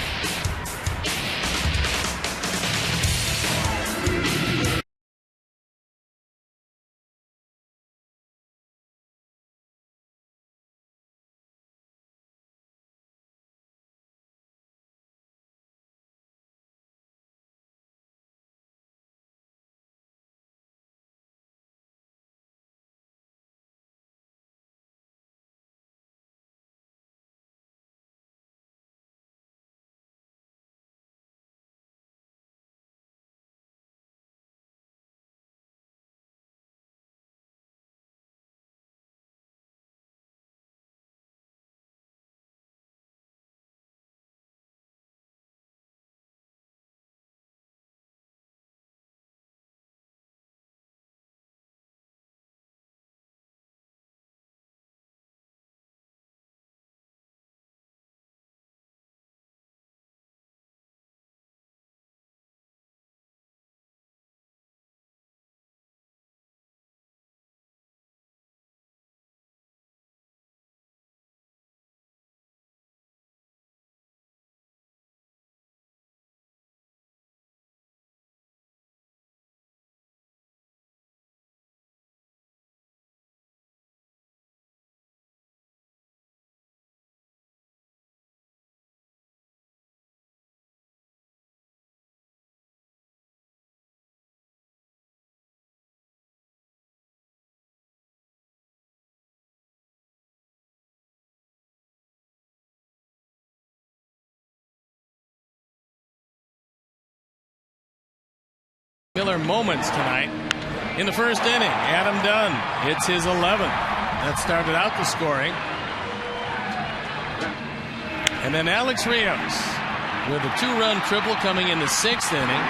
Miller moments tonight. In the first inning, Adam Dunn hits his 11th. That started out the scoring. And then Alex Rios with a 2-run triple coming in the 6th inning.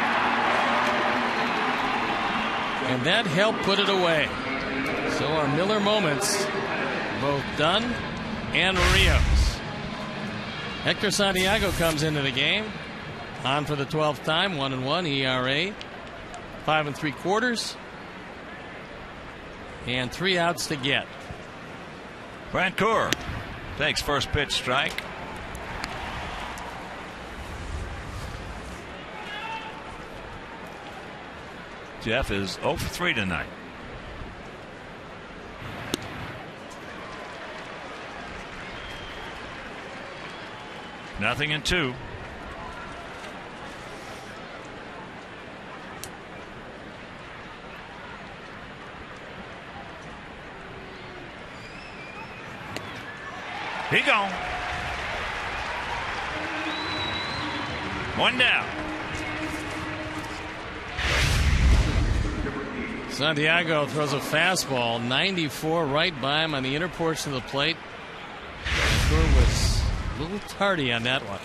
And that helped put it away. So our Miller moments, both Dunn and Rios. Hector Santiago comes into the game. On for the 12th time, 1-1 ERA, 5 3/4, and 3 outs to get. Brant Coor takes first pitch strike. Jeff is 0 for 3 tonight. Nothing in 2. He gone. 1 down. Santiago throws a fastball, 94 right by him on the inner portion of the plate. Coor was a little tardy on that one.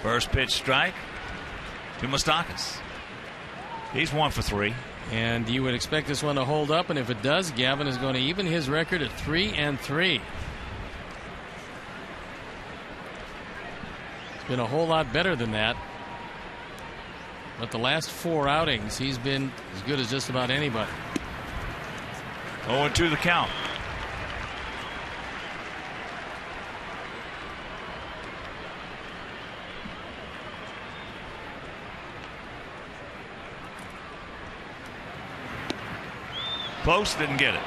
First pitch strike to Moustakas. He's 1 for 3. And you would expect this one to hold up, and if it does, Gavin is going to even his record at 3-3. It's been a whole lot better than that. But the last 4 outings, he's been as good as just about anybody. 0-2 the count. Close, didn't get it.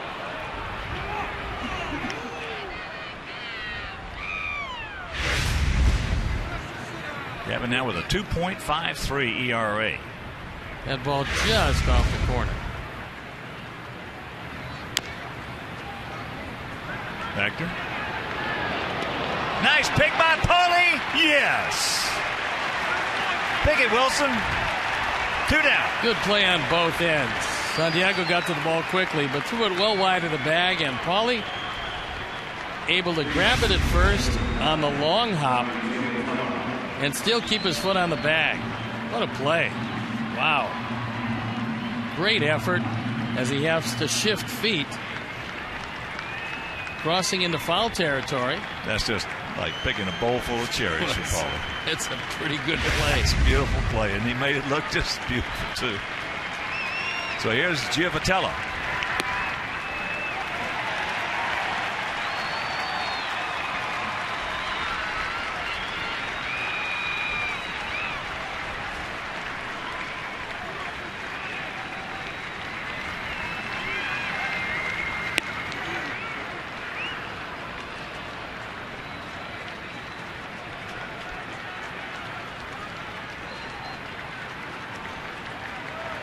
Gavin now with a 2.53 ERA. That ball just off the corner. Hector. Nice pick by Paulie. Yes. Pickett Wilson. 2 down. Good play on both ends. Santiago got to the ball quickly, but threw it well wide of the bag, and Paulie able to grab it at first on the long hop and still keep his foot on the bag. What a play. Wow. Great effort as he has to shift feet. Crossing into foul territory. That's just like picking a bowl full of cherries for Paulie. It's a pretty good play. It's a beautiful play, and he made it look just beautiful, too. So here's Giovatello.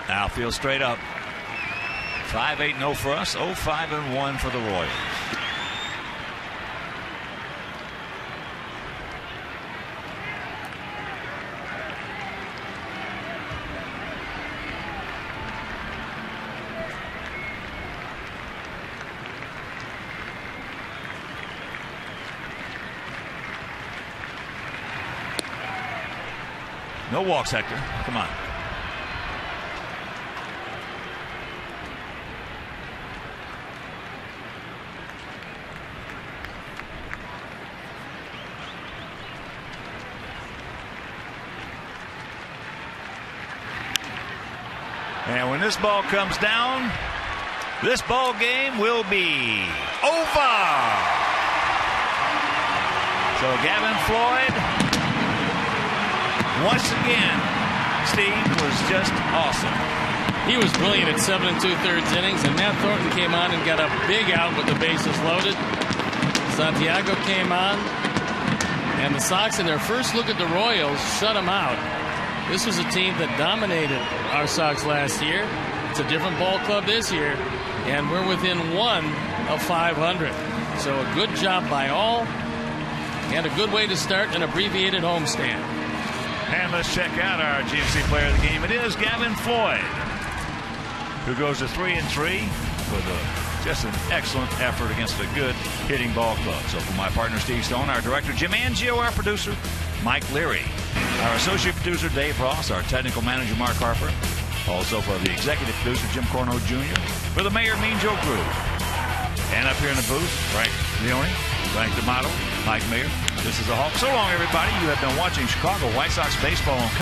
Outfield straight up. 5-8-0 for us. 0-5-1 for the Royals. No walks, Hector. Come on. And when this ball comes down, this ball game will be over. So Gavin Floyd, once again, Steve, was just awesome. He was brilliant at 7 2/3 innings, and Matt Thornton came on and got a big out with the bases loaded. Santiago came on, and the Sox, in their first look at the Royals, shut them out. This was a team that dominated our Sox last year. It's a different ball club this year, and we're within 1 of 500. So a good job by all, and a good way to start an abbreviated homestand. And let's check out our GMC player of the game. It is Gavin Floyd, who goes to 3-3 with just an excellent effort against a good hitting ball club. So for my partner Steve Stone, our director Jim Angio, our producer Mike Leary, our associate producer Dave Ross, our technical manager Mark Harper, also for the executive producer Jim Corno Jr., for the mayor Mean Joe Crew, and up here in the booth Frank Leone, Frank D'Amato, Mike Mayer. This is the Hawk. So long, everybody. You have been watching Chicago White Sox baseball on